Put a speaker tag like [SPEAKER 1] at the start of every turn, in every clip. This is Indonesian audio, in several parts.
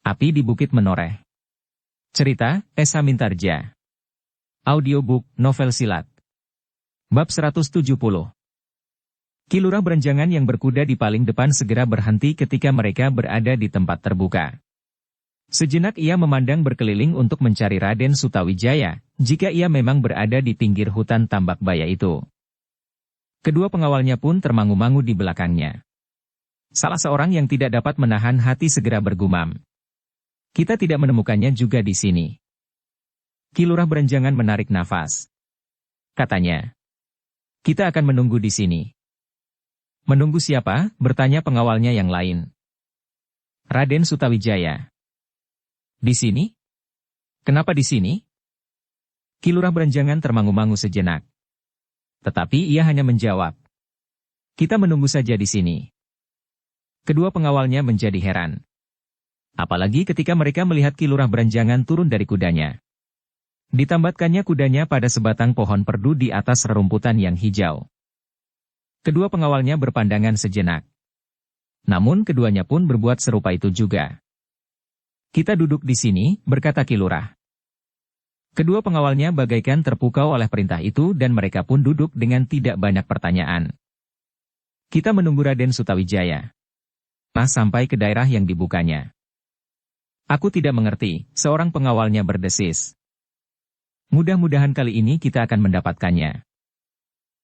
[SPEAKER 1] Api di Bukit Menoreh. Cerita, Esa Mintarja. Audiobook, novel silat. Bab 170. Ki Lurah Berenjangan yang berkuda di paling depan segera berhenti ketika mereka berada di tempat terbuka. Sejenak ia memandang berkeliling untuk mencari Raden Sutawijaya, jika ia memang berada di pinggir hutan tambak baya itu. Kedua pengawalnya pun termangu-mangu di belakangnya. Salah seorang yang tidak dapat menahan hati segera bergumam. Kita tidak menemukannya juga di sini. Ki Lurah Berenjangan menarik nafas. Katanya, kita akan menunggu di sini. Menunggu siapa? Bertanya pengawalnya yang lain. Raden Sutawijaya. Di sini? Kenapa di sini? Ki Lurah Berenjangan termangu-mangu sejenak. Tetapi ia hanya menjawab, kita menunggu saja di sini. Kedua pengawalnya menjadi heran. Apalagi ketika mereka melihat Ki Lurah Berenjangan turun dari kudanya. Ditambatkannya kudanya pada sebatang pohon perdu di atas rerumputan yang hijau. Kedua pengawalnya berpandangan sejenak. Namun keduanya pun berbuat serupa itu juga. Kita duduk di sini, berkata Ki Lurah. Kedua pengawalnya bagaikan terpukau oleh perintah itu dan mereka pun duduk dengan tidak banyak pertanyaan. Kita menunggu Raden Sutawijaya. Sampai ke daerah yang dibukanya. Aku tidak mengerti, seorang pengawalnya berdesis. Mudah-mudahan kali ini kita akan mendapatkannya.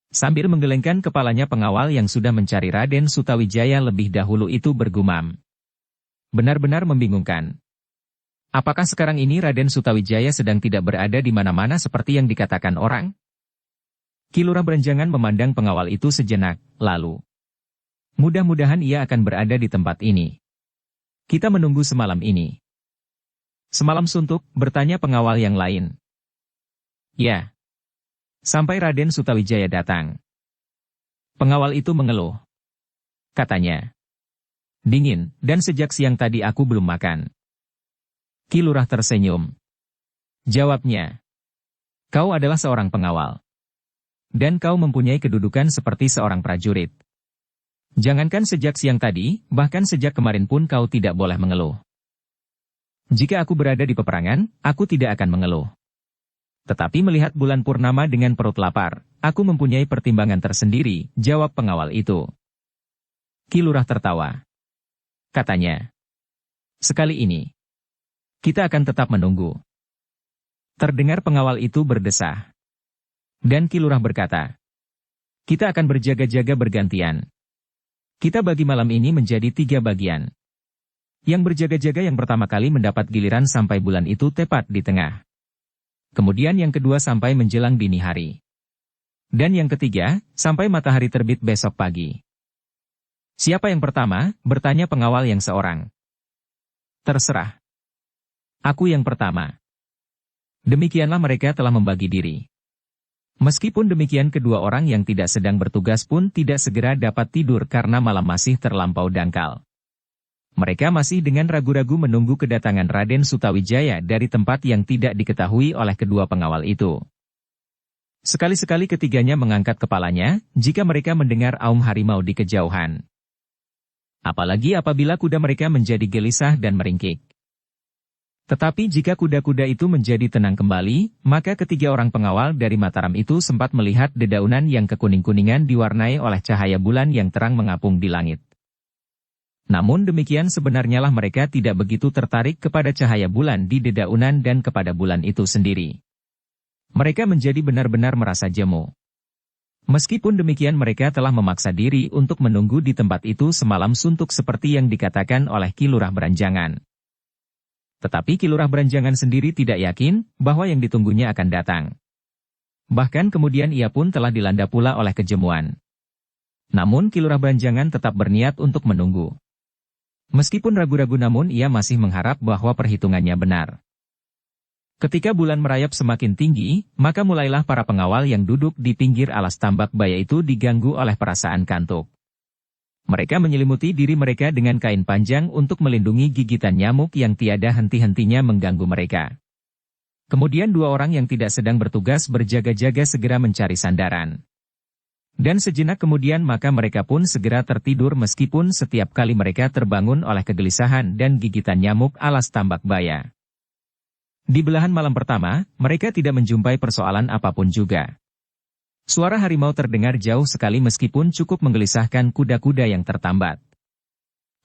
[SPEAKER 1] Sambil menggelengkan kepalanya pengawal yang sudah mencari Raden Sutawijaya lebih dahulu itu bergumam. Benar-benar membingungkan. Apakah sekarang ini Raden Sutawijaya sedang tidak berada di mana-mana seperti yang dikatakan orang? Ki Lurah Berenjangan memandang pengawal itu sejenak, lalu. Mudah-mudahan ia akan berada di tempat ini. Kita menunggu semalam ini. Semalam suntuk, bertanya pengawal yang lain. Ya. Sampai Raden Sutawijaya datang. Pengawal itu mengeluh. Katanya. Dingin, dan sejak siang tadi aku belum makan. Ki Lurah tersenyum. Jawabnya. Kau adalah seorang pengawal. Dan kau mempunyai kedudukan seperti seorang prajurit. Jangankan sejak siang tadi, bahkan sejak kemarin pun kau tidak boleh mengeluh. Jika aku berada di peperangan, aku tidak akan mengeluh. Tetapi melihat bulan purnama dengan perut lapar, aku mempunyai pertimbangan tersendiri, jawab pengawal itu. Ki Lurah tertawa. Katanya. Sekali ini, kita akan tetap menunggu. Terdengar pengawal itu berdesah. Dan Ki Lurah berkata, kita akan berjaga-jaga bergantian. Kita bagi malam ini menjadi 3 bagian. Yang berjaga-jaga yang pertama kali mendapat giliran sampai bulan itu tepat di tengah. Kemudian yang kedua sampai menjelang dini hari. Dan yang ketiga, sampai matahari terbit besok pagi. Siapa yang pertama? Bertanya pengawal yang seorang. Terserah. Aku yang pertama. Demikianlah mereka telah membagi diri. Meskipun demikian kedua orang yang tidak sedang bertugas pun tidak segera dapat tidur karena malam masih terlampau dangkal. Mereka masih dengan ragu-ragu menunggu kedatangan Raden Sutawijaya dari tempat yang tidak diketahui oleh kedua pengawal itu. Sekali-sekali ketiganya mengangkat kepalanya, jika mereka mendengar aum harimau di kejauhan. Apalagi apabila kuda mereka menjadi gelisah dan meringkik. Tetapi jika kuda-kuda itu menjadi tenang kembali, maka ketiga orang pengawal dari Mataram itu sempat melihat dedaunan yang kekuning-kuningan diwarnai oleh cahaya bulan yang terang mengapung di langit. Namun demikian sebenarnya lah mereka tidak begitu tertarik kepada cahaya bulan di dedaunan dan kepada bulan itu sendiri. Mereka menjadi benar-benar merasa jemu. Meskipun demikian mereka telah memaksa diri untuk menunggu di tempat itu semalam suntuk seperti yang dikatakan oleh Ki Lurah Berenjangan. Tetapi Ki Lurah Berenjangan sendiri tidak yakin bahwa yang ditunggunya akan datang. Bahkan kemudian ia pun telah dilanda pula oleh kejemuan. Namun Ki Lurah Berenjangan tetap berniat untuk menunggu. Meskipun ragu-ragu namun ia masih mengharap bahwa perhitungannya benar. Ketika bulan merayap semakin tinggi, maka mulailah para pengawal yang duduk di pinggir alas tambak baya itu diganggu oleh perasaan kantuk. Mereka menyelimuti diri mereka dengan kain panjang untuk melindungi gigitan nyamuk yang tiada henti-hentinya mengganggu mereka. Kemudian 2 orang yang tidak sedang bertugas berjaga-jaga segera mencari sandaran. Dan sejenak kemudian maka mereka pun segera tertidur meskipun setiap kali mereka terbangun oleh kegelisahan dan gigitan nyamuk alas tambak baya. Di belahan malam pertama, mereka tidak menjumpai persoalan apapun juga. Suara harimau terdengar jauh sekali meskipun cukup menggelisahkan kuda-kuda yang tertambat.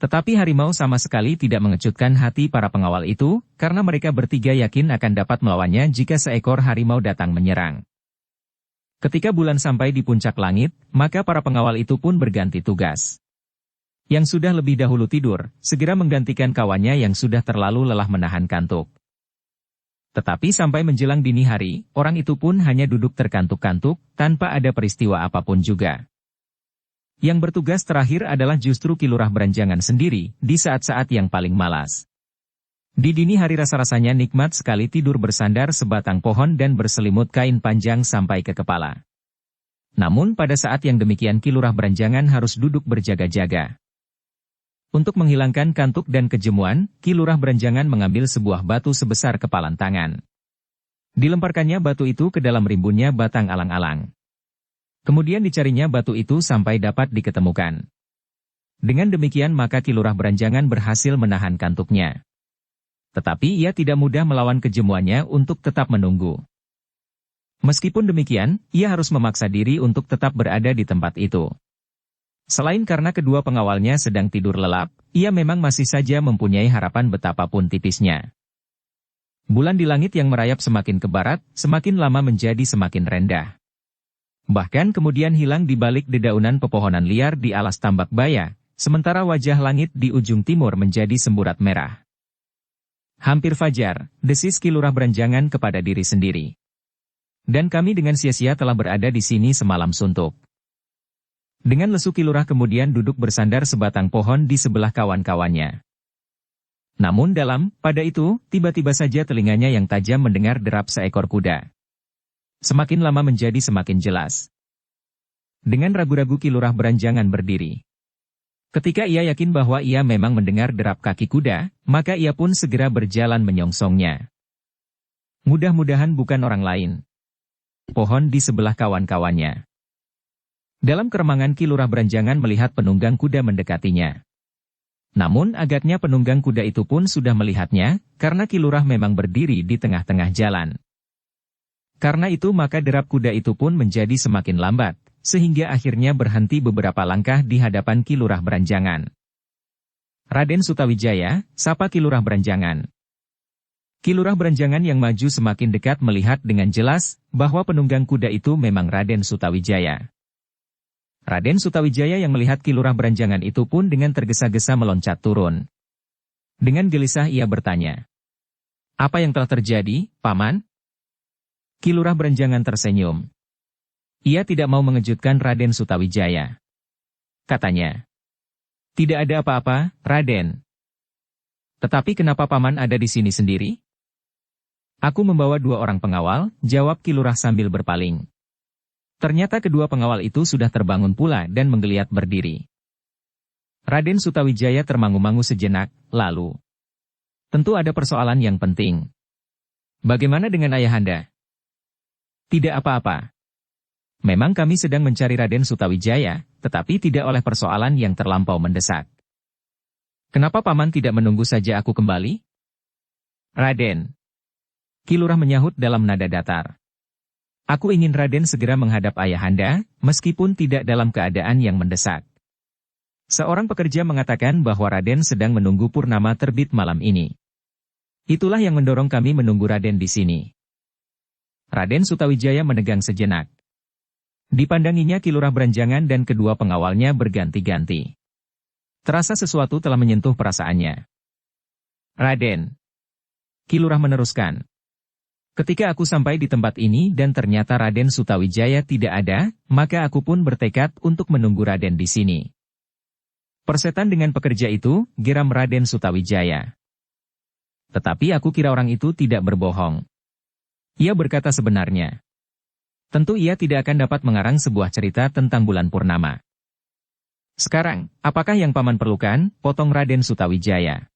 [SPEAKER 1] Tetapi harimau sama sekali tidak mengejutkan hati para pengawal itu, karena mereka bertiga yakin akan dapat melawannya jika seekor harimau datang menyerang. Ketika bulan sampai di puncak langit, maka para pengawal itu pun berganti tugas. Yang sudah lebih dahulu tidur, segera menggantikan kawannya yang sudah terlalu lelah menahan kantuk. Tetapi sampai menjelang dini hari, orang itu pun hanya duduk terkantuk-kantuk, tanpa ada peristiwa apapun juga. Yang bertugas terakhir adalah justru Ki Lurah Beranjangan sendiri, di saat-saat yang paling malas. Di dini hari rasa-rasanya nikmat sekali tidur bersandar sebatang pohon dan berselimut kain panjang sampai ke kepala. Namun pada saat yang demikian Ki Lurah Beranjangan harus duduk berjaga-jaga. Untuk menghilangkan kantuk dan kejemuan, Ki Lurah Beranjangan mengambil sebuah batu sebesar kepalan tangan. Dilemparkannya batu itu ke dalam rimbunnya batang alang-alang. Kemudian dicarinya batu itu sampai dapat diketemukan. Dengan demikian maka Ki Lurah Beranjangan berhasil menahan kantuknya. Tetapi ia tidak mudah melawan kejemuannya untuk tetap menunggu. Meskipun demikian, ia harus memaksa diri untuk tetap berada di tempat itu. Selain karena kedua pengawalnya sedang tidur lelap, ia memang masih saja mempunyai harapan betapapun tipisnya. Bulan di langit yang merayap semakin ke barat, semakin lama menjadi semakin rendah. Bahkan kemudian hilang di balik dedaunan pepohonan liar di alas tambak baya, sementara wajah langit di ujung timur menjadi semburat merah. Hampir fajar, desis Ki Lurah Beranjangan kepada diri sendiri. Dan kami dengan sia-sia telah berada di sini semalam suntuk. Dengan lesu Ki Lurah kemudian duduk bersandar sebatang pohon di sebelah kawan-kawannya. Namun pada itu, tiba-tiba saja telinganya yang tajam mendengar derap seekor kuda. Semakin lama menjadi semakin jelas. Dengan ragu-ragu Ki Lurah Beranjangan berdiri. Ketika ia yakin bahwa ia memang mendengar derap kaki kuda, maka ia pun segera berjalan menyongsongnya. Mudah-mudahan bukan orang lain. Pohon di sebelah kawan-kawannya. Dalam keremangan Ki Lurah Beranjangan melihat penunggang kuda mendekatinya. Namun agaknya penunggang kuda itu pun sudah melihatnya, karena Ki Lurah memang berdiri di tengah-tengah jalan. Karena itu maka derap kuda itu pun menjadi semakin lambat, sehingga akhirnya berhenti beberapa langkah di hadapan Ki Lurah Beranjangan. Raden Sutawijaya, sapa Ki Lurah Beranjangan. Ki Lurah Beranjangan yang maju semakin dekat melihat dengan jelas, bahwa penunggang kuda itu memang Raden Sutawijaya. Raden Sutawijaya yang melihat Ki Lurah Beranjangan itu pun dengan tergesa-gesa meloncat turun. Dengan gelisah ia bertanya. Apa yang telah terjadi, Paman? Ki Lurah Beranjangan tersenyum. Ia tidak mau mengejutkan Raden Sutawijaya. Katanya. Tidak ada apa-apa, Raden. Tetapi kenapa Paman ada di sini sendiri? Aku membawa 2 orang pengawal, jawab Ki Lurah sambil berpaling. Ternyata kedua pengawal itu sudah terbangun pula dan menggeliat berdiri. Raden Sutawijaya termangu-mangu sejenak, lalu. Tentu ada persoalan yang penting. Bagaimana dengan ayahanda? Tidak apa-apa. Memang kami sedang mencari Raden Sutawijaya, tetapi tidak oleh persoalan yang terlampau mendesak. Kenapa Paman tidak menunggu saja aku kembali? Raden. Ki Lurah menyahut dalam nada datar. Aku ingin Raden segera menghadap ayahanda, meskipun tidak dalam keadaan yang mendesak. Seorang pekerja mengatakan bahwa Raden sedang menunggu purnama terbit malam ini. Itulah yang mendorong kami menunggu Raden di sini. Raden Sutawijaya menegang sejenak. Dipandanginya Ki Lurah Beranjangan dan kedua pengawalnya berganti-ganti. Terasa sesuatu telah menyentuh perasaannya. Raden. Ki Lurah meneruskan. Ketika aku sampai di tempat ini dan ternyata Raden Sutawijaya tidak ada, maka aku pun bertekad untuk menunggu Raden di sini. Persetan dengan pekerja itu, geram Raden Sutawijaya. Tetapi aku kira orang itu tidak berbohong. Ia berkata sebenarnya. Tentu ia tidak akan dapat mengarang sebuah cerita tentang bulan purnama. Sekarang, apakah yang Paman perlukan? Potong Raden Sutawijaya.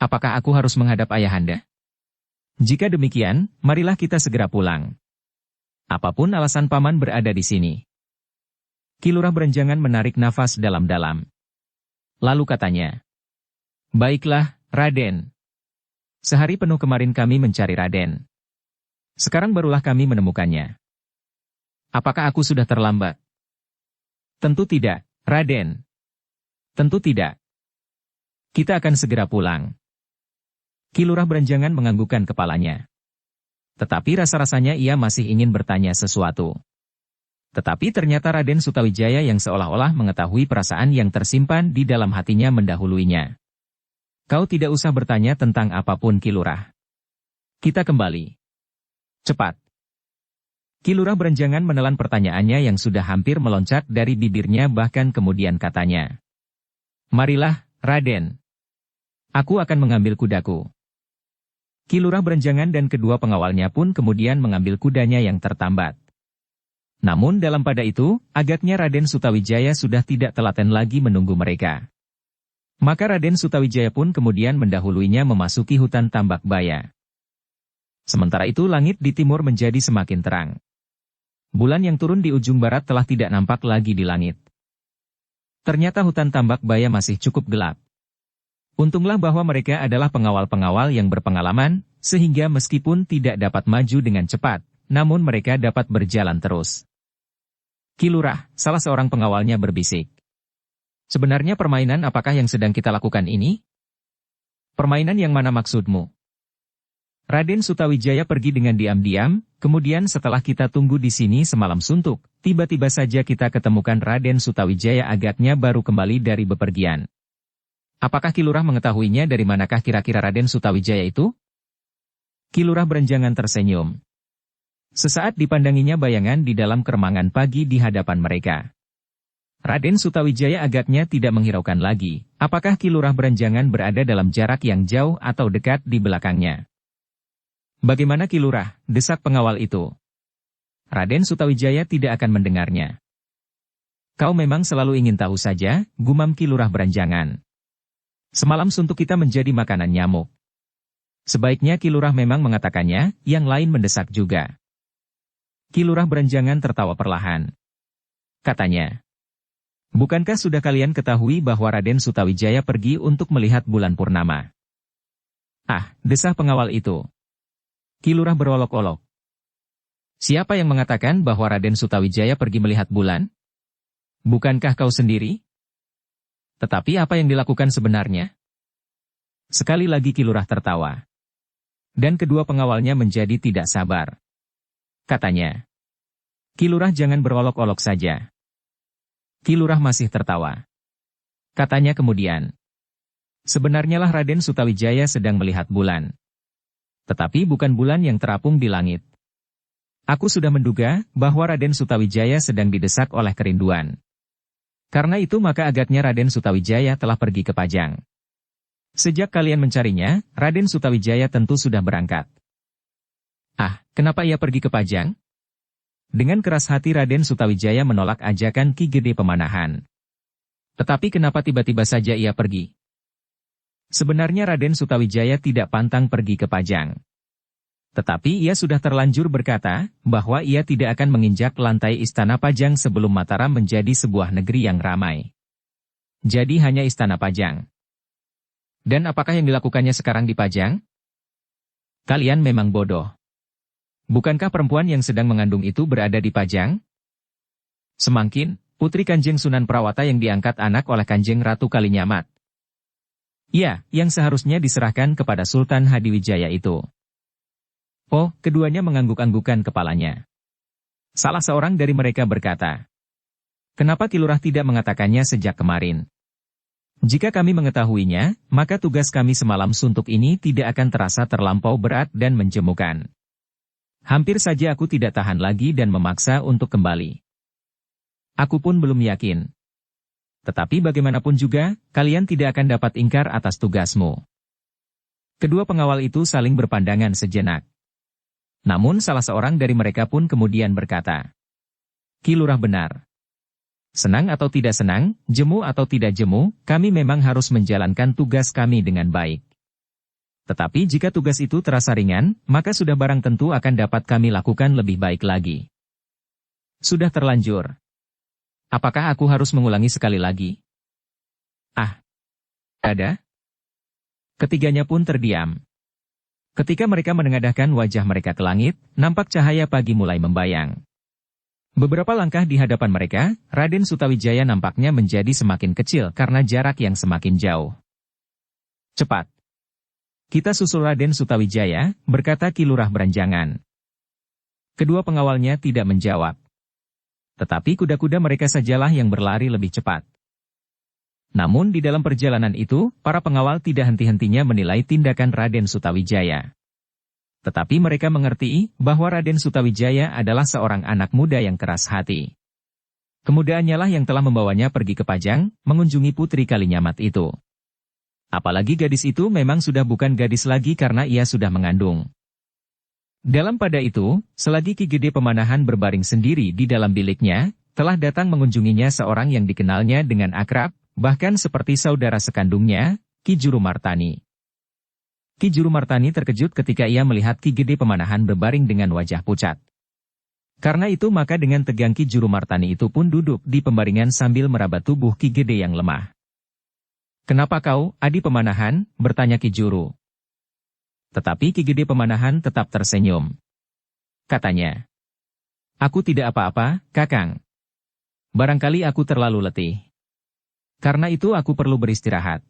[SPEAKER 1] Apakah aku harus menghadap ayahanda? Jika demikian, marilah kita segera pulang. Apapun alasan Paman berada di sini. Ki Lurah Berenjangan menarik nafas dalam-dalam. Lalu katanya, "Baiklah, Raden. Sehari penuh kemarin kami mencari Raden. Sekarang barulah kami menemukannya. Apakah aku sudah terlambat?" "Tentu tidak, Raden. Tentu tidak. Kita akan segera pulang." Ki Lurah Berenjangan menganggukkan kepalanya. Tetapi rasa-rasanya ia masih ingin bertanya sesuatu. Tetapi ternyata Raden Sutawijaya yang seolah-olah mengetahui perasaan yang tersimpan di dalam hatinya mendahuluinya. "Kau tidak usah bertanya tentang apapun, Ki Lurah. Kita kembali. Cepat." Ki Lurah Berenjangan menelan pertanyaannya yang sudah hampir meloncat dari bibirnya, bahkan kemudian katanya, "Marilah, Raden. Aku akan mengambil kudaku." Ki Lurah Berenjangan dan kedua pengawalnya pun kemudian mengambil kudanya yang tertambat. Namun dalam pada itu, agaknya Raden Sutawijaya sudah tidak telaten lagi menunggu mereka. Maka Raden Sutawijaya pun kemudian mendahuluinya memasuki hutan Tambak Baya. Sementara itu langit di timur menjadi semakin terang. Bulan yang turun di ujung barat telah tidak nampak lagi di langit. Ternyata hutan Tambak Baya masih cukup gelap. Untunglah bahwa mereka adalah pengawal-pengawal yang berpengalaman, sehingga meskipun tidak dapat maju dengan cepat, namun mereka dapat berjalan terus. "Ki Lurah," salah seorang pengawalnya berbisik. "Sebenarnya permainan apakah yang sedang kita lakukan ini?" "Permainan yang mana maksudmu?" "Raden Sutawijaya pergi dengan diam-diam, kemudian setelah kita tunggu di sini semalam suntuk, tiba-tiba saja kita ketemukan Raden Sutawijaya agaknya baru kembali dari bepergian. Apakah Ki Lurah mengetahuinya dari manakah kira-kira Raden Sutawijaya itu?" Ki Lurah Berenjangan tersenyum. Sesaat dipandanginya bayangan di dalam keremangan pagi di hadapan mereka. Raden Sutawijaya agaknya tidak menghiraukan lagi, apakah Ki Lurah Berenjangan berada dalam jarak yang jauh atau dekat di belakangnya. "Bagaimana Ki Lurah?" desak pengawal itu. Raden Sutawijaya tidak akan mendengarnya. "Kau memang selalu ingin tahu saja," gumam Ki Lurah Berenjangan. "Semalam suntuk kita menjadi makanan nyamuk. Sebaiknya Ki Lurah memang mengatakannya, yang lain mendesak juga." Ki Lurah Berenjangan tertawa perlahan. Katanya, "Bukankah sudah kalian ketahui bahwa Raden Sutawijaya pergi untuk melihat bulan purnama?" "Ah," desah pengawal itu. Ki Lurah berolok-olok. "Siapa yang mengatakan bahwa Raden Sutawijaya pergi melihat bulan? Bukankah kau sendiri? Tetapi apa yang dilakukan sebenarnya?" Sekali lagi Ki Lurah tertawa. Dan kedua pengawalnya menjadi tidak sabar. Katanya, "Ki Lurah jangan berolok-olok saja." Ki Lurah masih tertawa. Katanya kemudian, "Sebenarnya lah Raden Sutawijaya sedang melihat bulan. Tetapi bukan bulan yang terapung di langit. Aku sudah menduga bahwa Raden Sutawijaya sedang didesak oleh kerinduan. Karena itu maka agaknya Raden Sutawijaya telah pergi ke Pajang. Sejak kalian mencarinya, Raden Sutawijaya tentu sudah berangkat." "Ah, kenapa ia pergi ke Pajang?" Dengan keras hati Raden Sutawijaya menolak ajakan Ki Gede Pemanahan. "Tetapi kenapa tiba-tiba saja ia pergi?" Sebenarnya Raden Sutawijaya tidak pantang pergi ke Pajang. Tetapi ia sudah terlanjur berkata, bahwa ia tidak akan menginjak lantai istana Pajang sebelum Mataram menjadi sebuah negeri yang ramai. Jadi hanya istana Pajang. Dan apakah yang dilakukannya sekarang di Pajang? Kalian memang bodoh. Bukankah perempuan yang sedang mengandung itu berada di Pajang? Semangkin, putri Kanjeng Sunan Prawata yang diangkat anak oleh Kanjeng Ratu Kalinyamat. Ya, yang seharusnya diserahkan kepada Sultan Hadiwijaya itu. Oh, keduanya mengangguk-anggukan kepalanya. Salah seorang dari mereka berkata, "Kenapa Ki Lurah tidak mengatakannya sejak kemarin? Jika kami mengetahuinya, maka tugas kami semalam suntuk ini tidak akan terasa terlampau berat dan menjemukan. Hampir saja aku tidak tahan lagi dan memaksa untuk kembali. Aku pun belum yakin. Tetapi bagaimanapun juga, kalian tidak akan dapat ingkar atas tugasmu." Kedua pengawal itu saling berpandangan sejenak. Namun salah seorang dari mereka pun kemudian berkata, "Ki Lurah benar. Senang atau tidak senang, jemu atau tidak jemu, kami memang harus menjalankan tugas kami dengan baik. Tetapi jika tugas itu terasa ringan, maka sudah barang tentu akan dapat kami lakukan lebih baik lagi. Sudah terlanjur. Apakah aku harus mengulangi sekali lagi? Ah, ada? Ketiganya pun terdiam. Ketika mereka menengadahkan wajah mereka ke langit, nampak cahaya pagi mulai membayang. Beberapa langkah di hadapan mereka, Raden Sutawijaya nampaknya menjadi semakin kecil karena jarak yang semakin jauh. Cepat. Kita susul Raden Sutawijaya, berkata Ki Lurah Beranjangan. Kedua pengawalnya tidak menjawab. Tetapi kuda-kuda mereka sajalah yang berlari lebih cepat. Namun di dalam perjalanan itu, para pengawal tidak henti-hentinya menilai tindakan Raden Sutawijaya. Tetapi mereka mengerti bahwa Raden Sutawijaya adalah seorang anak muda yang keras hati. Kemudaannya lah yang telah membawanya pergi ke Pajang, mengunjungi Putri Kalinyamat itu. Apalagi gadis itu memang sudah bukan gadis lagi karena ia sudah mengandung. Dalam pada itu, selagi Ki Gede Pemanahan berbaring sendiri di dalam biliknya, telah datang mengunjunginya seorang yang dikenalnya dengan akrab, bahkan seperti saudara sekandungnya, Ki Juru Martani. Ki Juru Martani terkejut ketika ia melihat Ki Gede Pemanahan berbaring dengan wajah pucat. Karena itu maka dengan tegang Ki Juru Martani itu pun duduk di pembaringan sambil meraba tubuh Ki Gede yang lemah. "Kenapa kau, Adi Pemanahan?" bertanya Ki Juru. Tetapi Ki Gede Pemanahan tetap tersenyum. Katanya, "Aku tidak apa-apa, Kakang. Barangkali aku terlalu letih. Karena itu aku perlu beristirahat."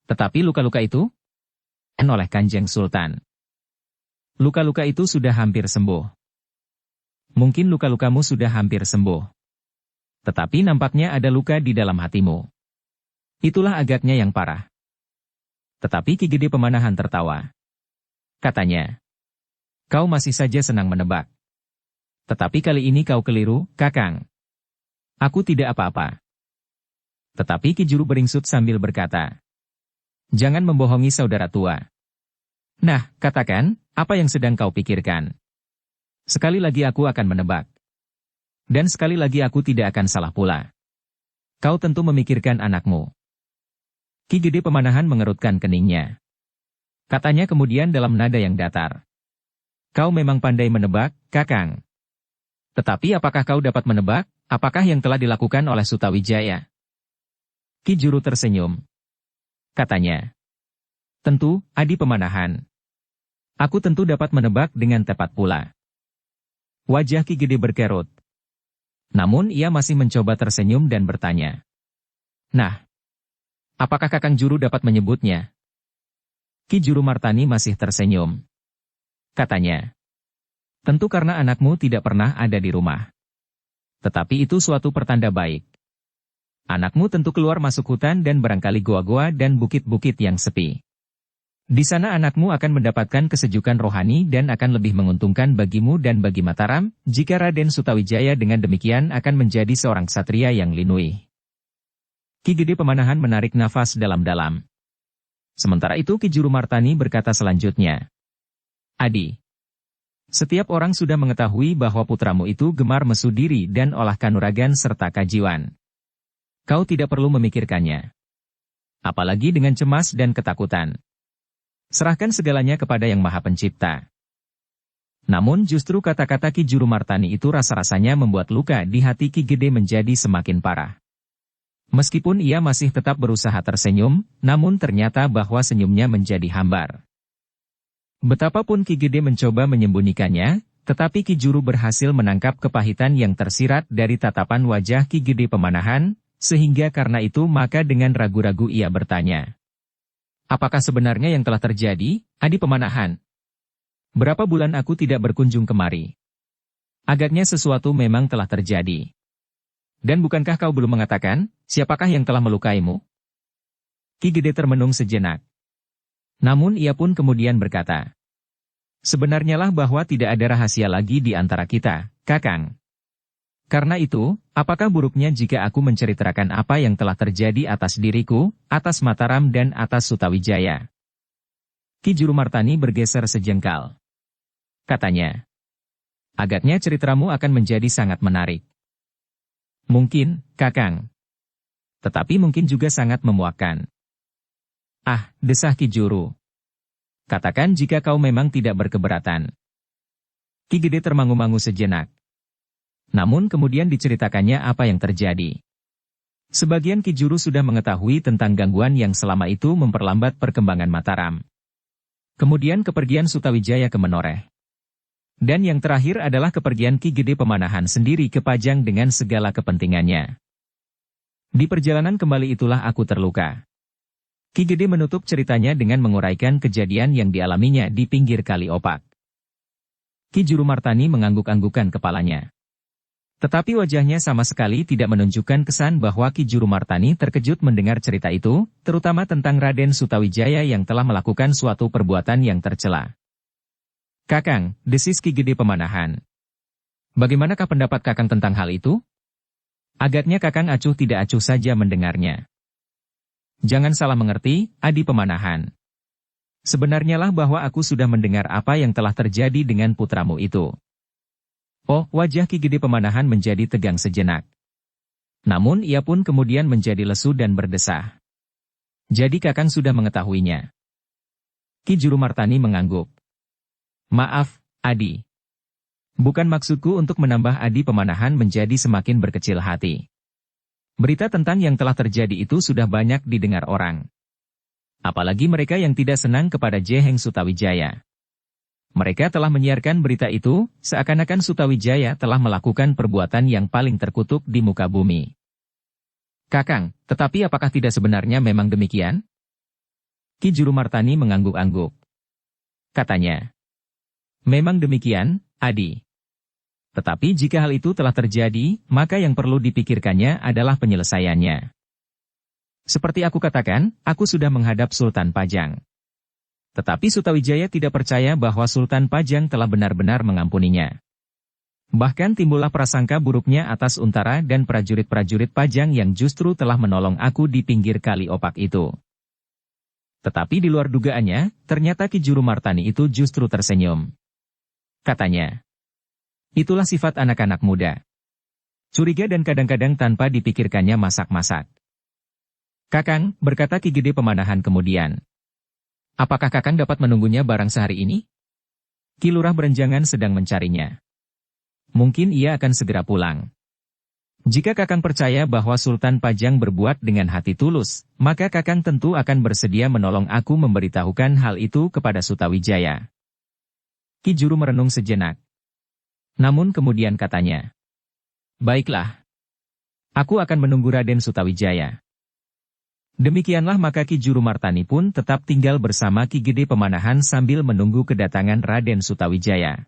[SPEAKER 1] "Tetapi luka-luka itu?" oleh Kanjeng Sultan. "Luka-luka itu sudah hampir sembuh." "Mungkin luka-lukamu sudah hampir sembuh. Tetapi nampaknya ada luka di dalam hatimu. Itulah agaknya yang parah." Tetapi Ki Gede Pemanahan tertawa. Katanya, "Kau masih saja senang menebak. Tetapi kali ini kau keliru, Kakang. Aku tidak apa-apa." Tetapi Ki Juru beringsut sambil berkata, "Jangan membohongi saudara tua. Nah, katakan, apa yang sedang kau pikirkan? Sekali lagi aku akan menebak. Dan sekali lagi aku tidak akan salah pula. Kau tentu memikirkan anakmu." Ki Gede Pemanahan mengerutkan keningnya. Katanya kemudian dalam nada yang datar, "Kau memang pandai menebak, Kakang. Tetapi apakah kau dapat menebak, apakah yang telah dilakukan oleh Sutawijaya?" Ki Juru tersenyum. Katanya, "Tentu, Adi Pemanahan. Aku tentu dapat menebak dengan tepat pula." Wajah Ki Gede berkerut. Namun ia masih mencoba tersenyum dan bertanya, "Nah, apakah Kakang Juru dapat menyebutnya?" Ki Juru Martani masih tersenyum. Katanya, "Tentu karena anakmu tidak pernah ada di rumah. Tetapi itu suatu pertanda baik. Anakmu tentu keluar masuk hutan dan barangkali goa-goa dan bukit-bukit yang sepi. Di sana anakmu akan mendapatkan kesejukan rohani dan akan lebih menguntungkan bagimu dan bagi Mataram, jika Raden Sutawijaya dengan demikian akan menjadi seorang ksatria yang linui." Ki Gede Pemanahan menarik nafas dalam-dalam. Sementara itu Ki Juru Martani berkata selanjutnya, "Adi, setiap orang sudah mengetahui bahwa putramu itu gemar mesu diri dan olah kanuragan serta kajiwan. Kau tidak perlu memikirkannya. Apalagi dengan cemas dan ketakutan. Serahkan segalanya kepada Yang Maha Pencipta." Namun justru kata-kata Ki Juru Martani itu rasa-rasanya membuat luka di hati Ki Gede menjadi semakin parah. Meskipun ia masih tetap berusaha tersenyum, namun ternyata bahwa senyumnya menjadi hambar. Betapapun Ki Gede mencoba menyembunyikannya, tetapi Ki Juru berhasil menangkap kepahitan yang tersirat dari tatapan wajah Ki Gede Pemanahan, sehingga karena itu maka dengan ragu-ragu ia bertanya, "Apakah sebenarnya yang telah terjadi, Adi Pemanahan? Berapa bulan aku tidak berkunjung kemari? Agaknya sesuatu memang telah terjadi. Dan bukankah kau belum mengatakan, siapakah yang telah melukaimu?" Ki Gede termenung sejenak. Namun ia pun kemudian berkata, "Sebenarnya lah bahwa tidak ada rahasia lagi di antara kita, Kakang. Karena itu, apakah buruknya jika aku menceritakan apa yang telah terjadi atas diriku, atas Mataram dan atas Sutawijaya?" Ki Juru Martani bergeser sejengkal. Katanya, "Agaknya ceritamu akan menjadi sangat menarik." "Mungkin, Kakang. Tetapi mungkin juga sangat memuakkan." "Ah," desah Ki Juru. "Katakan jika kau memang tidak berkeberatan." Ki Gede termangu-mangu sejenak. Namun kemudian diceritakannya apa yang terjadi. Sebagian Ki Juru sudah mengetahui tentang gangguan yang selama itu memperlambat perkembangan Mataram. Kemudian kepergian Sutawijaya ke Menoreh. Dan yang terakhir adalah kepergian Ki Gede Pemanahan sendiri ke Pajang dengan segala kepentingannya. Di perjalanan kembali itulah aku terluka. Ki Gede menutup ceritanya dengan menguraikan kejadian yang dialaminya di pinggir Kali Opak. Ki Juru Martani mengangguk-anggukan kepalanya. Tetapi wajahnya sama sekali tidak menunjukkan kesan bahwa Ki Juru Martani terkejut mendengar cerita itu, terutama tentang Raden Sutawijaya yang telah melakukan suatu perbuatan yang tercela. "Kakang," desis Ki Gede Pemanahan. "Bagaimanakah pendapat Kakang tentang hal itu?" Agaknya Kakang acuh tidak acuh saja mendengarnya. "Jangan salah mengerti, Adi Pemanahan. Sebenarnya lah bahwa aku sudah mendengar apa yang telah terjadi dengan putramu itu." Oh, wajah Ki Gede Pemanahan menjadi tegang sejenak. Namun ia pun kemudian menjadi lesu dan berdesah. "Jadi Kakang sudah mengetahuinya?" Ki Juru Martani mengangguk. "Maaf, Adi. Bukan maksudku untuk menambah Adi Pemanahan menjadi semakin berkecil hati. Berita tentang yang telah terjadi itu sudah banyak didengar orang. Apalagi mereka yang tidak senang kepada Jeheng Sutawijaya. Mereka telah menyiarkan berita itu, seakan-akan Sutawijaya telah melakukan perbuatan yang paling terkutuk di muka bumi." "Kakang, tetapi apakah tidak sebenarnya memang demikian?" Ki Juru Martani mengangguk-angguk. Katanya, "Memang demikian, Adi. Tetapi jika hal itu telah terjadi, maka yang perlu dipikirkannya adalah penyelesaiannya. Seperti aku katakan, aku sudah menghadap Sultan Pajang. Tetapi Sutawijaya tidak percaya bahwa Sultan Pajang telah benar-benar mengampuninya. Bahkan timbullah prasangka buruknya atas Untara dan prajurit-prajurit Pajang yang justru telah menolong aku di pinggir Kali Opak itu." Tetapi di luar dugaannya, ternyata Ki Juru Martani itu justru tersenyum. Katanya, "Itulah sifat anak-anak muda. Curiga dan kadang-kadang tanpa dipikirkannya masak-masak." "Kakang," berkata Ki Gede Pemanahan kemudian. "Apakah Kakang dapat menunggunya barang sehari ini? Ki Lurah Berenjangan sedang mencarinya. Mungkin ia akan segera pulang. Jika Kakang percaya bahwa Sultan Pajang berbuat dengan hati tulus, maka Kakang tentu akan bersedia menolong aku memberitahukan hal itu kepada Sutawijaya." Ki Juru merenung sejenak. Namun kemudian katanya, "Baiklah. Aku akan menunggu Raden Sutawijaya." Demikianlah maka Ki Juru Martani pun tetap tinggal bersama Ki Gede Pemanahan sambil menunggu kedatangan Raden Sutawijaya.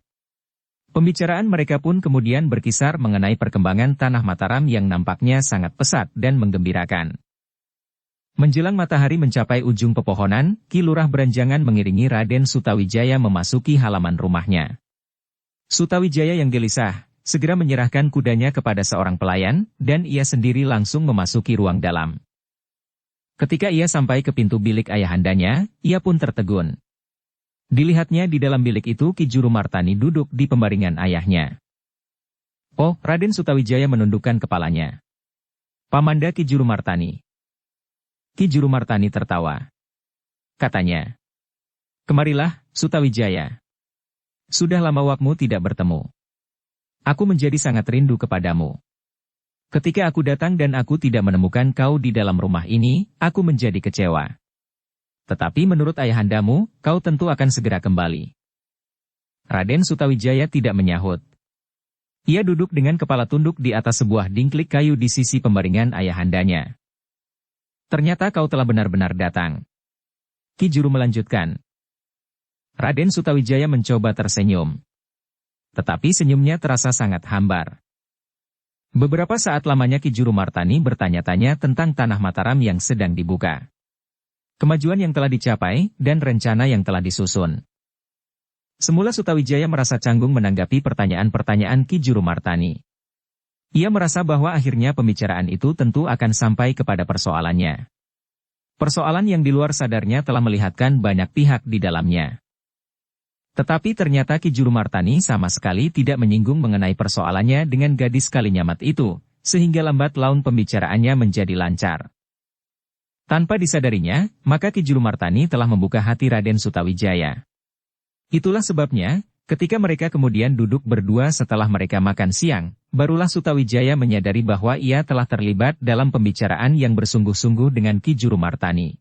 [SPEAKER 1] Pembicaraan mereka pun kemudian berkisar mengenai perkembangan tanah Mataram yang nampaknya sangat pesat dan menggembirakan. Menjelang matahari mencapai ujung pepohonan, Ki Lurah Berenjangan mengiringi Raden Sutawijaya memasuki halaman rumahnya. Sutawijaya yang gelisah, segera menyerahkan kudanya kepada seorang pelayan, dan ia sendiri langsung memasuki ruang dalam. Ketika ia sampai ke pintu bilik ayahandanya, ia pun tertegun. Dilihatnya di dalam bilik itu Ki Juru Martani duduk di pembaringan ayahnya. "Oh," Raden Sutawijaya menundukkan kepalanya. "Pamanda Ki Juru Martani." Ki Juru Martani tertawa. Katanya, "Kemarilah, Sutawijaya. Sudah lama wakmu tidak bertemu. Aku menjadi sangat rindu kepadamu. Ketika aku datang dan aku tidak menemukan kau di dalam rumah ini, aku menjadi kecewa. Tetapi menurut ayahandamu, kau tentu akan segera kembali." Raden Sutawijaya tidak menyahut. Ia duduk dengan kepala tunduk di atas sebuah dingklik kayu di sisi pembaringan ayahandanya. "Ternyata kau telah benar-benar datang." Ki Juru melanjutkan. Raden Sutawijaya mencoba tersenyum. Tetapi senyumnya terasa sangat hambar. Beberapa saat lamanya Ki Juru Martani bertanya-tanya tentang tanah Mataram yang sedang dibuka. Kemajuan yang telah dicapai, dan rencana yang telah disusun. Semula Sutawijaya merasa canggung menanggapi pertanyaan-pertanyaan Ki Juru Martani. Ia merasa bahwa akhirnya pembicaraan itu tentu akan sampai kepada persoalannya. Persoalan yang di luar sadarnya telah melihatkan banyak pihak di dalamnya. Tetapi ternyata Ki Juru Martani sama sekali tidak menyinggung mengenai persoalannya dengan gadis Kalinyamat itu, sehingga lambat laun pembicaraannya menjadi lancar. Tanpa disadarinya, maka Ki Juru Martani telah membuka hati Raden Sutawijaya. Itulah sebabnya, Ketika mereka kemudian duduk berdua setelah mereka makan siang, barulah Sutawijaya menyadari bahwa ia telah terlibat dalam pembicaraan yang bersungguh-sungguh dengan Ki Jurumartani.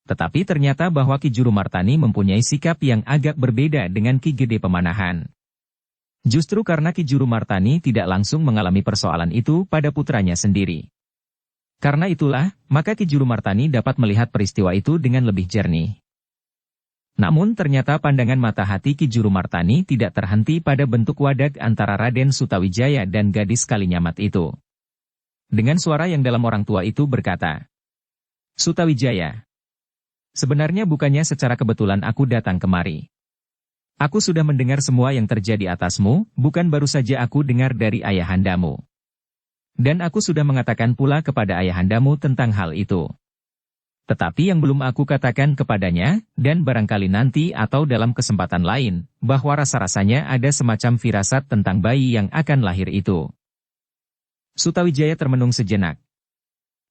[SPEAKER 1] Tetapi ternyata bahwa Ki Jurumartani mempunyai sikap yang agak berbeda dengan Ki Gede Pemanahan. Justru karena Ki Jurumartani tidak langsung mengalami persoalan itu pada putranya sendiri. Karena itulah, maka Ki Jurumartani dapat melihat peristiwa itu dengan lebih jernih. Namun ternyata pandangan mata hati Ki Jurumartani tidak terhenti pada bentuk wadah antara Raden Sutawijaya dan gadis Kalinyamat itu. Dengan suara yang dalam orang tua itu berkata, "Sutawijaya, sebenarnya bukannya secara kebetulan aku datang kemari. Aku sudah mendengar semua yang terjadi atasmu, bukan baru saja aku dengar dari ayahandamu. Dan aku sudah mengatakan pula kepada ayahandamu tentang hal itu. Tetapi yang belum aku katakan kepadanya, dan barangkali nanti atau dalam kesempatan lain, bahwa rasa-rasanya ada semacam firasat tentang bayi yang akan lahir itu." Sutawijaya termenung sejenak.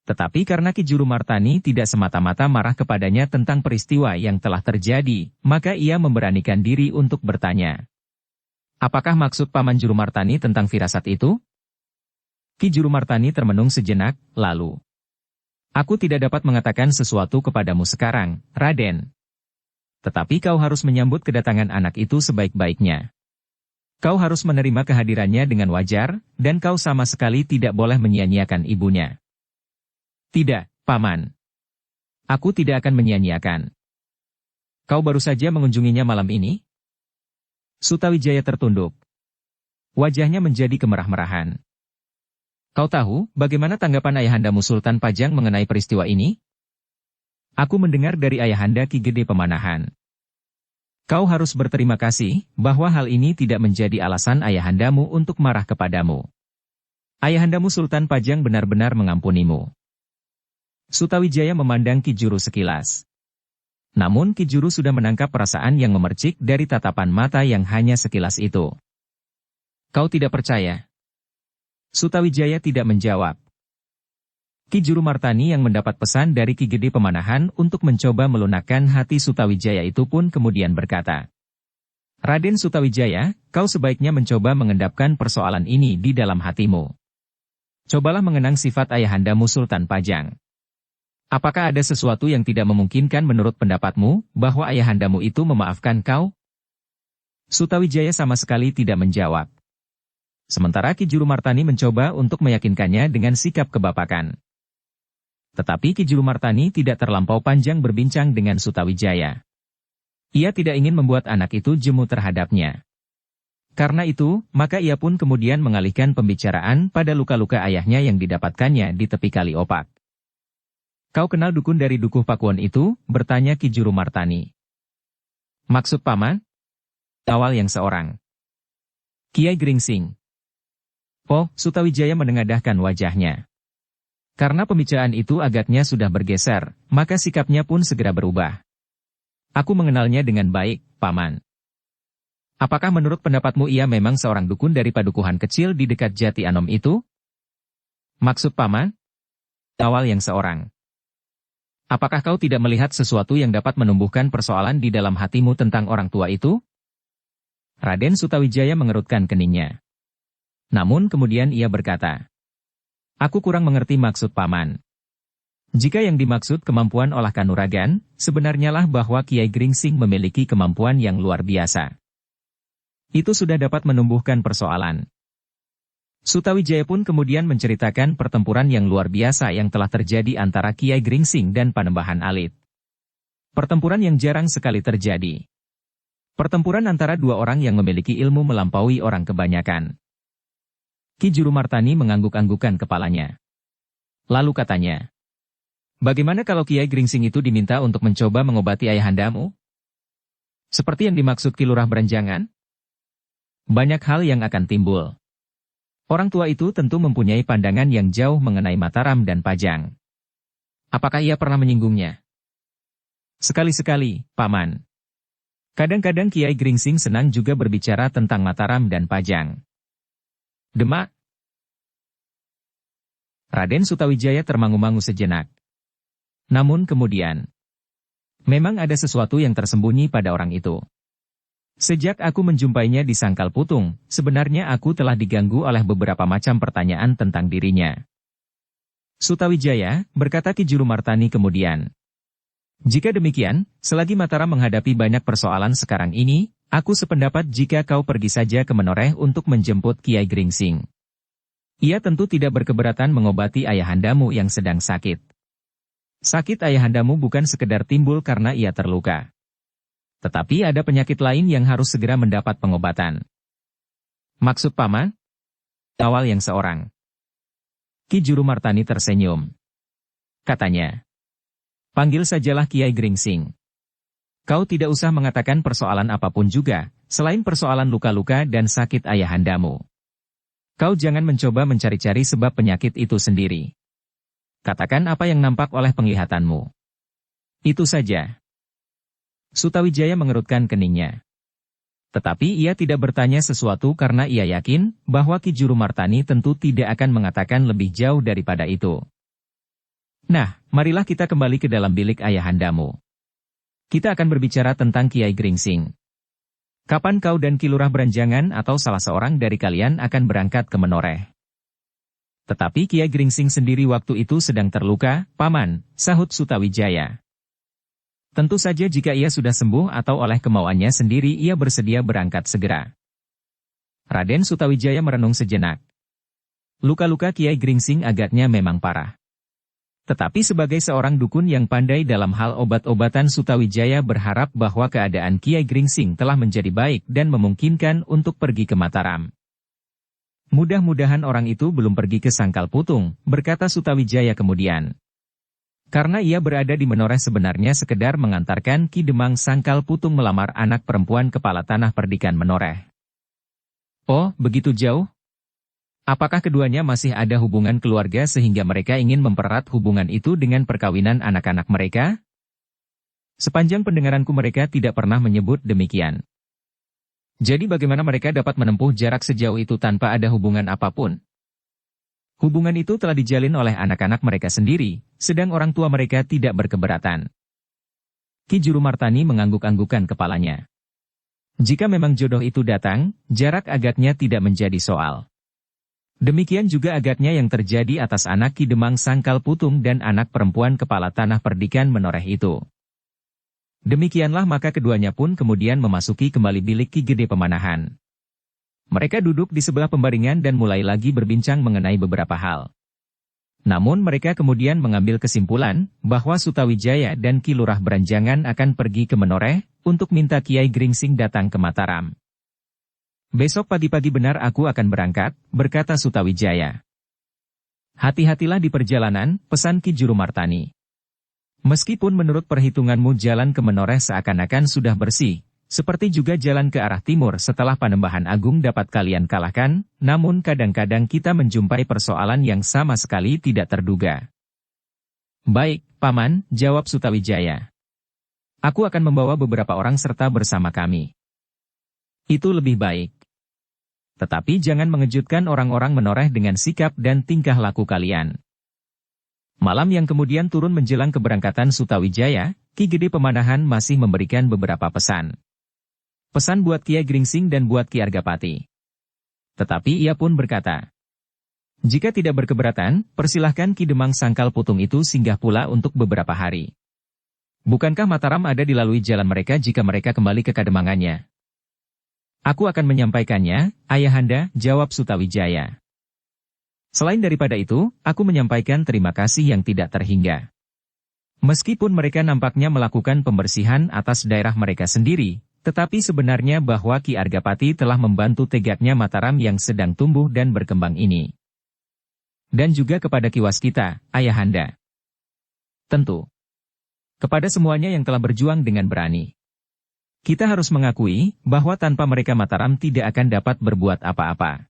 [SPEAKER 1] Tetapi karena Ki Jurumartani tidak semata-mata marah kepadanya tentang peristiwa yang telah terjadi, maka ia memberanikan diri untuk bertanya. "Apakah maksud Paman Jurumartani tentang firasat itu?" Ki Jurumartani termenung sejenak, lalu, "Aku tidak dapat mengatakan sesuatu kepadamu sekarang, Raden. Tetapi kau harus menyambut kedatangan anak itu sebaik-baiknya. Kau harus menerima kehadirannya dengan wajar, dan kau sama sekali tidak boleh menyia-nyiakan ibunya." "Tidak, Paman. Aku tidak akan menyia-nyiakan." "Kau baru saja mengunjunginya malam ini?" Sutawijaya tertunduk. Wajahnya menjadi kemerah-merahan. "Kau tahu, bagaimana tanggapan ayahandamu Sultan Pajang mengenai peristiwa ini?" "Aku mendengar dari ayahanda Ki Gede Pemanahan. Kau harus berterima kasih, bahwa hal ini tidak menjadi alasan ayahandamu untuk marah kepadamu. Ayahandamu Sultan Pajang benar-benar mengampunimu." Sutawijaya memandang Ki Juru sekilas. Namun Ki Juru sudah menangkap perasaan yang memercik dari tatapan mata yang hanya sekilas itu. "Kau tidak percaya?" Sutawijaya tidak menjawab. Ki Jurumartani yang mendapat pesan dari Ki Gede Pemanahan untuk mencoba melunakkan hati Sutawijaya itu pun kemudian berkata, "Raden Sutawijaya, kau sebaiknya mencoba mengendapkan persoalan ini di dalam hatimu. Cobalah mengenang sifat ayahandamu Sultan Pajang. Apakah ada sesuatu yang tidak memungkinkan menurut pendapatmu, bahwa ayahandamu itu memaafkan kau?" Sutawijaya sama sekali tidak menjawab. Sementara Ki Jurumartani mencoba untuk meyakinkannya dengan sikap kebapakan. Tetapi Ki Jurumartani tidak terlampau panjang berbincang dengan Sutawijaya. Ia tidak ingin membuat anak itu jemu terhadapnya. Karena itu, maka ia pun kemudian mengalihkan pembicaraan pada luka-luka ayahnya yang didapatkannya di tepi Kali Opak. "Kau kenal dukun dari Dukuh Pakuan itu?" bertanya Ki Jurumartani. "Maksud Paman?" "Awal yang seorang. Kiai Gringsing." Oh, Sutawijaya menengadahkan wajahnya. Karena pembicaraan itu agaknya sudah bergeser, maka sikapnya pun segera berubah. "Aku mengenalnya dengan baik, Paman. Apakah menurut pendapatmu ia memang seorang dukun dari padukuhan kecil di dekat Jati Anom itu?" "Maksud Paman?" "Awal yang seorang. Apakah kau tidak melihat sesuatu yang dapat menumbuhkan persoalan di dalam hatimu tentang orang tua itu?" Raden Sutawijaya mengerutkan keningnya. Namun kemudian ia berkata, "Aku kurang mengerti maksud Paman. Jika yang dimaksud kemampuan olah kanuragan, sebenarnya lah bahwa Kiai Gringsing memiliki kemampuan yang luar biasa. Itu sudah dapat menumbuhkan persoalan." Sutawijaya pun kemudian menceritakan pertempuran yang luar biasa yang telah terjadi antara Kiai Gringsing dan Panembahan Alit. Pertempuran yang jarang sekali terjadi. Pertempuran antara dua orang yang memiliki ilmu melampaui orang kebanyakan. Ki Jurumartani mengangguk-anggukan kepalanya. Lalu katanya, "Bagaimana kalau Kiai Gringsing itu diminta untuk mencoba mengobati ayahandamu? Seperti yang dimaksud Ki Lurah Berenjangan? Banyak hal yang akan timbul. Orang tua itu tentu mempunyai pandangan yang jauh mengenai Mataram dan Pajang. Apakah ia pernah menyinggungnya?" "Sekali-sekali, Paman. Kadang-kadang Kiai Gringsing senang juga berbicara tentang Mataram dan Pajang." "Demak." Raden Sutawijaya termangu-mangu sejenak. Namun kemudian, memang ada sesuatu yang tersembunyi pada orang itu. Sejak aku menjumpainya di Sangkal Putung, sebenarnya aku telah diganggu oleh beberapa macam pertanyaan tentang dirinya. Sutawijaya, berkata Ki Jurumartani kemudian. Jika demikian, selagi Mataram menghadapi banyak persoalan sekarang ini, aku sependapat jika kau pergi saja ke Menoreh untuk menjemput Kiai Gringsing. Ia tentu tidak berkeberatan mengobati ayahandamu yang sedang sakit. Sakit ayahandamu bukan sekedar timbul karena ia terluka. Tetapi ada penyakit lain yang harus segera mendapat pengobatan. Maksud paman? Awal yang seorang. Ki Jurumartani tersenyum. Katanya, panggil sajalah Kiai Gringsing. Kau tidak usah mengatakan persoalan apapun juga, selain persoalan luka-luka dan sakit ayahandamu. Kau jangan mencoba mencari-cari sebab penyakit itu sendiri. Katakan apa yang nampak oleh penglihatanmu. Itu saja. Sutawijaya mengerutkan keningnya. Tetapi ia tidak bertanya sesuatu karena ia yakin bahwa Ki Jurumartani tentu tidak akan mengatakan lebih jauh daripada itu. Nah, marilah kita kembali ke dalam bilik ayahandamu. Kita akan berbicara tentang Kiai Gringsing. Kapan kau dan Ki Lurah Beranjangan atau salah seorang dari kalian akan berangkat ke Menoreh? Tetapi Kiai Gringsing sendiri waktu itu sedang terluka, paman, sahut Sutawijaya. Tentu saja jika ia sudah sembuh atau oleh kemauannya sendiri ia bersedia berangkat segera. Raden Sutawijaya merenung sejenak. Luka-luka Kiai Gringsing agaknya memang parah. Tetapi sebagai seorang dukun yang pandai dalam hal obat-obatan, Sutawijaya berharap bahwa keadaan Kiai Gringsing telah menjadi baik dan memungkinkan untuk pergi ke Mataram. Mudah-mudahan orang itu belum pergi ke Sangkal Putung, berkata Sutawijaya kemudian. Karena ia berada di Menoreh sebenarnya sekedar mengantarkan Ki Demang Sangkal Putung melamar anak perempuan kepala tanah perdikan Menoreh. Oh, begitu jauh? Apakah keduanya masih ada hubungan keluarga sehingga mereka ingin mempererat hubungan itu dengan perkawinan anak-anak mereka? Sepanjang pendengaranku mereka tidak pernah menyebut demikian. Jadi bagaimana mereka dapat menempuh jarak sejauh itu tanpa ada hubungan apapun? Hubungan itu telah dijalin oleh anak-anak mereka sendiri, sedang orang tua mereka tidak berkeberatan. Ki Jurumartani mengangguk-anggukkan kepalanya. Jika memang jodoh itu datang, jarak agaknya tidak menjadi soal. Demikian juga agaknya yang terjadi atas anak Ki Demang Sangkal Putung dan anak perempuan kepala tanah perdikan Menoreh itu. Demikianlah maka keduanya pun kemudian memasuki kembali bilik Ki Gede Pemanahan. Mereka duduk di sebelah pembaringan dan mulai lagi berbincang mengenai beberapa hal. Namun mereka kemudian mengambil kesimpulan bahwa Sutawijaya dan Ki Lurah Beranjangan akan pergi ke Menoreh untuk minta Kiai Gringsing datang ke Mataram. Besok pagi-pagi benar aku akan berangkat, berkata Sutawijaya. Hati-hatilah di perjalanan, pesan Ki Jurumartani. Meskipun menurut perhitunganmu jalan ke Menoreh seakan-akan sudah bersih, seperti juga jalan ke arah timur setelah Panembahan Agung dapat kalian kalahkan, namun kadang-kadang kita menjumpai persoalan yang sama sekali tidak terduga. Baik, Paman, jawab Sutawijaya. Aku akan membawa beberapa orang serta bersama kami. Itu lebih baik. Tetapi jangan mengejutkan orang-orang Menoreh dengan sikap dan tingkah laku kalian. Malam yang kemudian turun menjelang keberangkatan Sutawijaya, Ki Gede Pemanahan masih memberikan beberapa pesan. Pesan buat Kiai Gringsing dan buat Ki Argapati. Tetapi ia pun berkata, jika tidak berkeberatan, persilahkan Ki Demang Sangkal Putung itu singgah pula untuk beberapa hari. Bukankah Mataram ada dilalui jalan mereka jika mereka kembali ke kademangannya? Aku akan menyampaikannya, Ayahanda, jawab Sutawijaya. Selain daripada itu, aku menyampaikan terima kasih yang tidak terhingga. Meskipun mereka nampaknya melakukan pembersihan atas daerah mereka sendiri, tetapi sebenarnya bahwa Ki Argapati telah membantu tegaknya Mataram yang sedang tumbuh dan berkembang ini. Dan juga kepada Ki Waskita, Ayahanda. Tentu. Kepada semuanya yang telah berjuang dengan berani. Kita harus mengakui bahwa tanpa mereka Mataram tidak akan dapat berbuat apa-apa.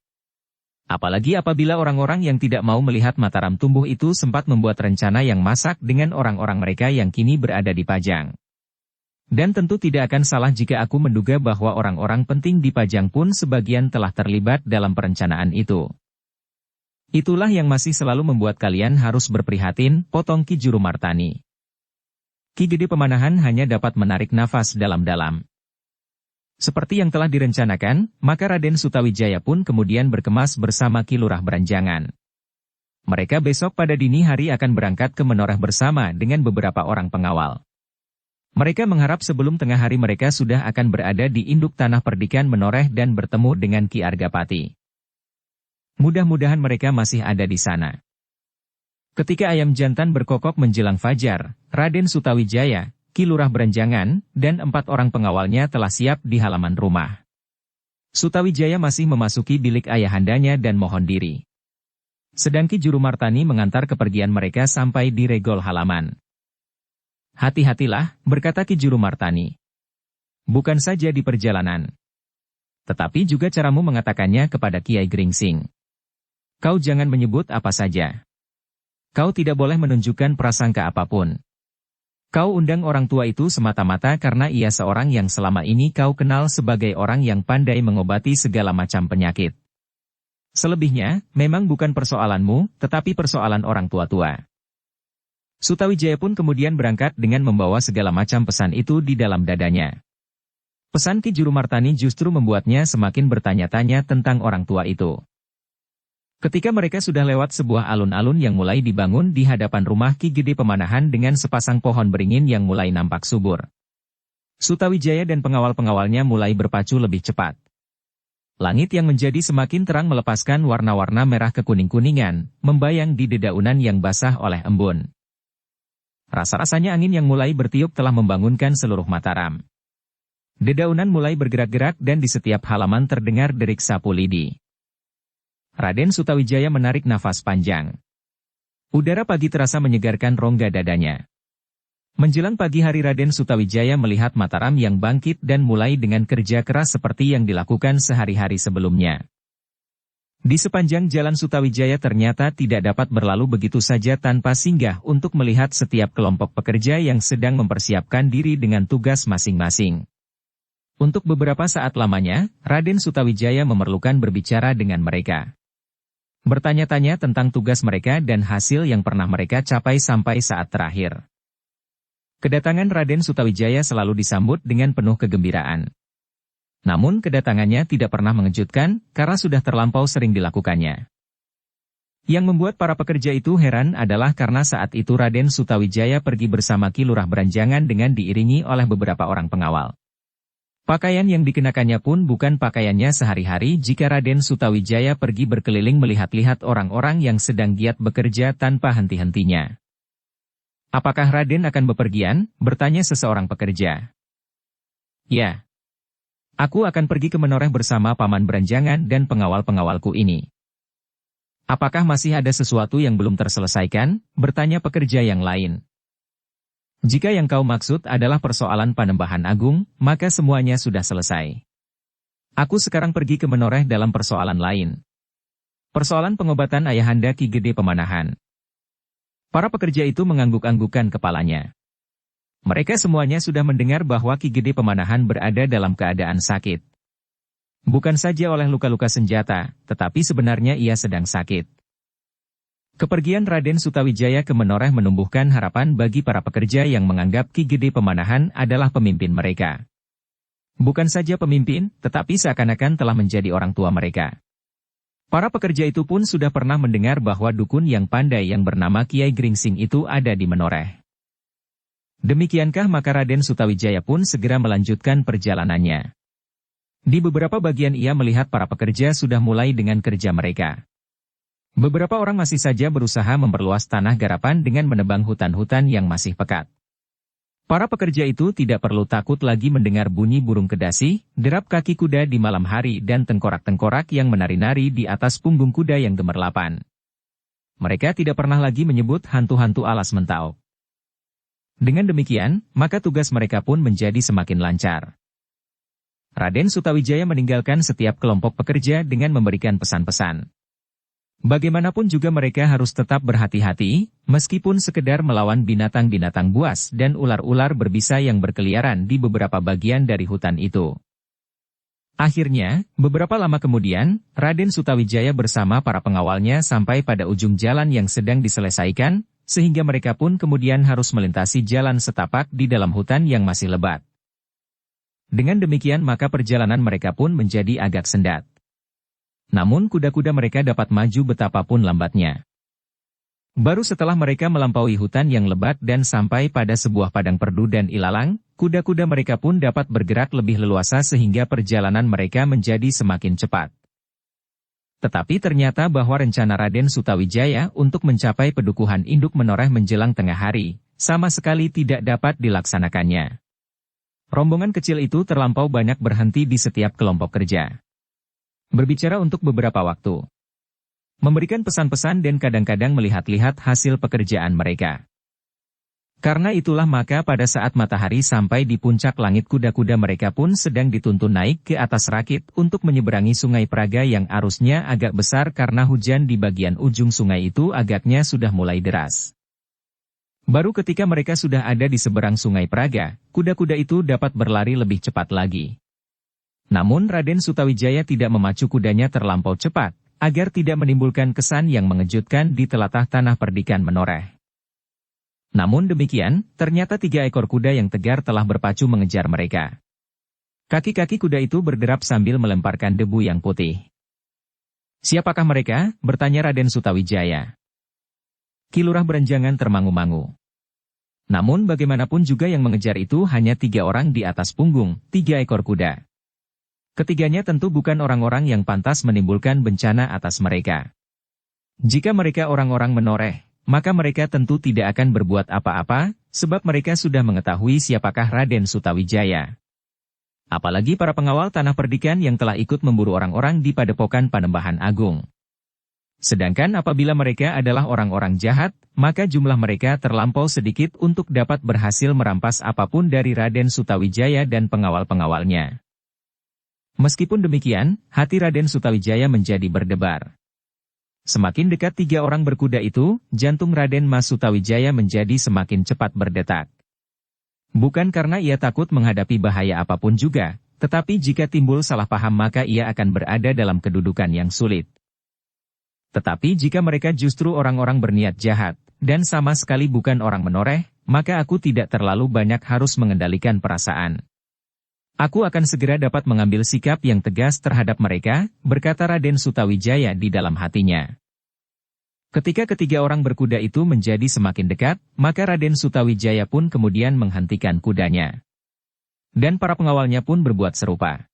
[SPEAKER 1] Apalagi apabila orang-orang yang tidak mau melihat Mataram tumbuh itu sempat membuat rencana yang masak dengan orang-orang mereka yang kini berada di Pajang. Dan tentu tidak akan salah jika aku menduga bahwa orang-orang penting di Pajang pun sebagian telah terlibat dalam perencanaan itu. Itulah yang masih selalu membuat kalian harus berprihatin, potong Ki Jurumartani. Ki Gede Pemanahan hanya dapat menarik nafas dalam-dalam. Seperti yang telah direncanakan, maka Raden Sutawijaya pun kemudian berkemas bersama Ki Lurah Beranjangan. Mereka besok pada dini hari akan berangkat ke Menoreh bersama dengan beberapa orang pengawal. Mereka mengharap sebelum tengah hari mereka sudah akan berada di induk tanah perdikan Menoreh dan bertemu dengan Ki Argapati. Mudah-mudahan mereka masih ada di sana. Ketika ayam jantan berkokok menjelang fajar, Raden Sutawijaya, Ki Lurah Beranjangan, dan 4 orang pengawalnya telah siap di halaman rumah. Sutawijaya masih memasuki bilik ayahandanya dan mohon diri. Sedang Ki Jurumartani mengantar kepergian mereka sampai di regol halaman. Hati-hatilah, berkata Ki Jurumartani. Bukan saja di perjalanan, tetapi juga caramu mengatakannya kepada Kiai Gringsing. Kau jangan menyebut apa saja. Kau tidak boleh menunjukkan prasangka apapun. Kau undang orang tua itu semata-mata karena ia seorang yang selama ini kau kenal sebagai orang yang pandai mengobati segala macam penyakit. Selebihnya, memang bukan persoalanmu, tetapi persoalan orang tua-tua. Sutawijaya pun kemudian berangkat dengan membawa segala macam pesan itu di dalam dadanya. Pesan Ki Jurumartani justru membuatnya semakin bertanya-tanya tentang orang tua itu. Ketika mereka sudah lewat sebuah alun-alun yang mulai dibangun di hadapan rumah Ki Gede Pemanahan dengan sepasang pohon beringin yang mulai nampak subur, Sutawijaya dan pengawal-pengawalnya mulai berpacu lebih cepat. Langit yang menjadi semakin terang melepaskan warna-warna merah kekuning-kuningan, membayang di dedaunan yang basah oleh embun. Rasa-rasanya angin yang mulai bertiup telah membangunkan seluruh Mataram. Dedaunan mulai bergerak-gerak dan di setiap halaman terdengar derik sapu lidi. Raden Sutawijaya menarik nafas panjang. Udara pagi terasa menyegarkan rongga dadanya. Menjelang pagi hari Raden Sutawijaya melihat Mataram yang bangkit dan mulai dengan kerja keras seperti yang dilakukan sehari-hari sebelumnya. Di sepanjang jalan Sutawijaya ternyata tidak dapat berlalu begitu saja tanpa singgah untuk melihat setiap kelompok pekerja yang sedang mempersiapkan diri dengan tugas masing-masing. Untuk beberapa saat lamanya, Raden Sutawijaya memerlukan berbicara dengan mereka. Bertanya-tanya tentang tugas mereka dan hasil yang pernah mereka capai sampai saat terakhir. Kedatangan Raden Sutawijaya selalu disambut dengan penuh kegembiraan. Namun kedatangannya tidak pernah mengejutkan, karena sudah terlampau sering dilakukannya. Yang membuat para pekerja itu heran adalah karena saat itu Raden Sutawijaya pergi bersama Ki Lurah Beranjangan dengan diiringi oleh beberapa orang pengawal. Pakaian yang dikenakannya pun bukan pakaiannya sehari-hari jika Raden Sutawijaya pergi berkeliling melihat-lihat orang-orang yang sedang giat bekerja tanpa henti-hentinya. Apakah Raden akan bepergian? Bertanya seseorang pekerja. Ya. Aku akan pergi ke Menoreh bersama Paman Beranjangan dan pengawal-pengawalku ini. Apakah masih ada sesuatu yang belum terselesaikan? Bertanya pekerja yang lain. Jika yang kau maksud adalah persoalan Panembahan Agung, maka semuanya sudah selesai. Aku sekarang pergi ke Menoreh dalam persoalan lain. Persoalan pengobatan ayahanda Ki Gede Pemanahan. Para pekerja itu mengangguk-anggukkan kepalanya. Mereka semuanya sudah mendengar bahwa Ki Gede Pemanahan berada dalam keadaan sakit. Bukan saja oleh luka-luka senjata, tetapi sebenarnya ia sedang sakit. Kepergian Raden Sutawijaya ke Menoreh menumbuhkan harapan bagi para pekerja yang menganggap Ki Gede Pemanahan adalah pemimpin mereka. Bukan saja pemimpin, tetapi seakan-akan telah menjadi orang tua mereka. Para pekerja itu pun sudah pernah mendengar bahwa dukun yang pandai yang bernama Kiai Gringsing itu ada di Menoreh. Demikiankah maka Raden Sutawijaya pun segera melanjutkan perjalanannya. Di beberapa bagian ia melihat para pekerja sudah mulai dengan kerja mereka. Beberapa orang masih saja berusaha memperluas tanah garapan dengan menebang hutan-hutan yang masih pekat. Para pekerja itu tidak perlu takut lagi mendengar bunyi burung kedasi, derap kaki kuda di malam hari dan tengkorak-tengkorak yang menari-nari di atas punggung kuda yang gemerlapan. Mereka tidak pernah lagi menyebut hantu-hantu alas mentau. Dengan demikian, maka tugas mereka pun menjadi semakin lancar. Raden Sutawijaya meninggalkan setiap kelompok pekerja dengan memberikan pesan-pesan. Bagaimanapun juga mereka harus tetap berhati-hati, meskipun sekedar melawan binatang-binatang buas dan ular-ular berbisa yang berkeliaran di beberapa bagian dari hutan itu. Akhirnya, beberapa lama kemudian, Raden Sutawijaya bersama para pengawalnya sampai pada ujung jalan yang sedang diselesaikan, sehingga mereka pun kemudian harus melintasi jalan setapak di dalam hutan yang masih lebat. Dengan demikian maka perjalanan mereka pun menjadi agak sendat. Namun kuda-kuda mereka dapat maju betapapun lambatnya. Baru setelah mereka melampaui hutan yang lebat dan sampai pada sebuah padang perdu dan ilalang, kuda-kuda mereka pun dapat bergerak lebih leluasa sehingga perjalanan mereka menjadi semakin cepat. Tetapi ternyata bahwa rencana Raden Sutawijaya untuk mencapai Padukuhan Induk Menoreh menjelang tengah hari, sama sekali tidak dapat dilaksanakannya. Rombongan kecil itu terlampau banyak berhenti di setiap kelompok kerja. Berbicara untuk beberapa waktu. Memberikan pesan-pesan dan kadang-kadang melihat-lihat hasil pekerjaan mereka. Karena itulah maka pada saat matahari sampai di puncak langit kuda-kuda mereka pun sedang dituntun naik ke atas rakit untuk menyeberangi sungai Praga yang arusnya agak besar karena hujan di bagian ujung sungai itu agaknya sudah mulai deras. Baru ketika mereka sudah ada di seberang sungai Praga, kuda-kuda itu dapat berlari lebih cepat lagi. Namun Raden Sutawijaya tidak memacu kudanya terlampau cepat, agar tidak menimbulkan kesan yang mengejutkan di telatah tanah perdikan Menoreh. Namun demikian, ternyata 3 ekor kuda yang tegar telah berpacu mengejar mereka. Kaki-kaki kuda itu berderap sambil melemparkan debu yang putih. "Siapakah mereka?" bertanya Raden Sutawijaya. Ki Lurah Berenjangan termangu-mangu. Namun bagaimanapun juga yang mengejar itu hanya 3 orang di atas punggung, 3 ekor kuda. Ketiganya tentu bukan orang-orang yang pantas menimbulkan bencana atas mereka. Jika mereka orang-orang Menoreh, maka mereka tentu tidak akan berbuat apa-apa, sebab mereka sudah mengetahui siapakah Raden Sutawijaya. Apalagi para pengawal tanah perdikan yang telah ikut memburu orang-orang di Padepokan Panembahan Agung. Sedangkan apabila mereka adalah orang-orang jahat, maka jumlah mereka terlampau sedikit untuk dapat berhasil merampas apapun dari Raden Sutawijaya dan pengawal-pengawalnya. Meskipun demikian, hati Raden Sutawijaya menjadi berdebar. Semakin dekat 3 orang berkuda itu, jantung Raden Mas Sutawijaya menjadi semakin cepat berdetak. Bukan karena ia takut menghadapi bahaya apapun juga, tetapi jika timbul salah paham maka ia akan berada dalam kedudukan yang sulit. Tetapi jika mereka justru orang-orang berniat jahat, dan sama sekali bukan orang Menoreh, maka aku tidak terlalu banyak harus mengendalikan perasaan. Aku akan segera dapat mengambil sikap yang tegas terhadap mereka, berkata Raden Sutawijaya di dalam hatinya. Ketika ketiga orang berkuda itu menjadi semakin dekat, maka Raden Sutawijaya pun kemudian menghentikan kudanya. Dan para pengawalnya pun berbuat serupa.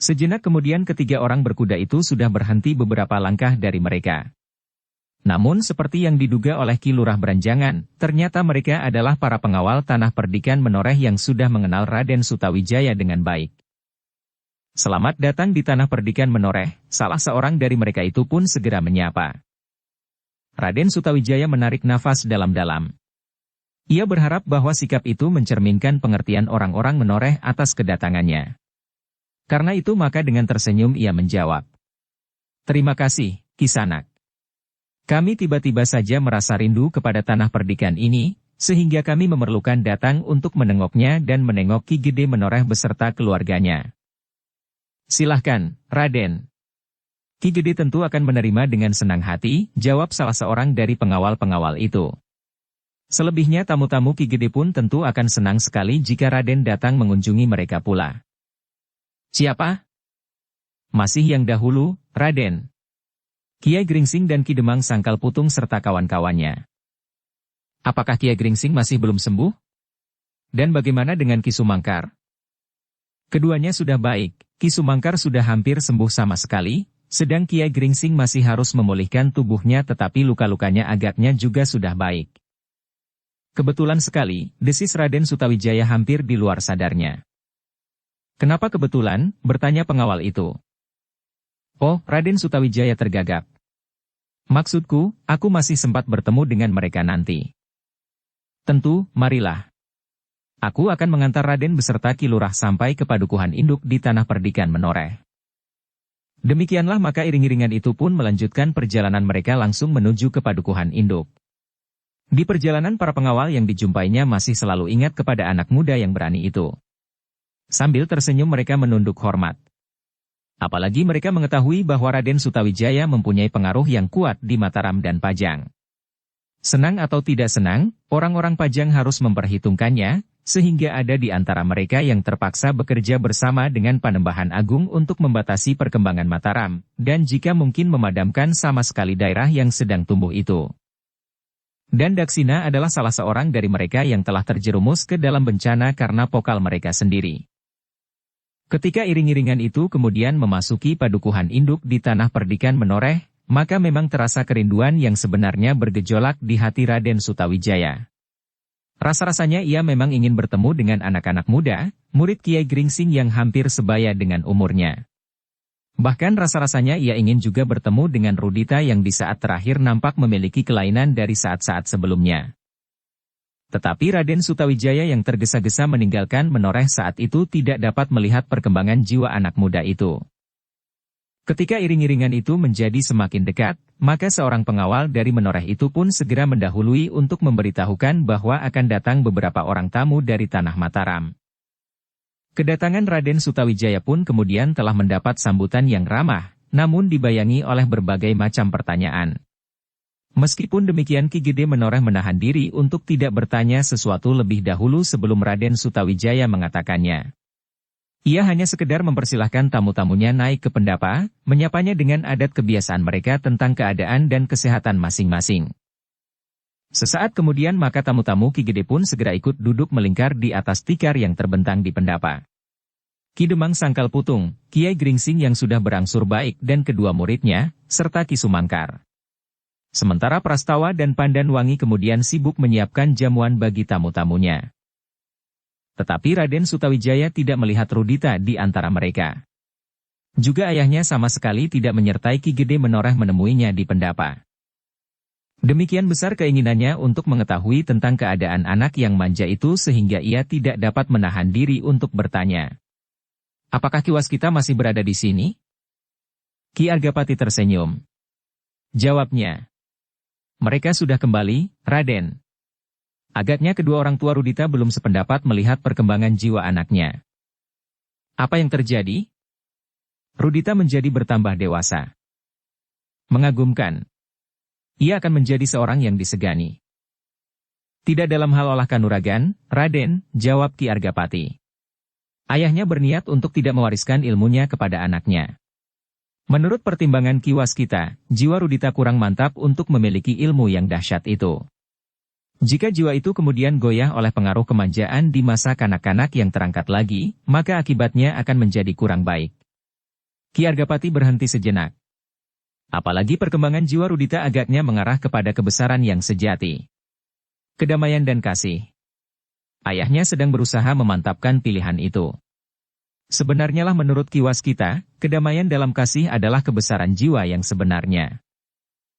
[SPEAKER 1] Sejenak kemudian ketiga orang berkuda itu sudah berhenti beberapa langkah dari mereka. Namun seperti yang diduga oleh Ki Lurah Berenjangan, ternyata mereka adalah para pengawal tanah perdikan Menoreh yang sudah mengenal Raden Sutawijaya dengan baik. "Selamat datang di tanah perdikan Menoreh," salah seorang dari mereka itu pun segera menyapa. Raden Sutawijaya menarik nafas dalam-dalam. Ia berharap bahwa sikap itu mencerminkan pengertian orang-orang Menoreh atas kedatangannya. Karena itu maka dengan tersenyum ia menjawab. "Terima kasih, Kisanak. Kami tiba-tiba saja merasa rindu kepada tanah perdikan ini, sehingga kami memerlukan datang untuk menengoknya dan menengok Ki Gede Menoreh beserta keluarganya." "Silahkan, Raden." "Ki Gede tentu akan menerima dengan senang hati," jawab salah seorang dari pengawal-pengawal itu. "Selebihnya tamu-tamu Ki Gede pun tentu akan senang sekali jika Raden datang mengunjungi mereka pula." "Siapa?" "Masih yang dahulu, Raden. Kiai Gringsing dan Ki Demang Sangkal Putung serta kawan-kawannya." "Apakah Kiai Gringsing masih belum sembuh? Dan bagaimana dengan Ki Sumangkar?" "Keduanya sudah baik, Ki Sumangkar sudah hampir sembuh sama sekali, sedang Kiai Gringsing masih harus memulihkan tubuhnya tetapi luka-lukanya agaknya juga sudah baik." "Kebetulan sekali," desis Raden Sutawijaya hampir di luar sadarnya. "Kenapa kebetulan?" bertanya pengawal itu. "Oh," Raden Sutawijaya tergagap. "Maksudku, aku masih sempat bertemu dengan mereka nanti." "Tentu, marilah. Aku akan mengantar Raden beserta Ki Lurah sampai ke Padukuhan Induk di tanah perdikan Menoreh." Demikianlah maka iring-iringan itu pun melanjutkan perjalanan mereka langsung menuju ke Padukuhan Induk. Di perjalanan para pengawal yang dijumpainya masih selalu ingat kepada anak muda yang berani itu. Sambil tersenyum mereka menunduk hormat. Apalagi mereka mengetahui bahwa Raden Sutawijaya mempunyai pengaruh yang kuat di Mataram dan Pajang. Senang atau tidak senang, orang-orang Pajang harus memperhitungkannya, sehingga ada di antara mereka yang terpaksa bekerja bersama dengan Panembahan Agung untuk membatasi perkembangan Mataram, dan jika mungkin memadamkan sama sekali daerah yang sedang tumbuh itu. Dan Daksina adalah salah seorang dari mereka yang telah terjerumus ke dalam bencana karena pokal mereka sendiri. Ketika iring-iringan itu kemudian memasuki padukuhan induk di tanah perdikan Menoreh, maka memang terasa kerinduan yang sebenarnya bergejolak di hati Raden Sutawijaya. Rasa-rasanya ia memang ingin bertemu dengan anak-anak muda, murid Kiai Gringsing yang hampir sebaya dengan umurnya. Bahkan rasa-rasanya ia ingin juga bertemu dengan Rudita yang di saat terakhir nampak memiliki kelainan dari saat-saat sebelumnya. Tetapi Raden Sutawijaya yang tergesa-gesa meninggalkan Menoreh saat itu tidak dapat melihat perkembangan jiwa anak muda itu. Ketika iring-iringan itu menjadi semakin dekat, maka seorang pengawal dari Menoreh itu pun segera mendahului untuk memberitahukan bahwa akan datang beberapa orang tamu dari tanah Mataram. Kedatangan Raden Sutawijaya pun kemudian telah mendapat sambutan yang ramah, namun dibayangi oleh berbagai macam pertanyaan. Meskipun demikian Ki Gede Menoreh menahan diri untuk tidak bertanya sesuatu lebih dahulu sebelum Raden Sutawijaya mengatakannya. Ia hanya sekedar mempersilahkan tamu-tamunya naik ke pendapa, menyapanya dengan adat kebiasaan mereka tentang keadaan dan kesehatan masing-masing. Sesaat kemudian maka tamu-tamu Ki Gede pun segera ikut duduk melingkar di atas tikar yang terbentang di pendapa. Ki Demang Sangkal Putung, Kiai Gringsing yang sudah berangsur baik dan kedua muridnya, serta Ki Sumangkar. Sementara Prastawa dan Pandan Wangi kemudian sibuk menyiapkan jamuan bagi tamu-tamunya. Tetapi Raden Sutawijaya tidak melihat Rudita di antara mereka. Juga ayahnya sama sekali tidak menyertai Ki Gede Menoreh menemuinya di pendapa. Demikian besar keinginannya untuk mengetahui tentang keadaan anak yang manja itu sehingga ia tidak dapat menahan diri untuk bertanya. Apakah Ki Waskita masih berada di sini? Ki Argapati tersenyum. Jawabnya. Mereka sudah kembali, Raden. Agaknya kedua orang tua Rudita belum sependapat melihat perkembangan jiwa anaknya. Apa yang terjadi? Rudita menjadi bertambah dewasa. Mengagumkan. Ia akan menjadi seorang yang disegani. Tidak dalam hal olah kanuragan, Raden, jawab Ki Argapati. Ayahnya berniat untuk tidak mewariskan ilmunya kepada anaknya. Menurut pertimbangan Ki Waskita, jiwa Rudita kurang mantap untuk memiliki ilmu yang dahsyat itu. Jika jiwa itu kemudian goyah oleh pengaruh kemanjaan di masa kanak-kanak yang terangkat lagi, maka akibatnya akan menjadi kurang baik. Ki Argapati berhenti sejenak. Apalagi perkembangan jiwa Rudita agaknya mengarah kepada kebesaran yang sejati. Kedamaian dan kasih. Ayahnya sedang berusaha memantapkan pilihan itu. Sebenarnya lah menurut Ki Waskita, kedamaian dalam kasih adalah kebesaran jiwa yang sebenarnya.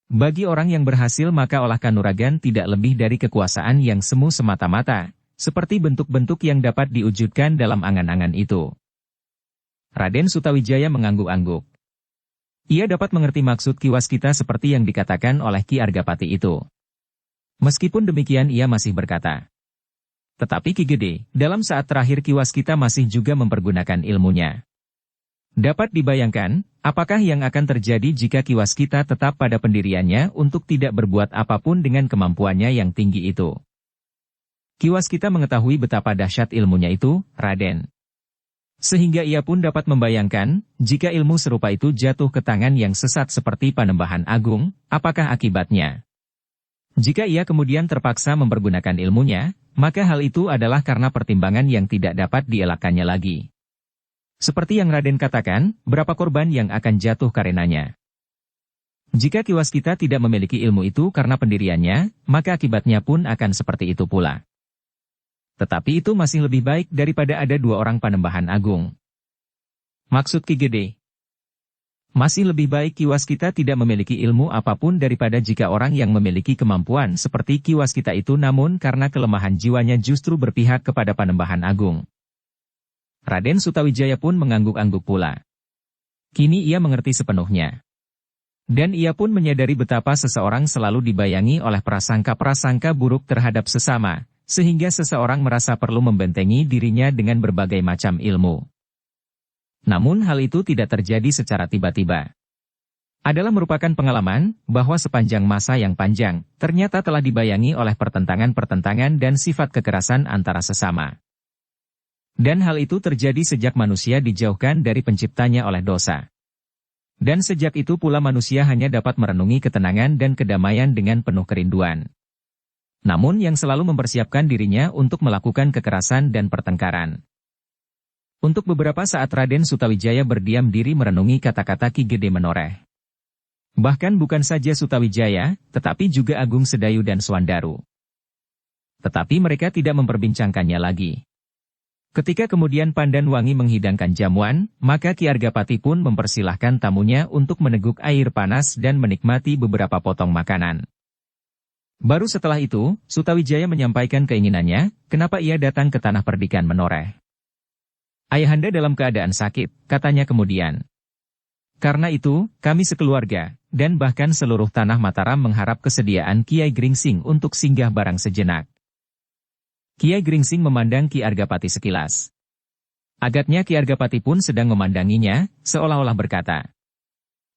[SPEAKER 1] Bagi orang yang berhasil maka olah kanuragan tidak lebih dari kekuasaan yang semu semata-mata, seperti bentuk-bentuk yang dapat diwujudkan dalam angan-angan itu. Raden Sutawijaya mengangguk-angguk. Ia dapat mengerti maksud Ki Waskita seperti yang dikatakan oleh Ki Argapati itu. Meskipun demikian ia masih berkata. Tetapi Ki Gede, dalam saat terakhir Ki Waskita masih juga mempergunakan ilmunya. Dapat dibayangkan, apakah yang akan terjadi jika Ki Waskita tetap pada pendiriannya untuk tidak berbuat apapun dengan kemampuannya yang tinggi itu. Ki Waskita mengetahui betapa dahsyat ilmunya itu, Raden. Sehingga ia pun dapat membayangkan, jika ilmu serupa itu jatuh ke tangan yang sesat seperti Panembahan Agung, apakah akibatnya? Jika ia kemudian terpaksa mempergunakan ilmunya, maka hal itu adalah karena pertimbangan yang tidak dapat dielakkannya lagi. Seperti yang Raden katakan, berapa korban yang akan jatuh karenanya. Jika Ki Waskita tidak memiliki ilmu itu karena pendiriannya, maka akibatnya pun akan seperti itu pula. Tetapi itu masih lebih baik daripada ada dua orang Panembahan Agung. Maksud Ki Gede. Masih lebih baik Ki Waskita tidak memiliki ilmu apapun daripada jika orang yang memiliki kemampuan seperti Ki Waskita itu namun karena kelemahan jiwanya justru berpihak kepada Panembahan Agung. Raden Sutawijaya pun mengangguk-angguk pula. Kini ia mengerti sepenuhnya. Dan ia pun menyadari betapa seseorang selalu dibayangi oleh prasangka-prasangka buruk terhadap sesama, sehingga seseorang merasa perlu membentengi dirinya dengan berbagai macam ilmu. Namun hal itu tidak terjadi secara tiba-tiba. adalah merupakan pengalaman bahwa sepanjang masa yang panjang, ternyata telah dibayangi oleh pertentangan-pertentangan dan sifat kekerasan antara sesama. Dan hal itu terjadi sejak manusia dijauhkan dari penciptanya oleh dosa. Dan sejak itu pula manusia hanya dapat merenungi ketenangan dan kedamaian dengan penuh kerinduan. Namun yang selalu mempersiapkan dirinya untuk melakukan kekerasan dan pertengkaran. Untuk beberapa saat Raden Sutawijaya berdiam diri merenungi kata-kata Ki Gede Menoreh. Bahkan bukan saja Sutawijaya, tetapi juga Agung Sedayu dan Swandaru. Tetapi mereka tidak memperbincangkannya lagi. Ketika kemudian Pandan Wangi menghidangkan jamuan, maka Ki Argapati pun mempersilahkan tamunya untuk meneguk air panas dan menikmati beberapa potong makanan. Baru setelah itu, Sutawijaya menyampaikan keinginannya, kenapa ia datang ke tanah perdikan Menoreh. Ayahanda dalam keadaan sakit, katanya kemudian. Karena itu, kami sekeluarga, dan bahkan seluruh tanah Mataram mengharap kesediaan Kiai Gringsing untuk singgah barang sejenak. Kiai Gringsing memandang Ki Argapati sekilas. Agaknya Ki Argapati pun sedang memandanginya, seolah-olah berkata,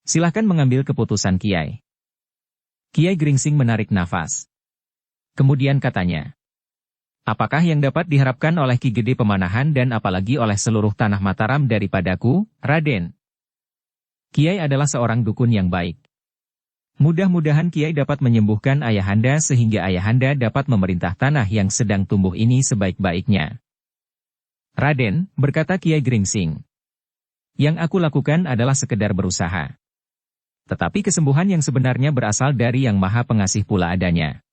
[SPEAKER 1] "Silahkan mengambil keputusan Kiai." Kiai Gringsing menarik nafas. Kemudian katanya, "Apakah yang dapat diharapkan oleh Ki Gede Pemanahan dan apalagi oleh seluruh tanah Mataram daripadaku, Raden? Kiai adalah seorang dukun yang baik. Mudah-mudahan Kiai dapat menyembuhkan ayahanda sehingga ayahanda dapat memerintah tanah yang sedang tumbuh ini sebaik-baiknya." "Raden," berkata Kiai Gringsing, "yang aku lakukan adalah sekedar berusaha. Tetapi kesembuhan yang sebenarnya berasal dari Yang Maha Pengasih pula adanya.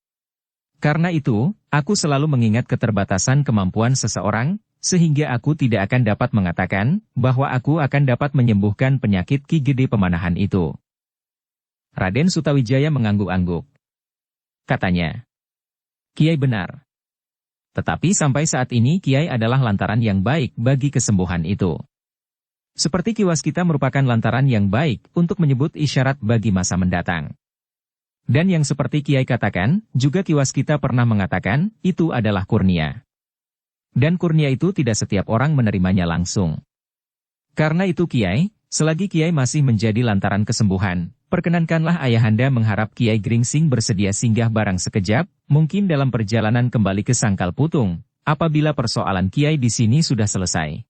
[SPEAKER 1] Karena itu, aku selalu mengingat keterbatasan kemampuan seseorang, sehingga aku tidak akan dapat mengatakan bahwa aku akan dapat menyembuhkan penyakit Ki Gede Pemanahan itu." Raden Sutawijaya mengangguk-angguk. Katanya, "Kiai benar. Tetapi sampai saat ini Kiai adalah lantaran yang baik bagi kesembuhan itu. Seperti Ki Waskita merupakan lantaran yang baik untuk menyebut isyarat bagi masa mendatang. Dan yang seperti Kiai katakan, juga Ki Waskita pernah mengatakan, itu adalah kurnia. Dan kurnia itu tidak setiap orang menerimanya langsung. Karena itu Kiai, selagi Kiai masih menjadi lantaran kesembuhan, perkenankanlah ayahanda mengharap Kiai Gringsing bersedia singgah barang sekejap, mungkin dalam perjalanan kembali ke Sangkal Putung, apabila persoalan Kiai di sini sudah selesai."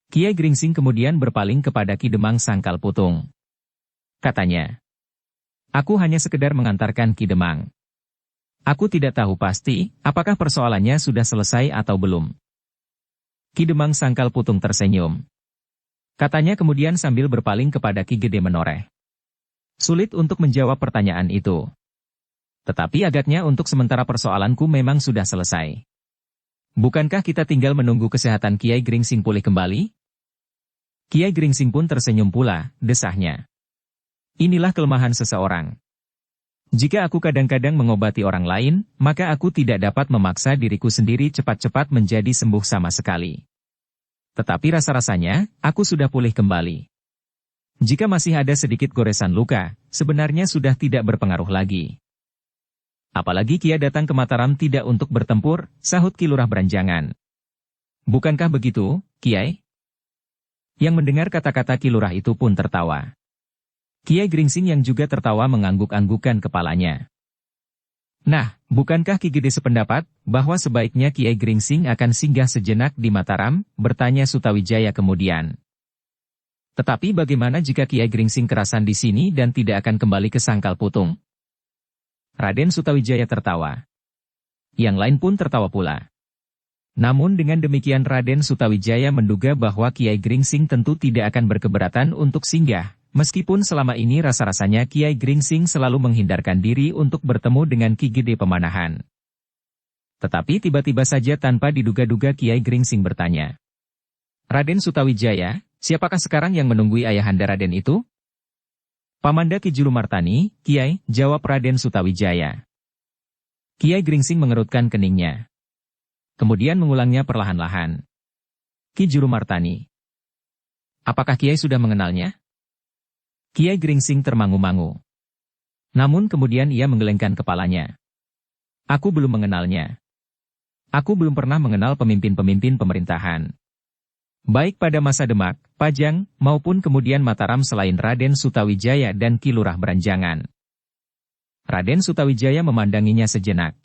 [SPEAKER 1] Kiai Gringsing kemudian berpaling kepada Ki Demang Sangkal Putung. Katanya, "Aku hanya sekedar mengantarkan Ki Demang. Aku tidak tahu pasti, apakah persoalannya sudah selesai atau belum." Ki Demang Sangkal Putung tersenyum. Katanya kemudian sambil berpaling kepada Ki Gede Menoreh. "Sulit untuk menjawab pertanyaan itu. Tetapi agaknya untuk sementara persoalanku memang sudah selesai. Bukankah kita tinggal menunggu kesehatan Kiai Gringsing pulih kembali?" Kiai Gringsing pun tersenyum pula, desahnya. "Inilah kelemahan seseorang. Jika aku kadang-kadang mengobati orang lain, maka aku tidak dapat memaksa diriku sendiri cepat-cepat menjadi sembuh sama sekali. Tetapi rasa-rasanya, aku sudah pulih kembali. Jika masih ada sedikit goresan luka, sebenarnya sudah tidak berpengaruh lagi. Apalagi Kiai datang ke Mataram tidak untuk bertempur," sahut Ki Lurah Beranjangan. "Bukankah begitu, Kiai?" Yang mendengar kata-kata Ki Lurah itu pun tertawa. Kiai Gringsing yang juga tertawa mengangguk-anggukkan kepalanya. "Nah, bukankah Ki Gede sependapat bahwa sebaiknya Kiai Gringsing akan singgah sejenak di Mataram?" bertanya Sutawijaya kemudian. "Tetapi bagaimana jika Kiai Gringsing kerasan di sini dan tidak akan kembali ke Sangkal Putung?" Raden Sutawijaya tertawa. Yang lain pun tertawa pula. Namun dengan demikian Raden Sutawijaya menduga bahwa Kiai Gringsing tentu tidak akan berkeberatan untuk singgah, meskipun selama ini rasa-rasanya Kiai Gringsing selalu menghindarkan diri untuk bertemu dengan Ki Gede Pemanahan. Tetapi tiba-tiba saja tanpa diduga-duga Kiai Gringsing bertanya, "Raden Sutawijaya, siapakah sekarang yang menunggui ayahanda Raden itu?" "Pamanda Ki Julumartani, Kiai," jawab Raden Sutawijaya. Kiai Gringsing mengerutkan keningnya. Kemudian mengulangnya perlahan-lahan. "Ki Julumartani. Apakah Kiai sudah mengenalnya?" Kiai Gringsing termangu-mangu. Namun kemudian ia menggelengkan kepalanya. "Aku belum mengenalnya. Aku belum pernah mengenal pemimpin-pemimpin pemerintahan. Baik pada masa Demak, Pajang, maupun kemudian Mataram selain Raden Sutawijaya dan Ki Lurah Beranjangan. Raden Sutawijaya memandanginya sejenak.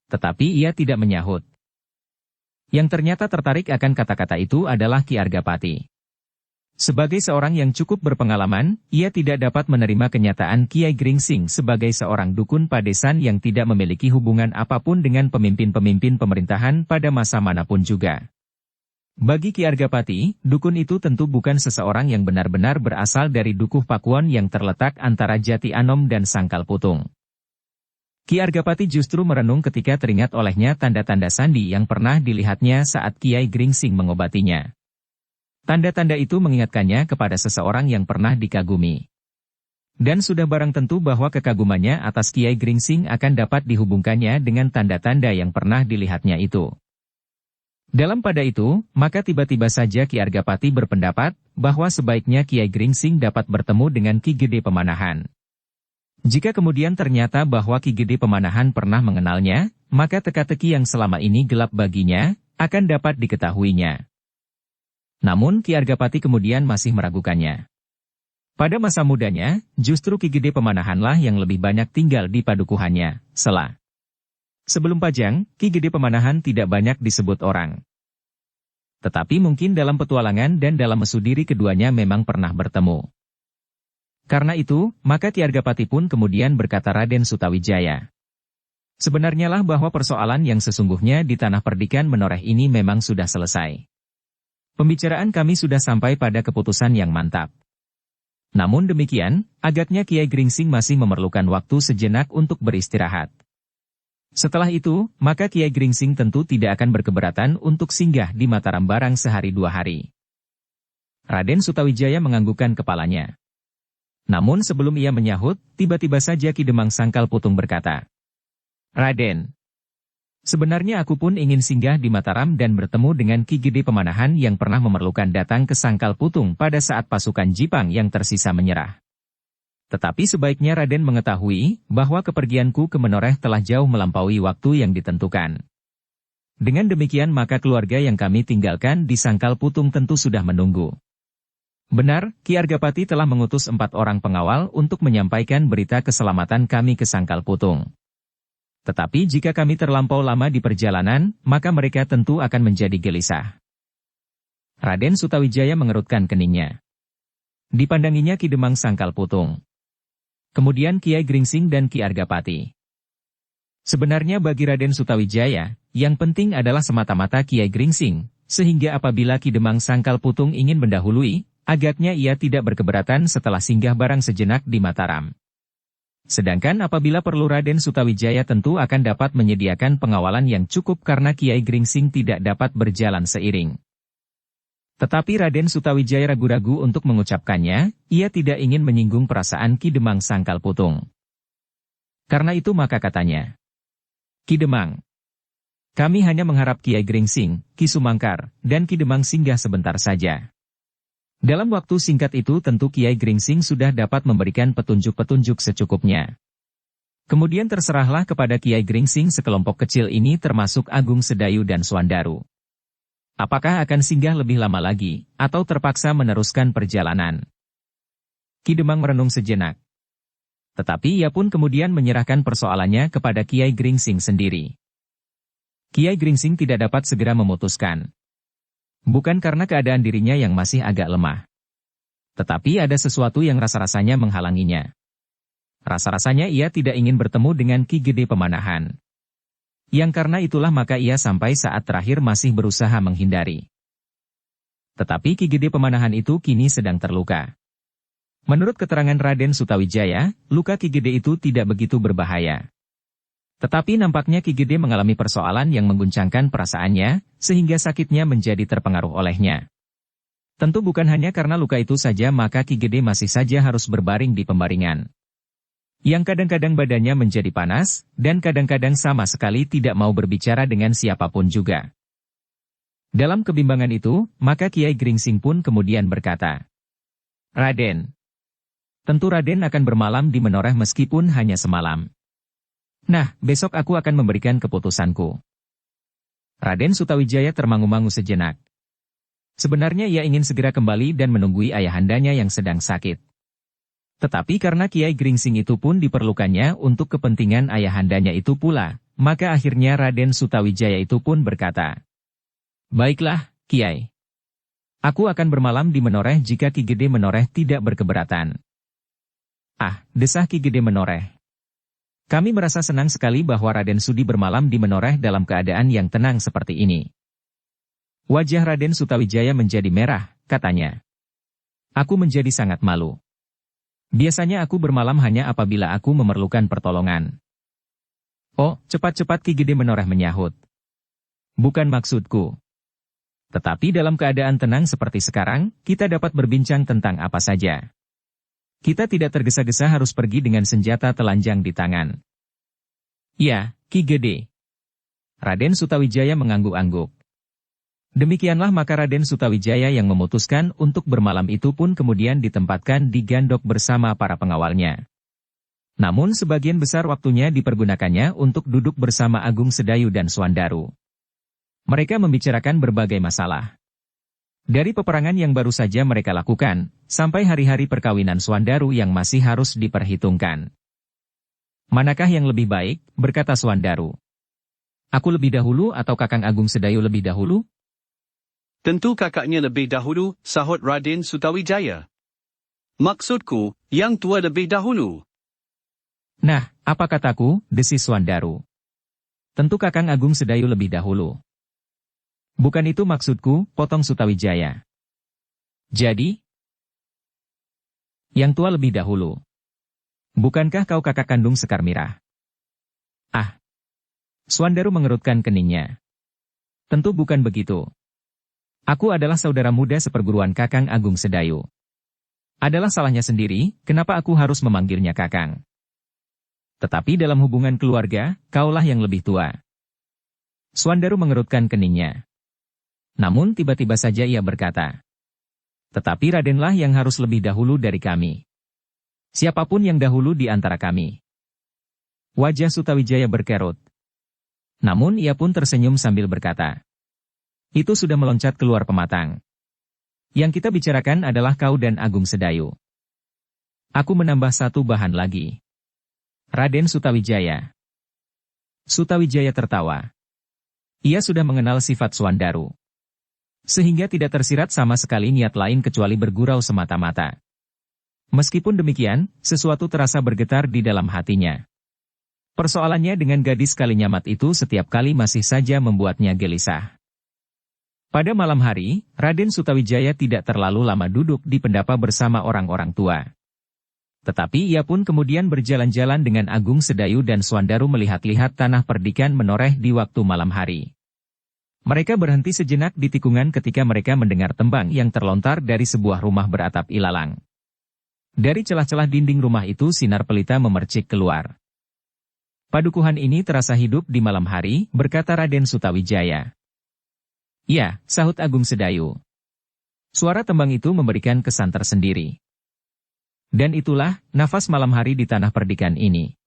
[SPEAKER 1] Tetapi ia tidak menyahut. Yang ternyata tertarik akan kata-kata itu adalah Ki Argapati. Sebagai seorang yang cukup berpengalaman, ia tidak dapat menerima kenyataan Kiai Gringsing sebagai seorang dukun padesan yang tidak memiliki hubungan apapun dengan pemimpin-pemimpin pemerintahan pada masa manapun juga. Bagi Ki Argapati, dukun itu tentu bukan seseorang yang benar-benar berasal dari Dukuh Pakuan yang terletak antara Jati Anom dan Sangkal Putung. Ki Argapati justru merenung ketika teringat olehnya tanda-tanda sandi yang pernah dilihatnya saat Kiai Gringsing mengobatinya. Tanda-tanda itu mengingatkannya kepada seseorang yang pernah dikagumi. Dan sudah barang tentu bahwa kekagumannya atas Kiai Gringsing akan dapat dihubungkannya dengan tanda-tanda yang pernah dilihatnya itu. Dalam pada itu, maka tiba-tiba saja Ki Argapati berpendapat bahwa sebaiknya Kiai Gringsing dapat bertemu dengan Ki Gede Pemanahan. Jika kemudian ternyata bahwa Ki Gede Pemanahan pernah mengenalnya, maka teka-teki yang selama ini gelap baginya akan dapat diketahuinya. Namun Ki Argapati kemudian masih meragukannya. Pada masa mudanya, justru Ki Gede Pemanahanlah yang lebih banyak tinggal di padukuhannya, Sela. Sebelum Pajang, Ki Gede Pemanahan tidak banyak disebut orang. Tetapi mungkin dalam petualangan dan dalam mesudiri keduanya memang pernah bertemu. Karena itu, maka Ki Argapati pun kemudian berkata Raden Sutawijaya. Sebenarnya lah bahwa persoalan yang sesungguhnya di Tanah Perdikan Menoreh ini memang sudah selesai. Pembicaraan kami sudah sampai pada keputusan yang mantap. Namun demikian, agaknya Kiai Gringsing masih memerlukan waktu sejenak untuk beristirahat. Setelah itu, maka Kiai Gringsing tentu tidak akan berkeberatan untuk singgah di Mataram barang sehari 2 hari. Raden Sutawijaya menganggukkan kepalanya. Namun sebelum ia menyahut, tiba-tiba saja Ki Demang Sangkal Putung berkata, "Raden, sebenarnya aku pun ingin singgah di Mataram dan bertemu dengan Ki Gede Pemanahan yang pernah memerlukan datang ke Sangkal Putung pada saat pasukan Jipang yang tersisa menyerah. Tetapi sebaiknya Raden mengetahui bahwa kepergianku ke Menoreh telah jauh melampaui waktu yang ditentukan. Dengan demikian maka keluarga yang kami tinggalkan di Sangkal Putung tentu sudah menunggu. Benar, Ki Argapati telah mengutus 4 orang pengawal untuk menyampaikan berita keselamatan kami ke Sangkal Putung. Tetapi jika kami terlampau lama di perjalanan, maka mereka tentu akan menjadi gelisah." Raden Sutawijaya mengerutkan keningnya. Dipandanginya Ki Demang Sangkal Putung. Kemudian Kiai Gringsing dan Ki Argapati. Sebenarnya bagi Raden Sutawijaya, yang penting adalah semata-mata Kiai Gringsing, sehingga apabila Ki Demang Sangkal Putung ingin mendahului, agaknya ia tidak berkeberatan setelah singgah barang sejenak di Mataram. Sedangkan apabila perlu Raden Sutawijaya tentu akan dapat menyediakan pengawalan yang cukup karena Kiai Gringsing tidak dapat berjalan seiring. Tetapi Raden Sutawijaya ragu-ragu untuk mengucapkannya, ia tidak ingin menyinggung perasaan Ki Demang Sangkal Putung. Karena itu maka katanya, "Ki Demang, kami hanya mengharap Kiai Gringsing, Ki Sumangkar, dan Ki Demang singgah sebentar saja. Dalam waktu singkat itu tentu Kiai Gringsing sudah dapat memberikan petunjuk-petunjuk secukupnya. Kemudian terserahlah kepada Kiai Gringsing sekelompok kecil ini termasuk Agung Sedayu dan Swandaru. Apakah akan singgah lebih lama lagi, atau terpaksa meneruskan perjalanan?" Ki Demang merenung sejenak. Tetapi ia pun kemudian menyerahkan persoalannya kepada Kiai Gringsing sendiri. Kiai Gringsing tidak dapat segera memutuskan. Bukan karena keadaan dirinya yang masih agak lemah. Tetapi ada sesuatu yang rasa-rasanya menghalanginya. Rasa-rasanya ia tidak ingin bertemu dengan Ki Gede Pemanahan. Yang karena itulah maka ia sampai saat terakhir masih berusaha menghindari. Tetapi Ki Gede Pemanahan itu kini sedang terluka. Menurut keterangan Raden Sutawijaya, luka Ki Gede itu tidak begitu berbahaya. Tetapi nampaknya Ki Gede mengalami persoalan yang mengguncangkan perasaannya, sehingga sakitnya menjadi terpengaruh olehnya. Tentu bukan hanya karena luka itu saja maka Ki Gede masih saja harus berbaring di pembaringan. Yang kadang-kadang badannya menjadi panas, dan kadang-kadang sama sekali tidak mau berbicara dengan siapapun juga. Dalam kebimbangan itu, maka Kiai Gringsing pun kemudian berkata, "Raden, tentu Raden akan bermalam di Menoreh meskipun hanya semalam. Nah, besok aku akan memberikan keputusanku." Raden Sutawijaya termangu-mangu sejenak. Sebenarnya ia ingin segera kembali dan menunggui ayahandanya yang sedang sakit. Tetapi karena Kiai Gringsing itu pun diperlukannya untuk kepentingan ayahandanya itu pula, maka akhirnya Raden Sutawijaya itu pun berkata, "Baiklah, Kiai. Aku akan bermalam di Menoreh jika Ki Gede Menoreh tidak berkeberatan." "Ah," desah Ki Gede Menoreh. "Kami merasa senang sekali bahwa Raden sudi bermalam di Menoreh dalam keadaan yang tenang seperti ini." Wajah Raden Sutawijaya menjadi merah, katanya. "Aku menjadi sangat malu. Biasanya aku bermalam hanya apabila aku memerlukan pertolongan." "Oh," cepat-cepat Ki Gede Menoreh menyahut. "Bukan maksudku. Tetapi dalam keadaan tenang seperti sekarang, kita dapat berbincang tentang apa saja. Kita tidak tergesa-gesa harus pergi dengan senjata telanjang di tangan." "Ya, Ki Gede." Raden Sutawijaya mengangguk-angguk. Demikianlah maka Raden Sutawijaya yang memutuskan untuk bermalam itu pun kemudian ditempatkan di Gandok bersama para pengawalnya. Namun sebagian besar waktunya dipergunakannya untuk duduk bersama Agung Sedayu dan Swandaru. Mereka membicarakan berbagai masalah. Dari peperangan yang baru saja mereka lakukan, sampai hari-hari perkawinan Swandaru yang masih harus diperhitungkan. "Manakah yang lebih baik?" berkata Swandaru. "Aku lebih dahulu atau Kakang Agung Sedayu lebih dahulu?"
[SPEAKER 2] "Tentu kakaknya lebih dahulu," sahut Raden Sutawijaya. "Maksudku, yang tua lebih dahulu."
[SPEAKER 1] "Nah, apa kataku?" desis Swandaru. "Tentu Kakang Agung Sedayu lebih dahulu." "Bukan itu maksudku," potong Sutawijaya. "Jadi, yang tua lebih dahulu. Bukankah kau kakak kandung Sekar Mirah?" "Ah." Swandaru mengerutkan keningnya. "Tentu bukan begitu. Aku adalah saudara muda seperguruan Kakang Agung Sedayu. Adalah salahnya sendiri, kenapa aku harus memanggilnya Kakang. Tetapi dalam hubungan keluarga, kaulah yang lebih tua." Swandaru mengerutkan keningnya. Namun tiba-tiba saja ia berkata, "Tetapi Radenlah yang harus lebih dahulu dari kami. Siapapun yang dahulu di antara kami." Wajah Sutawijaya berkerut. Namun ia pun tersenyum sambil berkata, "Itu sudah meloncat keluar pematang. Yang kita bicarakan adalah kau dan Agung Sedayu. Aku menambah satu bahan lagi. Raden Sutawijaya." Sutawijaya tertawa. Ia sudah mengenal sifat Swandaru. Sehingga tidak tersirat sama sekali niat lain kecuali bergurau semata-mata. Meskipun demikian, sesuatu terasa bergetar di dalam hatinya. Persoalannya dengan gadis Kalinyamat itu setiap kali masih saja membuatnya gelisah. Pada malam hari, Raden Sutawijaya tidak terlalu lama duduk di pendapa bersama orang-orang tua. Tetapi ia pun kemudian berjalan-jalan dengan Agung Sedayu dan Swandaru melihat-lihat tanah perdikan Menoreh di waktu malam hari. Mereka berhenti sejenak di tikungan ketika mereka mendengar tembang yang terlontar dari sebuah rumah beratap ilalang. Dari celah-celah dinding rumah itu sinar pelita memercik keluar. "Padukuhan ini terasa hidup di malam hari," berkata Raden Sutawijaya. "Ya," sahut Agung Sedayu. Suara tembang itu memberikan kesan tersendiri. Dan itulah nafas malam hari di tanah perdikan ini.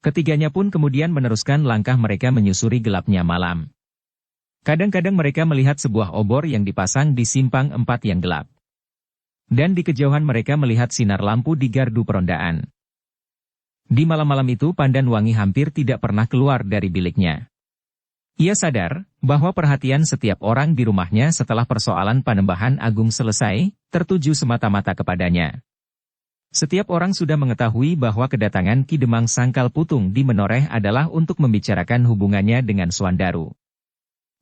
[SPEAKER 1] Ketiganya pun kemudian meneruskan langkah mereka menyusuri gelapnya malam. Kadang-kadang mereka melihat sebuah obor yang dipasang di simpang 4 yang gelap. Dan di kejauhan mereka melihat sinar lampu di gardu perondaan. Di malam-malam itu Pandan Wangi hampir tidak pernah keluar dari biliknya. Ia sadar bahwa perhatian setiap orang di rumahnya setelah persoalan Panembahan Agung selesai, tertuju semata-mata kepadanya. Setiap orang sudah mengetahui bahwa kedatangan Ki Demang Sangkal Putung di Menoreh adalah untuk membicarakan hubungannya dengan Swandaru.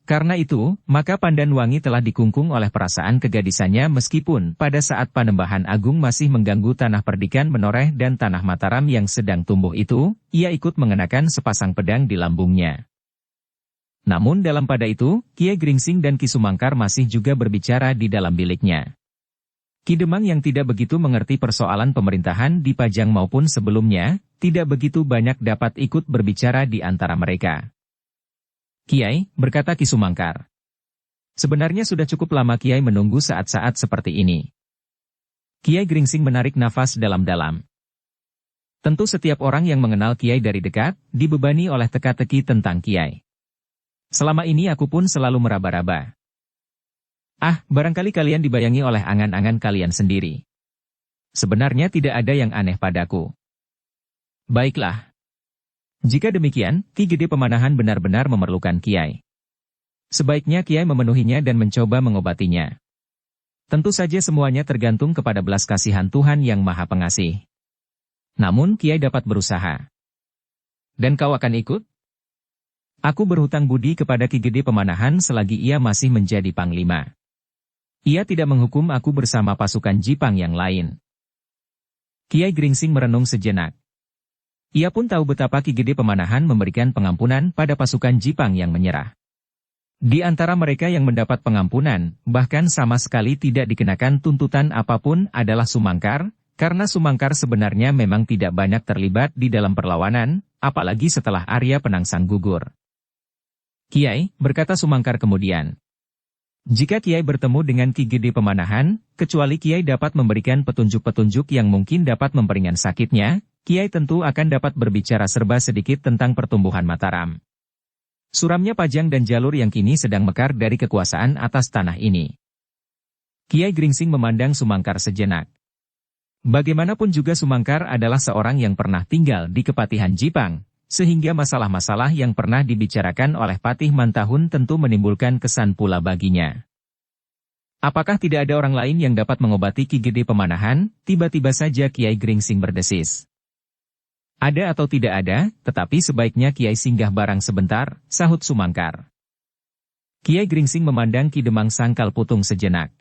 [SPEAKER 1] Karena itu, maka Pandan Wangi telah dikungkung oleh perasaan kegadisannya meskipun pada saat Panembahan Agung masih mengganggu tanah perdikan Menoreh dan tanah Mataram yang sedang tumbuh itu, ia ikut mengenakan sepasang pedang di lambungnya. Namun dalam pada itu, Kiai Gringsing dan Ki Sumangkar masih juga berbicara di dalam biliknya. Ki Demang yang tidak begitu mengerti persoalan pemerintahan di Pajang maupun sebelumnya, tidak begitu banyak dapat ikut berbicara di antara mereka. "Kiai," berkata Ki Sumangkar. "Sebenarnya sudah cukup lama Kiai menunggu saat-saat seperti ini." Kiai Gringsing menarik nafas dalam-dalam. Tentu setiap orang yang mengenal Kiai dari dekat, dibebani oleh teka-teki tentang Kiai. "Selama ini aku pun selalu meraba-raba. Barangkali kalian dibayangi oleh angan-angan kalian sendiri. Sebenarnya tidak ada yang aneh padaku. Baiklah. Jika demikian, Ki Gede Pemanahan benar-benar memerlukan Kiai. Sebaiknya Kiai memenuhinya dan mencoba mengobatinya. Tentu saja semuanya tergantung kepada belas kasihan Tuhan Yang Maha Pengasih. Namun Kiai dapat berusaha. Dan kau akan ikut? Aku berhutang budi kepada Ki Gede Pemanahan selagi ia masih menjadi panglima. Ia tidak menghukum aku bersama pasukan Jipang yang lain. Kiai Gringsing merenung sejenak. Ia pun tahu betapa Ki Gede Pemanahan memberikan pengampunan pada pasukan Jipang yang menyerah. Di antara mereka yang mendapat pengampunan, bahkan sama sekali tidak dikenakan tuntutan apapun adalah Sumangkar, karena Sumangkar sebenarnya memang tidak banyak terlibat di dalam perlawanan, apalagi setelah Arya Penangsang gugur. Kiai, berkata Sumangkar kemudian. Jika Kiai bertemu dengan Ki Gede Pemanahan, kecuali Kiai dapat memberikan petunjuk-petunjuk yang mungkin dapat memperingan sakitnya, Kiai tentu akan dapat berbicara serba sedikit tentang pertumbuhan Mataram. Suramnya Pajang dan jalur yang kini sedang mekar dari kekuasaan atas tanah ini. Kiai Gringsing memandang Sumangkar sejenak. Bagaimanapun juga Sumangkar adalah seorang yang pernah tinggal di Kepatihan Jipang, sehingga masalah-masalah yang pernah dibicarakan oleh Patih Mantahun tentu menimbulkan kesan pula baginya. Apakah tidak ada orang lain yang dapat mengobati Ki Gede Pemanahan? Tiba-tiba saja Kiai Gringsing berdesis. Ada atau tidak ada, tetapi sebaiknya Kiai singgah barang sebentar, sahut Sumangkar. Kiai Gringsing memandang Ki Demang Sangkal Putung sejenak.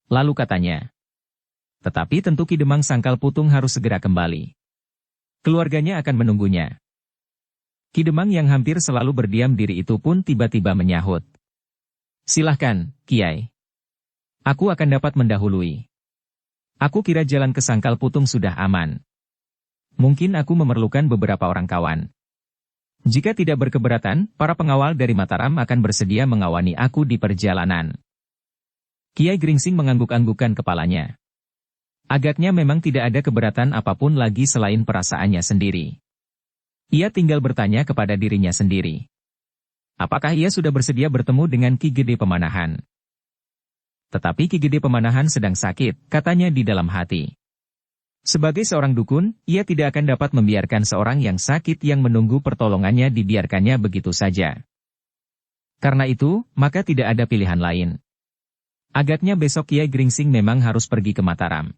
[SPEAKER 1] Lalu katanya, tetapi tentu Ki Demang Sangkal Putung harus segera kembali. Keluarganya akan menunggunya. Ki Demang yang hampir selalu berdiam diri itu pun tiba-tiba menyahut. Silahkan, Kiai. Aku akan dapat mendahului. Aku kira jalan ke Sangkal Putung sudah aman. Mungkin aku memerlukan beberapa orang kawan. Jika tidak berkeberatan, para pengawal dari Mataram akan bersedia mengawani aku di perjalanan. Kiai Gringsing mengangguk-anggukkan kepalanya. Agaknya memang tidak ada keberatan apapun lagi selain perasaannya sendiri. Ia tinggal bertanya kepada dirinya sendiri. Apakah ia sudah bersedia bertemu dengan Ki Gede Pemanahan? Tetapi Ki Gede Pemanahan sedang sakit, katanya di dalam hati. Sebagai seorang dukun, ia tidak akan dapat membiarkan seorang yang sakit yang menunggu pertolongannya dibiarkannya begitu saja. Karena itu, maka tidak ada pilihan lain. Agaknya besok Kiai Gringsing memang harus pergi ke Mataram.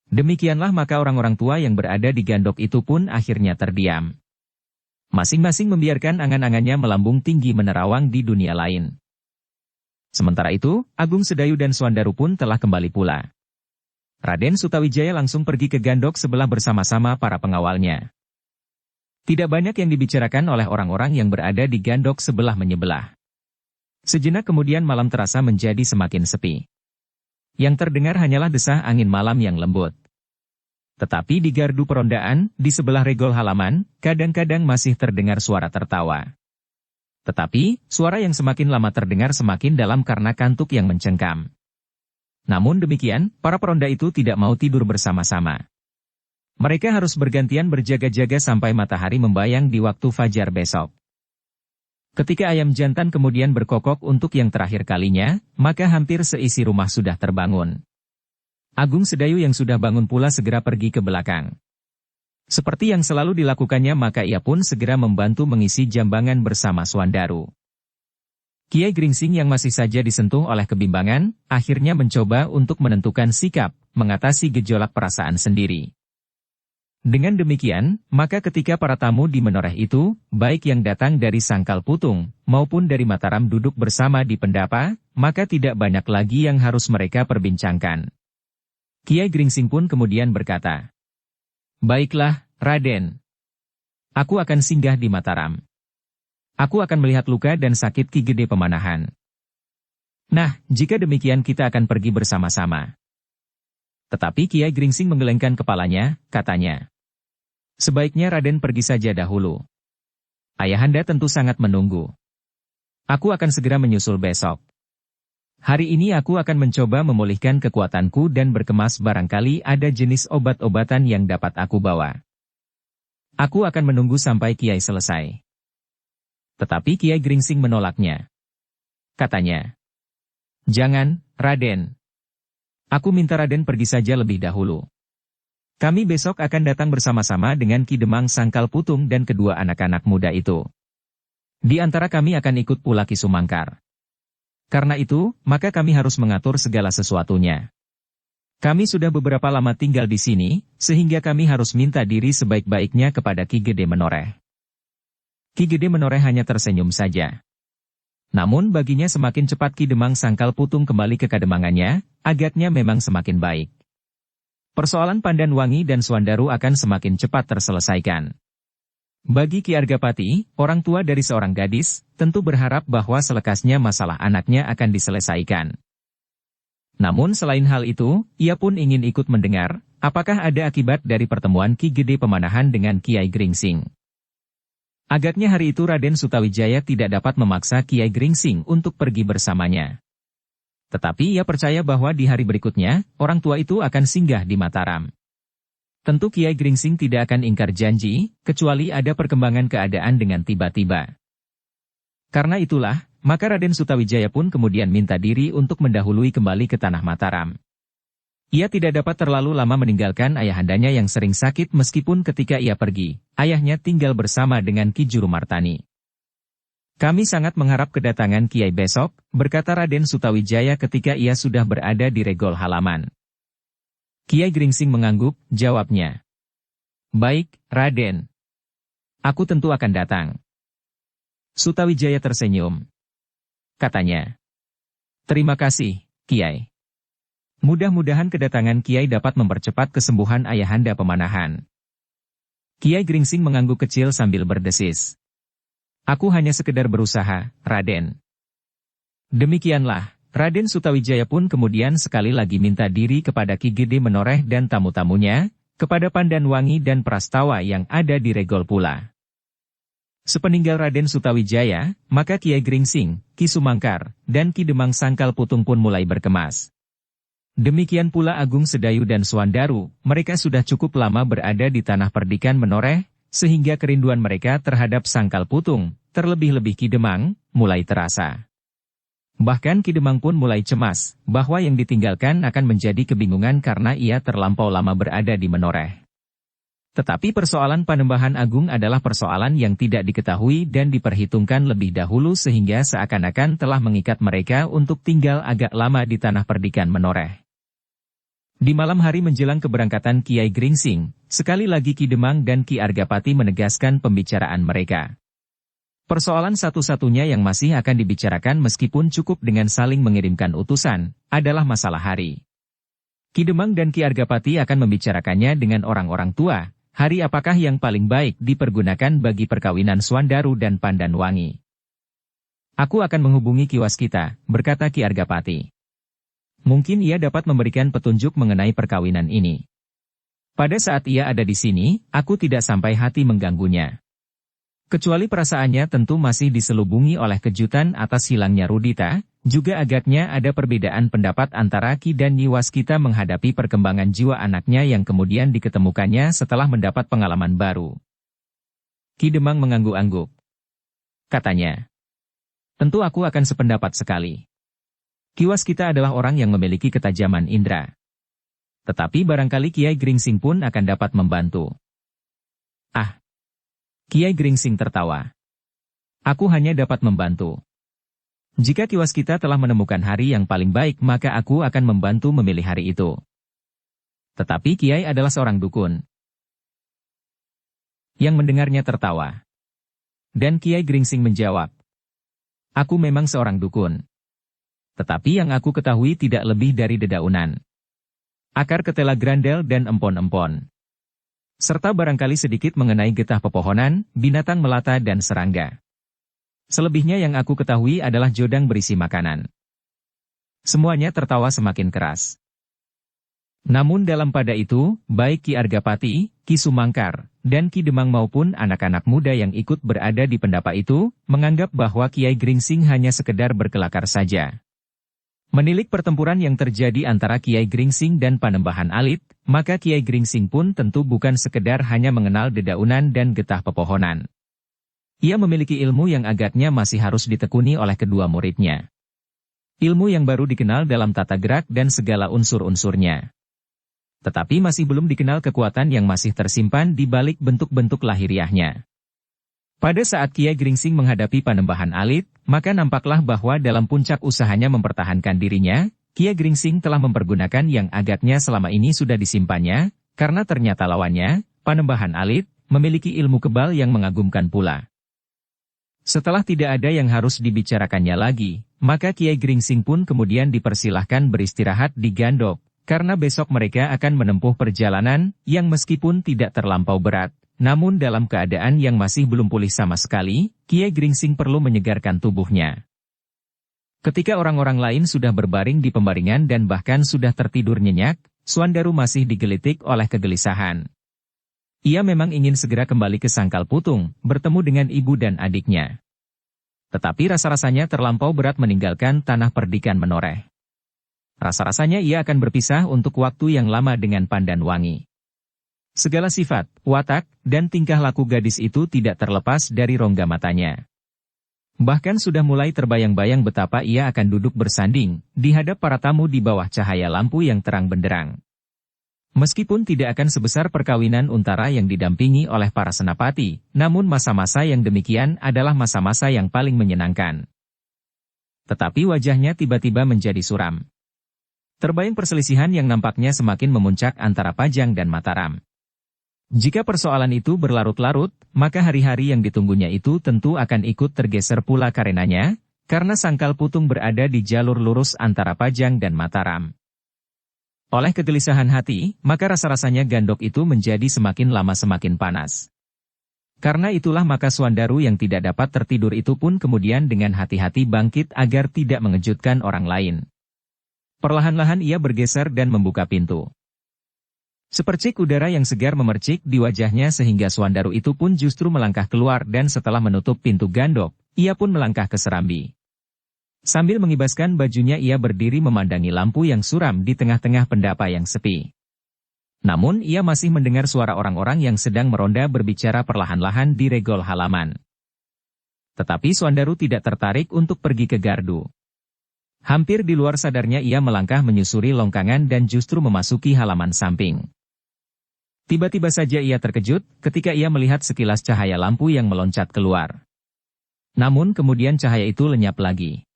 [SPEAKER 1] Demikianlah maka orang-orang tua yang berada di Gandok itu pun akhirnya terdiam. Masing-masing membiarkan angan-angannya melambung tinggi menerawang di dunia lain. Sementara itu, Agung Sedayu dan Swandaru pun telah kembali pula. Raden Sutawijaya langsung pergi ke Gandok sebelah bersama-sama para pengawalnya. Tidak banyak yang dibicarakan oleh orang-orang yang berada di Gandok sebelah menyebelah. Sejenak kemudian malam terasa menjadi semakin sepi. Yang terdengar hanyalah desah angin malam yang lembut. Tetapi di gardu perondaan, di sebelah regol halaman, kadang-kadang masih terdengar suara tertawa. Tetapi, suara yang semakin lama terdengar semakin dalam karena kantuk yang mencengkam. Namun demikian, para peronda itu tidak mau tidur bersama-sama. Mereka harus bergantian berjaga-jaga sampai matahari membayang di waktu fajar besok. Ketika ayam jantan kemudian berkokok untuk yang terakhir kalinya, maka hampir seisi rumah sudah terbangun. Agung Sedayu yang sudah bangun pula segera pergi ke belakang. Seperti yang selalu dilakukannya maka ia pun segera membantu mengisi jambangan bersama Swandaru. Kiai Gringsing yang masih saja disentuh oleh kebimbangan, akhirnya mencoba untuk menentukan sikap, mengatasi gejolak perasaan sendiri. Dengan demikian, maka ketika para tamu di menoreh itu, baik yang datang dari Sangkal Putung, maupun dari Mataram duduk bersama di pendapa, maka tidak banyak lagi yang harus mereka perbincangkan. Kiai Gringsing pun kemudian berkata, "Baiklah, Raden. Aku akan singgah di Mataram. Aku akan melihat luka dan sakit Ki Gede Pemanahan. Nah, jika demikian kita akan pergi bersama-sama." Tetapi Kiai Gringsing menggelengkan kepalanya, katanya, "Sebaiknya Raden pergi saja dahulu. Ayahanda tentu sangat menunggu. Aku akan segera menyusul besok. Hari ini aku akan mencoba memulihkan kekuatanku dan berkemas barangkali ada jenis obat-obatan yang dapat aku bawa. Aku akan menunggu sampai Kiai selesai." Tetapi Kiai Gringsing menolaknya. Katanya, Jangan, Raden. Aku minta Raden pergi saja lebih dahulu. Kami besok akan datang bersama-sama dengan Ki Demang Sangkal Putung dan kedua anak-anak muda itu. Di antara kami akan ikut pula Ki Sumangkar. Karena itu, maka kami harus mengatur segala sesuatunya. Kami sudah beberapa lama tinggal di sini, sehingga kami harus minta diri sebaik-baiknya kepada Ki Gede Menoreh. Ki Gede Menoreh hanya tersenyum saja. Namun baginya semakin cepat Ki Demang Sangkal Putung kembali ke kademangannya, agaknya memang semakin baik. Persoalan Pandanwangi dan Suandaru akan semakin cepat terselesaikan. Bagi Ki Argapati, orang tua dari seorang gadis, tentu berharap bahwa selekasnya masalah anaknya akan diselesaikan. Namun selain hal itu, ia pun ingin ikut mendengar, apakah ada akibat dari pertemuan Ki Gede Pemanahan dengan Kiai Gringsing. Agaknya hari itu Raden Sutawijaya tidak dapat memaksa Kiai Gringsing untuk pergi bersamanya. Tetapi ia percaya bahwa di hari berikutnya, orang tua itu akan singgah di Mataram. Tentu Kiai Gringsing tidak akan ingkar janji, kecuali ada perkembangan keadaan dengan tiba-tiba. Karena itulah, maka Raden Sutawijaya pun kemudian minta diri untuk mendahului kembali ke tanah Mataram. Ia tidak dapat terlalu lama meninggalkan ayahandanya yang sering sakit meskipun ketika ia pergi, ayahnya tinggal bersama dengan Ki Jurumartani. Kami sangat mengharap kedatangan Kiai besok, berkata Raden Sutawijaya ketika ia sudah berada di regol halaman. Kiai Gringsing mengangguk, jawabnya. Baik, Raden. Aku tentu akan datang. Sutawijaya tersenyum. Katanya. Terima kasih, Kiai. Mudah-mudahan kedatangan Kiai dapat mempercepat kesembuhan ayahanda Pemanahan. Kiai Gringsing mengangguk kecil sambil berdesis. Aku hanya sekedar berusaha, Raden. Demikianlah, Raden Sutawijaya pun kemudian sekali lagi minta diri kepada Ki Gede Menoreh dan tamu-tamunya, kepada Pandanwangi dan Prastawa yang ada di regol pula. Sepeninggal Raden Sutawijaya, maka Kiai Gringsing, Ki Sumangkar, dan Ki Demang Sangkal Putung pun mulai berkemas. Demikian pula Agung Sedayu dan Suandaru, mereka sudah cukup lama berada di tanah perdikan Menoreh, sehingga kerinduan mereka terhadap Sangkal Putung, terlebih-lebih Ki Demang, mulai terasa. Bahkan Ki Demang pun mulai cemas, bahwa yang ditinggalkan akan menjadi kebingungan karena ia terlampau lama berada di Menoreh. Tetapi persoalan Panembahan Agung adalah persoalan yang tidak diketahui dan diperhitungkan lebih dahulu sehingga seakan-akan telah mengikat mereka untuk tinggal agak lama di tanah perdikan Menoreh. Di malam hari menjelang keberangkatan Kiai Gringsing, sekali lagi Ki Demang dan Ki Argapati menegaskan pembicaraan mereka. Persoalan satu-satunya yang masih akan dibicarakan meskipun cukup dengan saling mengirimkan utusan, adalah masalah hari. Ki Demang dan Ki Argapati akan membicarakannya dengan orang-orang tua, hari apakah yang paling baik dipergunakan bagi perkawinan Suandaru dan Pandanwangi. Aku akan menghubungi Ki Waskita, berkata Ki Argapati. Mungkin ia dapat memberikan petunjuk mengenai perkawinan ini. Pada saat ia ada di sini, aku tidak sampai hati mengganggunya. Kecuali perasaannya tentu masih diselubungi oleh kejutan atas hilangnya Rudita, juga agaknya ada perbedaan pendapat antara Ki dan Nyi Waskita menghadapi perkembangan jiwa anaknya yang kemudian diketemukannya setelah mendapat pengalaman baru. Ki Demang mengangguk-angguk. Katanya. Tentu aku akan sependapat sekali. Ki Waskita adalah orang yang memiliki ketajaman indera. Tetapi barangkali Kiai Gringsing pun akan dapat membantu. Ah! Kiai Gringsing tertawa. Aku hanya dapat membantu. Jika Ki Waskita telah menemukan hari yang paling baik maka aku akan membantu memilih hari itu. Tetapi Kiai adalah seorang dukun. Yang mendengarnya tertawa. Dan Kiai Gringsing menjawab. Aku memang seorang dukun. Tetapi yang aku ketahui tidak lebih dari dedaunan. Akar ketela grandel dan empon-empon. Serta barangkali sedikit mengenai getah pepohonan, binatang melata dan serangga. Selebihnya yang aku ketahui adalah jodang berisi makanan. Semuanya tertawa semakin keras. Namun dalam pada itu, baik Ki Argapati, Ki Sumangkar, dan Ki Demang maupun anak-anak muda yang ikut berada di pendapa itu, menganggap bahwa Kiai Gringsing hanya sekedar berkelakar saja. Menilik pertempuran yang terjadi antara Kiai Gringsing dan Panembahan Alit, maka Kiai Gringsing pun tentu bukan sekedar hanya mengenal dedaunan dan getah pepohonan. Ia memiliki ilmu yang agaknya masih harus ditekuni oleh kedua muridnya. Ilmu yang baru dikenal dalam tata gerak dan segala unsur-unsurnya. Tetapi masih belum dikenal kekuatan yang masih tersimpan di balik bentuk-bentuk lahiriahnya. Pada saat Kiai Gringsing menghadapi Panembahan Alit, maka nampaklah bahwa dalam puncak usahanya mempertahankan dirinya, Kiai Gringsing telah mempergunakan yang agaknya selama ini sudah disimpannya, karena ternyata lawannya, Panembahan Alit, memiliki ilmu kebal yang mengagumkan pula. Setelah tidak ada yang harus dibicarakannya lagi, maka Kiai Gringsing pun kemudian dipersilahkan beristirahat di Gandok, karena besok mereka akan menempuh perjalanan yang meskipun tidak terlampau berat, namun dalam keadaan yang masih belum pulih sama sekali, Kiai Gringsing perlu menyegarkan tubuhnya. Ketika orang-orang lain sudah berbaring di pembaringan dan bahkan sudah tertidur nyenyak, Suandaru masih digelitik oleh kegelisahan. Ia memang ingin segera kembali ke Sangkal Putung, bertemu dengan ibu dan adiknya. Tetapi rasa-rasanya terlampau berat meninggalkan tanah perdikan Menoreh. Rasa-rasanya ia akan berpisah untuk waktu yang lama dengan Pandan Wangi. Segala sifat, watak, dan tingkah laku gadis itu tidak terlepas dari rongga matanya. Bahkan sudah mulai terbayang-bayang betapa ia akan duduk bersanding, di hadap para tamu di bawah cahaya lampu yang terang benderang. Meskipun tidak akan sebesar perkawinan Untara yang didampingi oleh para senapati, namun masa-masa yang demikian adalah masa-masa yang paling menyenangkan. Tetapi wajahnya tiba-tiba menjadi suram. Terbayang perselisihan yang nampaknya semakin memuncak antara Pajang dan Mataram. Jika persoalan itu berlarut-larut, maka hari-hari yang ditunggunya itu tentu akan ikut tergeser pula karenanya, karena Sangkal Putung berada di jalur lurus antara Pajang dan Mataram. Oleh kegelisahan hati, maka rasa-rasanya Gandok itu menjadi semakin lama semakin panas. Karena itulah maka Suandaru yang tidak dapat tertidur itu pun kemudian dengan hati-hati bangkit agar tidak mengejutkan orang lain. Perlahan-lahan ia bergeser dan membuka pintu. Sepercik udara yang segar memercik di wajahnya sehingga Suandaru itu pun justru melangkah keluar dan setelah menutup pintu Gandok, ia pun melangkah ke serambi. Sambil mengibaskan bajunya ia berdiri memandangi lampu yang suram di tengah-tengah pendapa yang sepi. Namun ia masih mendengar suara orang-orang yang sedang meronda berbicara perlahan-lahan di regol halaman. Tetapi Suandaru tidak tertarik untuk pergi ke gardu. Hampir di luar sadarnya ia melangkah menyusuri longkangan dan justru memasuki halaman samping. Tiba-tiba saja ia terkejut ketika ia melihat sekilas cahaya lampu yang meloncat keluar. Namun kemudian cahaya itu lenyap lagi.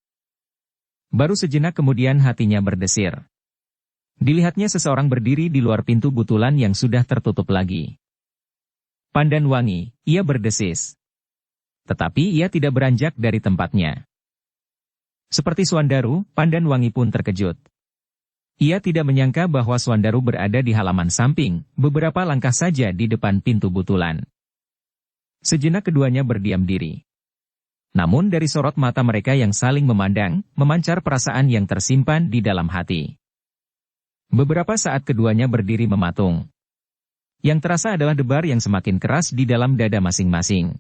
[SPEAKER 1] Baru sejenak kemudian hatinya berdesir. Dilihatnya seseorang berdiri di luar pintu butulan yang sudah tertutup lagi. Pandan Wangi, ia berdesis. Tetapi ia tidak beranjak dari tempatnya. Seperti Suandaru, Pandan Wangi pun terkejut. Ia tidak menyangka bahwa Suandaru berada di halaman samping, beberapa langkah saja di depan pintu butulan. Sejenak keduanya berdiam diri. Namun dari sorot mata mereka yang saling memandang, memancar perasaan yang tersimpan di dalam hati. Beberapa saat keduanya berdiri mematung. Yang terasa adalah debar yang semakin keras di dalam dada masing-masing.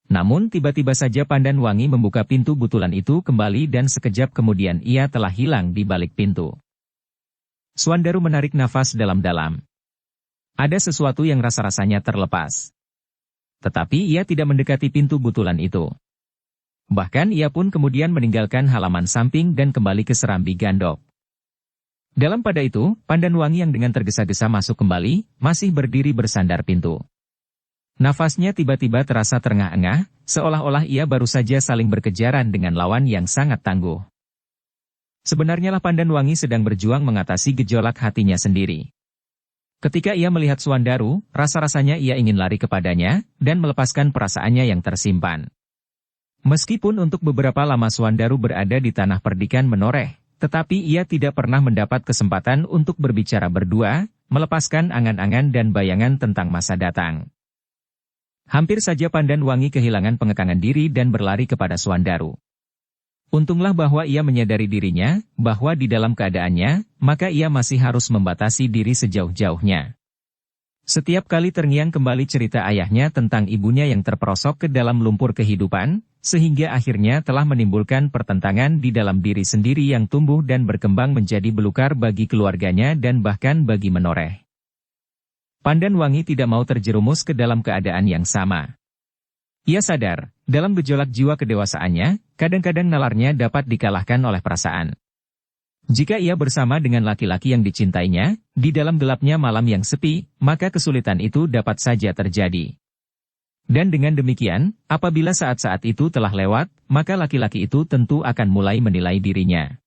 [SPEAKER 1] Namun tiba-tiba saja Pandan Wangi membuka pintu butulan itu kembali dan sekejap kemudian ia telah hilang di balik pintu. Suandaru menarik nafas dalam-dalam. Ada sesuatu yang rasa-rasanya terlepas. Tetapi ia tidak mendekati pintu butulan itu. Bahkan ia pun kemudian meninggalkan halaman samping dan kembali ke serambi Gandok. Dalam pada itu, Pandan Wangi yang dengan tergesa-gesa masuk kembali, masih berdiri bersandar pintu. Nafasnya tiba-tiba terasa terengah-engah, seolah-olah ia baru saja saling berkejaran dengan lawan yang sangat tangguh. Sebenarnya lah Pandan Wangi sedang berjuang mengatasi gejolak hatinya sendiri. Ketika ia melihat Suandaru, rasa-rasanya ia ingin lari kepadanya, dan melepaskan perasaannya yang tersimpan. Meskipun untuk beberapa lama Suandaru berada di tanah perdikan Menoreh, tetapi ia tidak pernah mendapat kesempatan untuk berbicara berdua, melepaskan angan-angan dan bayangan tentang masa datang. Hampir saja Pandan Wangi kehilangan pengekangan diri dan berlari kepada Suandaru. Untunglah bahwa ia menyadari dirinya, bahwa di dalam keadaannya, maka ia masih harus membatasi diri sejauh-jauhnya. Setiap kali terngiang kembali cerita ayahnya tentang ibunya yang terperosok ke dalam lumpur kehidupan, sehingga akhirnya telah menimbulkan pertentangan di dalam diri sendiri yang tumbuh dan berkembang menjadi belukar bagi keluarganya dan bahkan bagi Menoreh. Pandan Wangi tidak mau terjerumus ke dalam keadaan yang sama. Ia sadar, dalam gejolak jiwa kedewasaannya, kadang-kadang nalarnya dapat dikalahkan oleh perasaan. Jika ia bersama dengan laki-laki yang dicintainya, di dalam gelapnya malam yang sepi, maka kesulitan itu dapat saja terjadi. Dan dengan demikian, apabila saat-saat itu telah lewat, maka laki-laki itu tentu akan mulai menilai dirinya.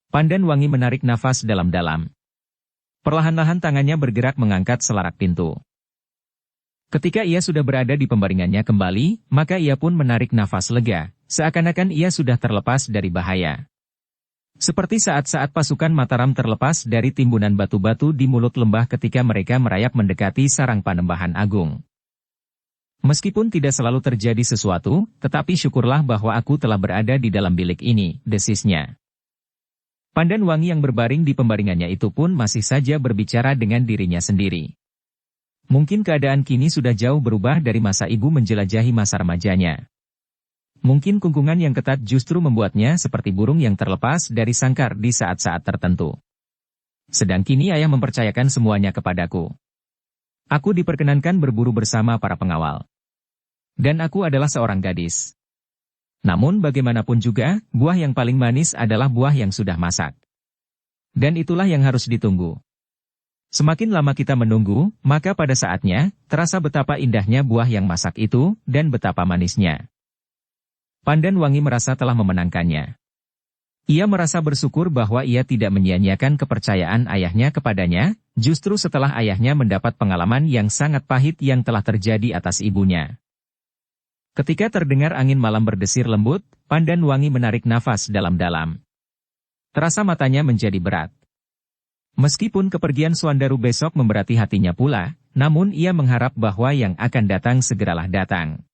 [SPEAKER 1] Pandan Wangi menarik nafas dalam-dalam. Perlahan-lahan tangannya bergerak mengangkat selarak pintu. Ketika ia sudah berada di pembaringannya kembali, maka ia pun menarik nafas lega, seakan-akan ia sudah terlepas dari bahaya. Seperti saat-saat pasukan Mataram terlepas dari timbunan batu-batu di mulut lembah ketika mereka merayap mendekati sarang Panembahan Agung. Meskipun tidak selalu terjadi sesuatu, tetapi syukurlah bahwa aku telah berada di dalam bilik ini, desisnya. Pandan Wangi yang berbaring di pembaringannya itu pun masih saja berbicara dengan dirinya sendiri. Mungkin keadaan kini sudah jauh berubah dari masa ibu menjelajahi masa remajanya. Mungkin kungkungan yang ketat justru membuatnya seperti burung yang terlepas dari sangkar di saat-saat tertentu. Sedang kini ayah mempercayakan semuanya kepadaku. Aku diperkenankan berburu bersama para pengawal. Dan aku adalah seorang gadis. Namun bagaimanapun juga, buah yang paling manis adalah buah yang sudah masak. Dan itulah yang harus ditunggu. Semakin lama kita menunggu, maka pada saatnya, terasa betapa indahnya buah yang masak itu, dan betapa manisnya. Pandan Wangi merasa telah memenangkannya. Ia merasa bersyukur bahwa ia tidak menyia-nyiakan kepercayaan ayahnya kepadanya, justru setelah ayahnya mendapat pengalaman yang sangat pahit yang telah terjadi atas ibunya. Ketika terdengar angin malam berdesir lembut, Pandan Wangi menarik nafas dalam-dalam. Terasa matanya menjadi berat. Meskipun kepergian Suandaru besok memberati hatinya pula, namun ia mengharap bahwa yang akan datang segeralah datang.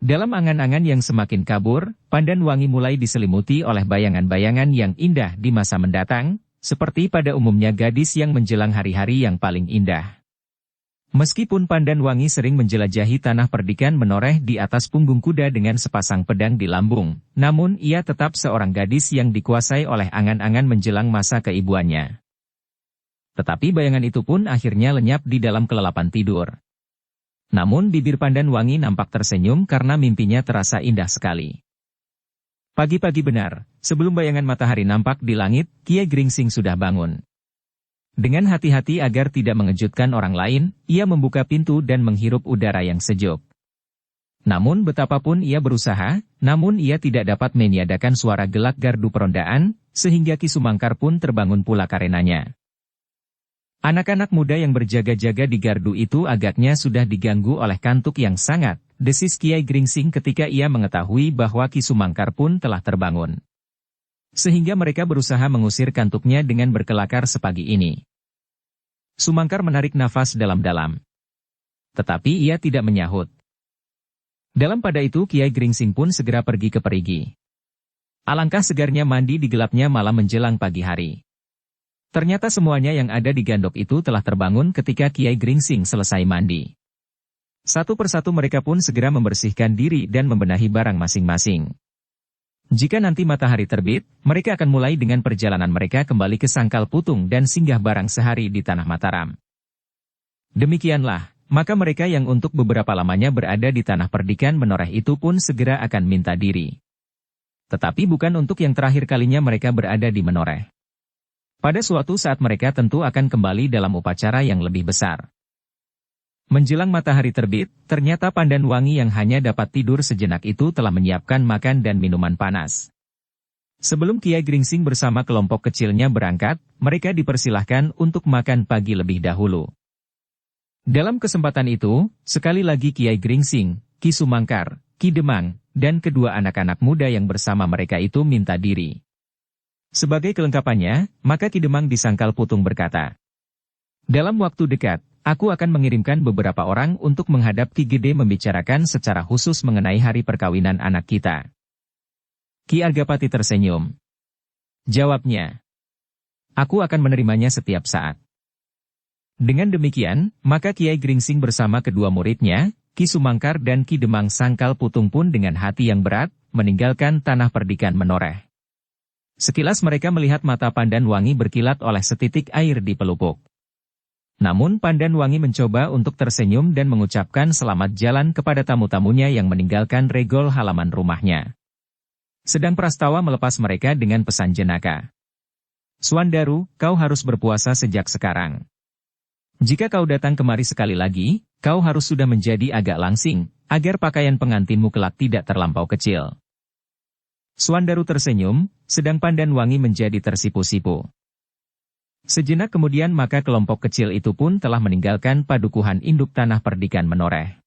[SPEAKER 1] Dalam angan-angan yang semakin kabur, Pandan Wangi mulai diselimuti oleh bayangan-bayangan yang indah di masa mendatang, seperti pada umumnya gadis yang menjelang hari-hari yang paling indah. Meskipun Pandan Wangi sering menjelajahi tanah perdikan menoreh di atas punggung kuda dengan sepasang pedang di lambung, namun ia tetap seorang gadis yang dikuasai oleh angan-angan menjelang masa keibuannya. Tetapi bayangan itu pun akhirnya lenyap di dalam kelelapan tidur. Namun bibir Pandan Wangi nampak tersenyum karena mimpinya terasa indah sekali. Pagi-pagi benar, sebelum bayangan matahari nampak di langit, Kiai Gringsing sudah bangun. Dengan hati-hati agar tidak mengejutkan orang lain, ia membuka pintu dan menghirup udara yang sejuk. Namun betapapun ia berusaha, namun ia tidak dapat meniadakan suara gelak gardu perondaan, sehingga Ki Sumangkar pun terbangun pula karenanya. Anak-anak muda yang berjaga-jaga di gardu itu agaknya sudah diganggu oleh kantuk yang sangat, desis Kiai Gringsing ketika ia mengetahui bahwa Ki Sumangkar pun telah terbangun. Sehingga mereka berusaha mengusir kantuknya dengan berkelakar sepagi ini. Sumangkar menarik nafas dalam-dalam. Tetapi ia tidak menyahut. Dalam pada itu Kiai Gringsing pun segera pergi ke perigi. Alangkah segarnya mandi di gelapnya malam menjelang pagi hari. Ternyata semuanya yang ada di gandok itu telah terbangun ketika Kiai Gringsing selesai mandi. Satu persatu mereka pun segera membersihkan diri dan membenahi barang masing-masing. Jika nanti matahari terbit, mereka akan mulai dengan perjalanan mereka kembali ke Sangkal Putung dan singgah barang sehari di Tanah Mataram. Demikianlah, maka mereka yang untuk beberapa lamanya berada di Tanah Perdikan Menoreh itu pun segera akan minta diri. Tetapi bukan untuk yang terakhir kalinya mereka berada di Menoreh. Pada suatu saat mereka tentu akan kembali dalam upacara yang lebih besar. Menjelang matahari terbit, ternyata Pandan Wangi yang hanya dapat tidur sejenak itu telah menyiapkan makan dan minuman panas. Sebelum Kiai Gringsing bersama kelompok kecilnya berangkat, mereka dipersilahkan untuk makan pagi lebih dahulu. Dalam kesempatan itu, sekali lagi Kiai Gringsing, Ki Sumangkar, Ki Demang, dan kedua anak-anak muda yang bersama mereka itu minta diri. Sebagai kelengkapannya, maka Ki Demang di Sangkal Putung berkata, "Dalam waktu dekat, aku akan mengirimkan beberapa orang untuk menghadap Ki Gede membicarakan secara khusus mengenai hari perkawinan anak kita." Ki Argapati tersenyum. Jawabnya, "Aku akan menerimanya setiap saat." Dengan demikian, maka Kiai Gringsing bersama kedua muridnya, Ki Sumangkar dan Ki Demang Sangkal Putung pun dengan hati yang berat, meninggalkan Tanah Perdikan Menoreh. Sekilas mereka melihat mata Pandan Wangi berkilat oleh setitik air di pelupuk. Namun Pandan Wangi mencoba untuk tersenyum dan mengucapkan selamat jalan kepada tamu-tamunya yang meninggalkan regol halaman rumahnya. Sedang Prastawa melepas mereka dengan pesan jenaka. Swandaru, kau harus berpuasa sejak sekarang. Jika kau datang kemari sekali lagi, kau harus sudah menjadi agak langsing, agar pakaian pengantinmu kelak tidak terlampau kecil. Swandaru tersenyum, sedang Pandan Wangi menjadi tersipu-sipu. Sejenak kemudian maka kelompok kecil itu pun telah meninggalkan padukuhan induk tanah perdikan menoreh.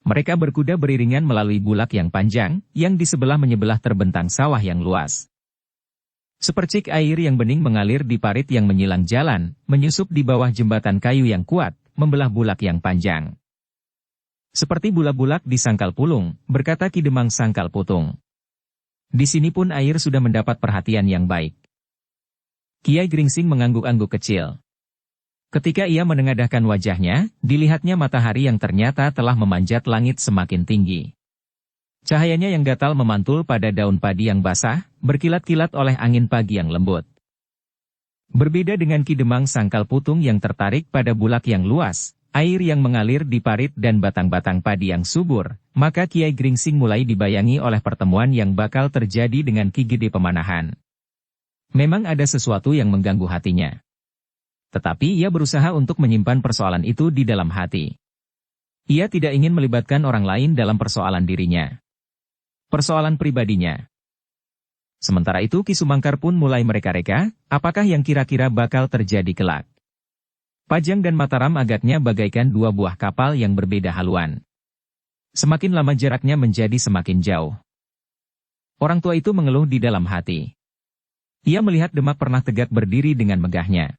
[SPEAKER 1] Mereka berkuda beriringan melalui bulak yang panjang, yang di sebelah-menyebelah terbentang sawah yang luas. Sepercik air yang bening mengalir di parit yang menyilang jalan, menyusup di bawah jembatan kayu yang kuat, membelah bulak yang panjang. Seperti bulak-bulak di Sangkal Pulung, berkata Ki Demang Sangkal Putung. Di sini pun air sudah mendapat perhatian yang baik. Kiai Gringsing mengangguk-angguk kecil. Ketika ia menengadahkan wajahnya, dilihatnya matahari yang ternyata telah memanjat langit semakin tinggi. Cahayanya yang datal memantul pada daun padi yang basah, berkilat-kilat oleh angin pagi yang lembut. Berbeda dengan Ki Demang Sangkal Putung yang tertarik pada bulak yang luas, air yang mengalir di parit dan batang-batang padi yang subur, maka Kiai Gringsing mulai dibayangi oleh pertemuan yang bakal terjadi dengan Ki Gede Pemanahan. Memang ada sesuatu yang mengganggu hatinya. Tetapi ia berusaha untuk menyimpan persoalan itu di dalam hati. Ia tidak ingin melibatkan orang lain dalam persoalan dirinya. Persoalan pribadinya. Sementara itu Ki Sumangkar pun mulai mereka-reka, apakah yang kira-kira bakal terjadi kelak. Pajang dan Mataram agaknya bagaikan dua buah kapal yang berbeda haluan. Semakin lama jaraknya menjadi semakin jauh. Orang tua itu mengeluh di dalam hati. Ia melihat Demak pernah tegak berdiri dengan megahnya.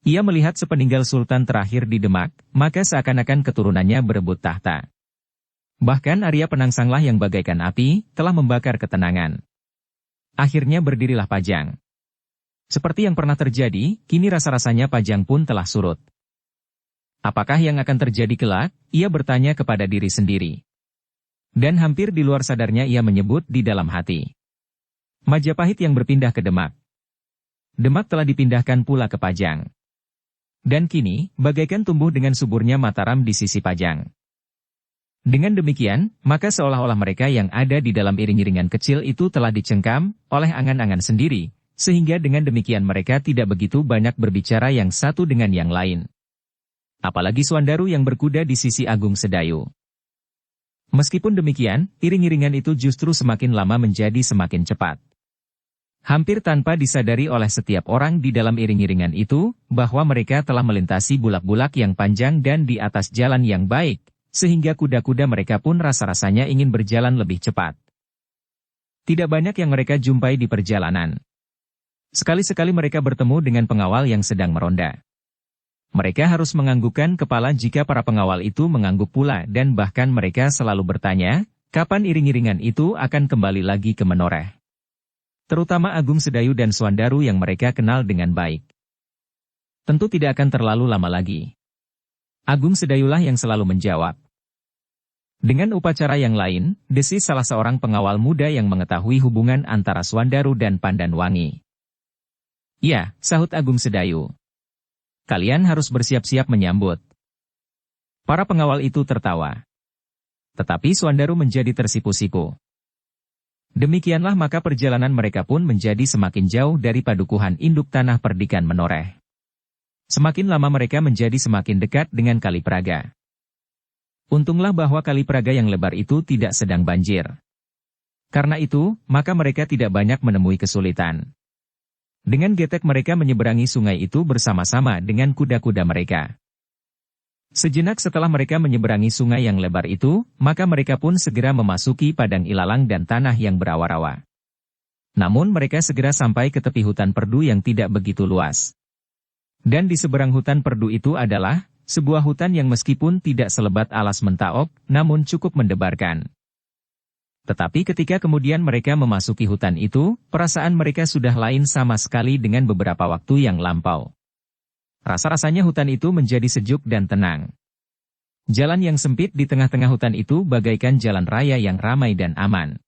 [SPEAKER 1] Ia melihat sepeninggal sultan terakhir di Demak, maka seakan-akan keturunannya berebut tahta. Bahkan Arya Penangsanglah yang bagaikan api, telah membakar ketenangan. Akhirnya berdirilah Pajang. Seperti yang pernah terjadi, kini rasa-rasanya Pajang pun telah surut. Apakah yang akan terjadi kelak? Ia bertanya kepada diri sendiri. Dan hampir di luar sadarnya ia menyebut di dalam hati. Majapahit yang berpindah ke Demak. Demak telah dipindahkan pula ke Pajang. Dan kini, bagaikan tumbuh dengan suburnya Mataram di sisi Pajang. Dengan demikian, maka seolah-olah mereka yang ada di dalam iring-iringan kecil itu telah dicengkam oleh angan-angan sendiri, sehingga dengan demikian mereka tidak begitu banyak berbicara yang satu dengan yang lain. Apalagi Swandaru yang berkuda di sisi Agung Sedayu. Meskipun demikian, iring-iringan itu justru semakin lama menjadi semakin cepat. Hampir tanpa disadari oleh setiap orang di dalam iring-iringan itu, bahwa mereka telah melintasi bulak-bulak yang panjang dan di atas jalan yang baik, sehingga kuda-kuda mereka pun rasa-rasanya ingin berjalan lebih cepat. Tidak banyak yang mereka jumpai di perjalanan. Sekali-sekali mereka bertemu dengan pengawal yang sedang meronda. Mereka harus menganggukkan kepala jika para pengawal itu mengangguk pula dan bahkan mereka selalu bertanya, kapan iring-iringan itu akan kembali lagi ke Menoreh. Terutama Agung Sedayu dan Swandaru yang mereka kenal dengan baik. Tentu tidak akan terlalu lama lagi. Agung Sedayulah yang selalu menjawab. Dengan upacara yang lain, desis salah seorang pengawal muda yang mengetahui hubungan antara Swandaru dan Pandan Wangi. Ya, sahut Agung Sedayu. Kalian harus bersiap-siap menyambut. Para pengawal itu tertawa. Tetapi Swandaru menjadi tersipu-sipu. Demikianlah maka perjalanan mereka pun menjadi semakin jauh dari padukuhan induk tanah perdikan Menoreh. Semakin lama mereka menjadi semakin dekat dengan Kali Praga. Untunglah bahwa Kali Praga yang lebar itu tidak sedang banjir. Karena itu, maka mereka tidak banyak menemui kesulitan. Dengan getek mereka menyeberangi sungai itu bersama-sama dengan kuda-kuda mereka. Sejenak setelah mereka menyeberangi sungai yang lebar itu, maka mereka pun segera memasuki padang ilalang dan tanah yang berawa-rawa. Namun mereka segera sampai ke tepi hutan perdu yang tidak begitu luas. Dan di seberang hutan perdu itu adalah sebuah hutan yang meskipun tidak selebat alas mentaok, namun cukup mendebarkan. Tetapi ketika kemudian mereka memasuki hutan itu, perasaan mereka sudah lain sama sekali dengan beberapa waktu yang lampau. Rasa-rasanya hutan itu menjadi sejuk dan tenang. Jalan yang sempit di tengah-tengah hutan itu bagaikan jalan raya yang ramai dan aman.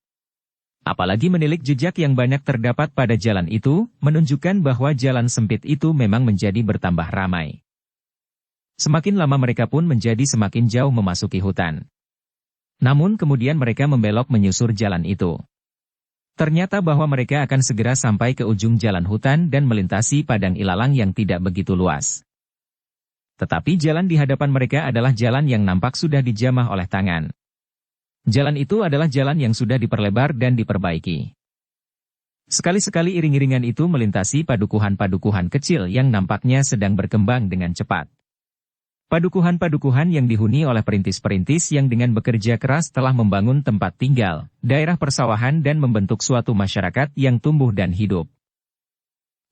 [SPEAKER 1] Apalagi menilik jejak yang banyak terdapat pada jalan itu, menunjukkan bahwa jalan sempit itu memang menjadi bertambah ramai. Semakin lama mereka pun menjadi semakin jauh memasuki hutan. Namun kemudian mereka membelok menyusur jalan itu. Ternyata bahwa mereka akan segera sampai ke ujung jalan hutan dan melintasi padang ilalang yang tidak begitu luas. Tetapi jalan di hadapan mereka adalah jalan yang nampak sudah dijamah oleh tangan. Jalan itu adalah jalan yang sudah diperlebar dan diperbaiki. Sekali-sekali iring-iringan itu melintasi padukuhan-padukuhan kecil yang nampaknya sedang berkembang dengan cepat. Padukuhan-padukuhan yang dihuni oleh perintis-perintis yang dengan bekerja keras telah membangun tempat tinggal, daerah persawahan dan membentuk suatu masyarakat yang tumbuh dan hidup.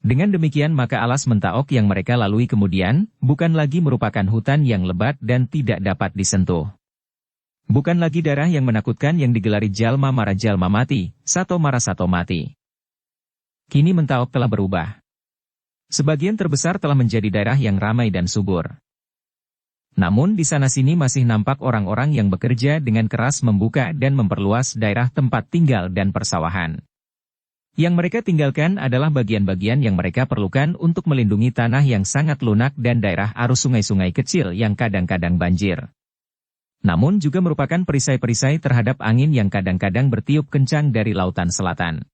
[SPEAKER 1] Dengan demikian maka alas Mentaok yang mereka lalui kemudian, bukan lagi merupakan hutan yang lebat dan tidak dapat disentuh. Bukan lagi daerah yang menakutkan yang digelari Jalma Mara Jalma Mati, Sato Mara Sato Mati. Kini Mentaok telah berubah. Sebagian terbesar telah menjadi daerah yang ramai dan subur. Namun di sana-sini masih nampak orang-orang yang bekerja dengan keras membuka dan memperluas daerah tempat tinggal dan persawahan. Yang mereka tinggalkan adalah bagian-bagian yang mereka perlukan untuk melindungi tanah yang sangat lunak dan daerah arus sungai-sungai kecil yang kadang-kadang banjir. Namun juga merupakan perisai-perisai terhadap angin yang kadang-kadang bertiup kencang dari lautan selatan.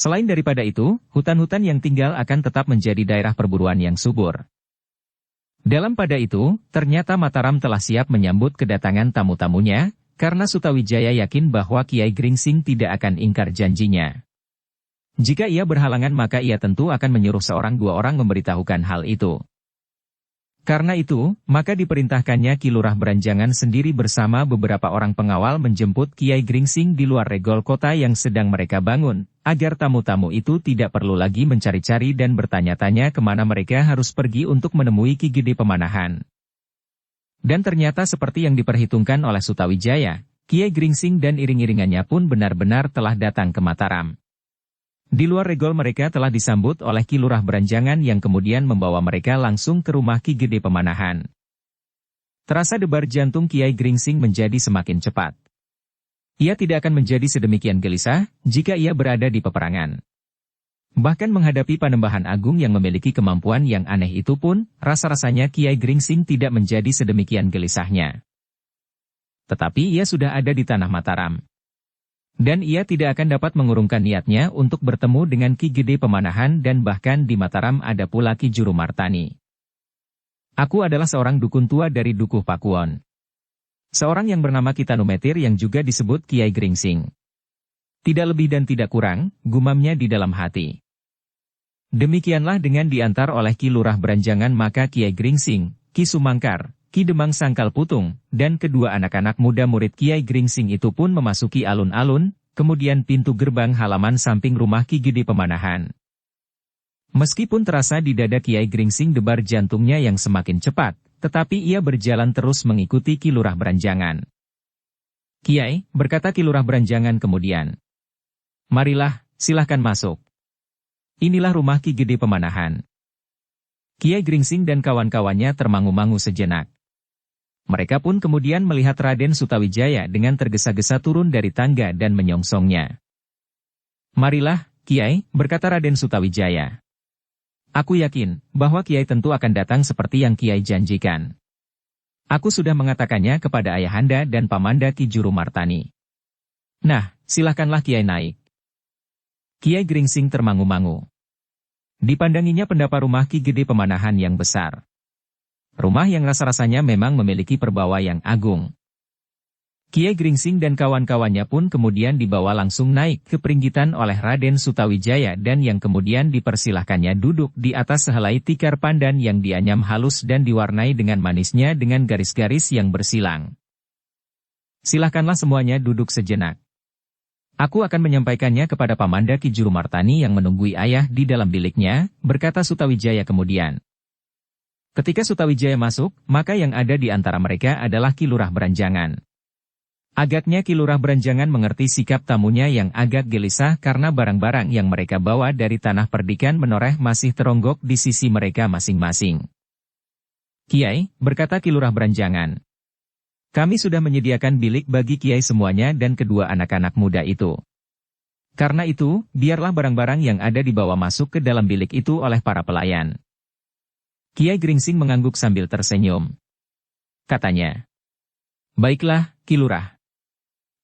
[SPEAKER 1] Selain daripada itu, hutan-hutan yang tinggal akan tetap menjadi daerah perburuan yang subur. Dalam pada itu, ternyata Mataram telah siap menyambut kedatangan tamu-tamunya, karena Sutawijaya yakin bahwa Kiai Gringsing tidak akan ingkar janjinya. Jika ia berhalangan maka ia tentu akan menyuruh seorang dua orang memberitahukan hal itu. Karena itu, maka diperintahkannya Ki Lurah Beranjangan sendiri bersama beberapa orang pengawal menjemput Kiai Gringsing di luar regol kota yang sedang mereka bangun, agar tamu-tamu itu tidak perlu lagi mencari-cari dan bertanya-tanya kemana mereka harus pergi untuk menemui Ki Gede Pemanahan. Dan ternyata seperti yang diperhitungkan oleh Sutawijaya, Kiai Gringsing dan iring-iringannya pun benar-benar telah datang ke Mataram. Di luar regol mereka telah disambut oleh Ki Lurah Beranjangan yang kemudian membawa mereka langsung ke rumah Ki Gede Pemanahan. Terasa debar jantung Kiai Gringsing menjadi semakin cepat. Ia tidak akan menjadi sedemikian gelisah jika ia berada di peperangan. Bahkan menghadapi Panembahan Agung yang memiliki kemampuan yang aneh itu pun, rasa-rasanya Kiai Gringsing tidak menjadi sedemikian gelisahnya. Tetapi ia sudah ada di tanah Mataram. Dan ia tidak akan dapat mengurungkan niatnya untuk bertemu dengan Ki Gede Pemanahan dan bahkan di Mataram ada pula Ki Juru Martani. Aku adalah seorang dukun tua dari Dukuh Pakuwon. Seorang yang bernama Ki Tanumetir yang juga disebut Kiai Gringsing. Tidak lebih dan tidak kurang, gumamnya di dalam hati. Demikianlah dengan diantar oleh Ki Lurah Beranjangan maka Kiai Gringsing, Ki Sumangkar, Ki Demang Sangkal Putung, dan kedua anak-anak muda murid Kiai Gringsing itu pun memasuki alun-alun, kemudian pintu gerbang halaman samping rumah Ki Gede Pemanahan. Meskipun terasa di dada Kiai Gringsing debar jantungnya yang semakin cepat, tetapi ia berjalan terus mengikuti Ki Lurah Beranjangan. Kiai, berkata Ki Lurah Beranjangan kemudian. Marilah, silahkan masuk. Inilah rumah Ki Gede Pemanahan. Kiai Gringsing dan kawan-kawannya termangu-mangu sejenak. Mereka pun kemudian melihat Raden Sutawijaya dengan tergesa-gesa turun dari tangga dan menyongsongnya. Marilah, Kiai, berkata Raden Sutawijaya. Aku yakin bahwa Kiai tentu akan datang seperti yang Kiai janjikan. Aku sudah mengatakannya kepada Ayahanda dan Pamanda Ki Juru Martani. Nah, silakanlah Kiai naik. Kiai Gringsing termangu-mangu. Dipandanginya pendapa rumah Ki Gede Pemanahan yang besar. Rumah yang rasa-rasanya memang memiliki perbawa yang agung. Kiai Gringsing dan kawan-kawannya pun kemudian dibawa langsung naik ke peringgitan oleh Raden Sutawijaya dan yang kemudian dipersilahkannya duduk di atas sehelai tikar pandan yang dianyam halus dan diwarnai dengan manisnya dengan garis-garis yang bersilang. Silahkanlah semuanya duduk sejenak. Aku akan menyampaikannya kepada Pamanda Ki Juru Martani yang menunggui ayah di dalam biliknya, berkata Sutawijaya kemudian. Ketika Sutawijaya masuk, maka yang ada di antara mereka adalah Ki Lurah Beranjangan. Agaknya Ki Lurah Beranjangan mengerti sikap tamunya yang agak gelisah karena barang-barang yang mereka bawa dari tanah perdikan menoreh masih teronggok di sisi mereka masing-masing. Kiai, berkata Ki Lurah Beranjangan. Kami sudah menyediakan bilik bagi Kiai semuanya dan kedua anak-anak muda itu. Karena itu, biarlah barang-barang yang ada dibawa masuk ke dalam bilik itu oleh para pelayan. Kiai Gringsing mengangguk sambil tersenyum. Katanya, "Baiklah, Ki Lurah.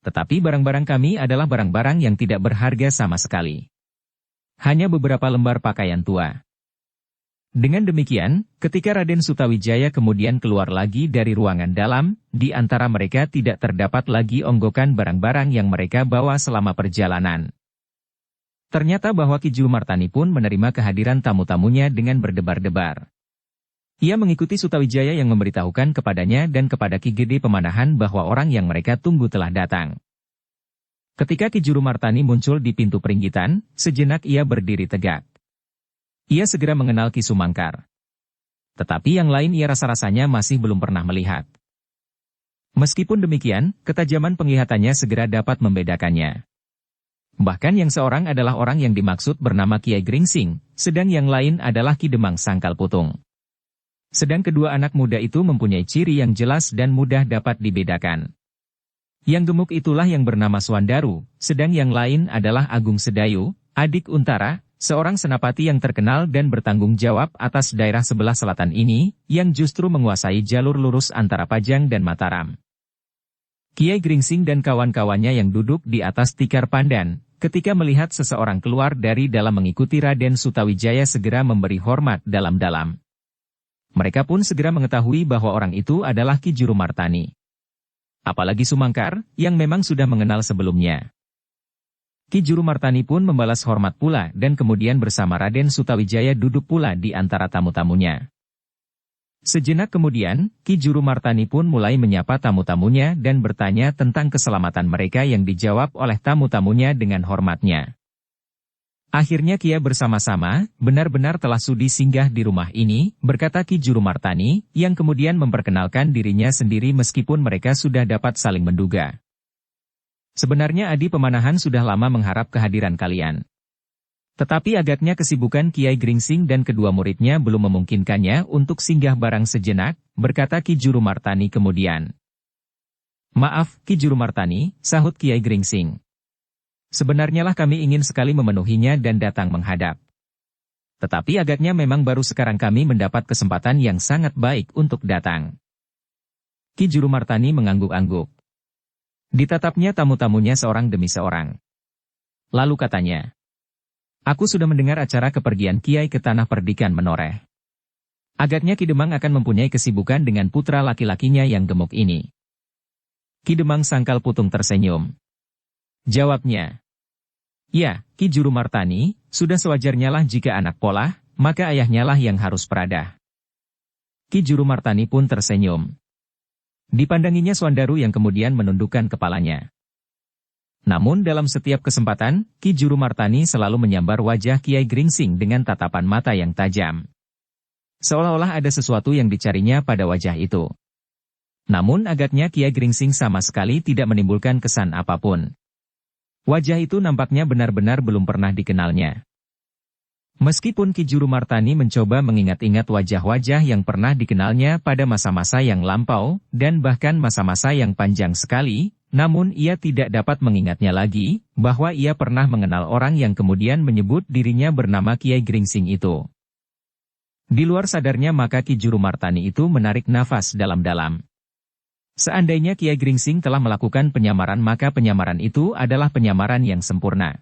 [SPEAKER 1] Tetapi barang-barang kami adalah barang-barang yang tidak berharga sama sekali. Hanya beberapa lembar pakaian tua." Dengan demikian, ketika Raden Sutawijaya kemudian keluar lagi dari ruangan dalam, di antara mereka tidak terdapat lagi onggokan barang-barang yang mereka bawa selama perjalanan. Ternyata bahwa Ki Jumartani pun menerima kehadiran tamu-tamunya dengan berdebar-debar. Ia mengikuti Sutawijaya yang memberitahukan kepadanya dan kepada Ki Gede Pemanahan bahwa orang yang mereka tunggu telah datang. Ketika Ki Jumartani muncul di pintu peringgitan, sejenak ia berdiri tegak. Ia segera mengenal Ki Sumangkar. Tetapi yang lain ia rasa-rasanya masih belum pernah melihat. Meskipun demikian, ketajaman penglihatannya segera dapat membedakannya. Bahkan yang seorang adalah orang yang dimaksud bernama Kiai Gringsing, sedang yang lain adalah Ki Demang Sangkal Putung. Sedang kedua anak muda itu mempunyai ciri yang jelas dan mudah dapat dibedakan. Yang gemuk itulah yang bernama Swandaru, sedang yang lain adalah Agung Sedayu, adik Untara, seorang senapati yang terkenal dan bertanggung jawab atas daerah sebelah selatan ini, yang justru menguasai jalur lurus antara Pajang dan Mataram. Kiai Gringsing dan kawan-kawannya yang duduk di atas tikar pandan, ketika melihat seseorang keluar dari dalam mengikuti Raden Sutawijaya segera memberi hormat dalam-dalam. Mereka pun segera mengetahui bahwa orang itu adalah Ki Jumartani. Apalagi Sumangkar, yang memang sudah mengenal sebelumnya. Ki Jumartani pun membalas hormat pula dan kemudian bersama Raden Sutawijaya duduk pula di antara tamu-tamunya. Sejenak kemudian, Ki Jumartani pun mulai menyapa tamu-tamunya dan bertanya tentang keselamatan mereka yang dijawab oleh tamu-tamunya dengan hormatnya. Akhirnya Kia bersama-sama, benar-benar telah sudi singgah di rumah ini, berkata Ki Jumartani, yang kemudian memperkenalkan dirinya sendiri meskipun mereka sudah dapat saling menduga. Sebenarnya Adi Pemanahan sudah lama mengharap kehadiran kalian. Tetapi agaknya kesibukan Kiai Gringsing dan kedua muridnya belum memungkinkannya untuk singgah barang sejenak, berkata Ki Jumartani kemudian. Maaf, Ki Jumartani, sahut Kiai Gringsing. Sebenarnya lah kami ingin sekali memenuhinya dan datang menghadap. Tetapi agaknya memang baru sekarang kami mendapat kesempatan yang sangat baik untuk datang. Ki Jumartani mengangguk-angguk. Ditatapnya tamu-tamunya seorang demi seorang. Lalu katanya, "Aku sudah mendengar acara kepergian Kiai ke Tanah Perdikan Menoreh. Agaknya Ki Demang akan mempunyai kesibukan dengan putra laki-lakinya yang gemuk ini." Ki Demang Sangkal Putung tersenyum. Jawabnya, "Ya, Ki Jumartani, sudah sewajarnya lah jika anak polah, maka ayahnya lah yang harus peradah." Ki Jumartani pun tersenyum. Dipandanginya Swandaru yang kemudian menundukkan kepalanya. Namun dalam setiap kesempatan, Ki Jumartani selalu menyambar wajah Kiai Gringsing dengan tatapan mata yang tajam. Seolah-olah ada sesuatu yang dicarinya pada wajah itu. Namun agaknya Kiai Gringsing sama sekali tidak menimbulkan kesan apapun. Wajah itu nampaknya benar-benar belum pernah dikenalnya. Meskipun Ki Jumartani mencoba mengingat-ingat wajah-wajah yang pernah dikenalnya pada masa-masa yang lampau, dan bahkan masa-masa yang panjang sekali, namun ia tidak dapat mengingatnya lagi, bahwa ia pernah mengenal orang yang kemudian menyebut dirinya bernama Kiai Gringsing itu. Di luar sadarnya maka Ki Jumartani itu menarik nafas dalam-dalam. Seandainya Kiai Gringsing telah melakukan penyamaran maka penyamaran itu adalah penyamaran yang sempurna.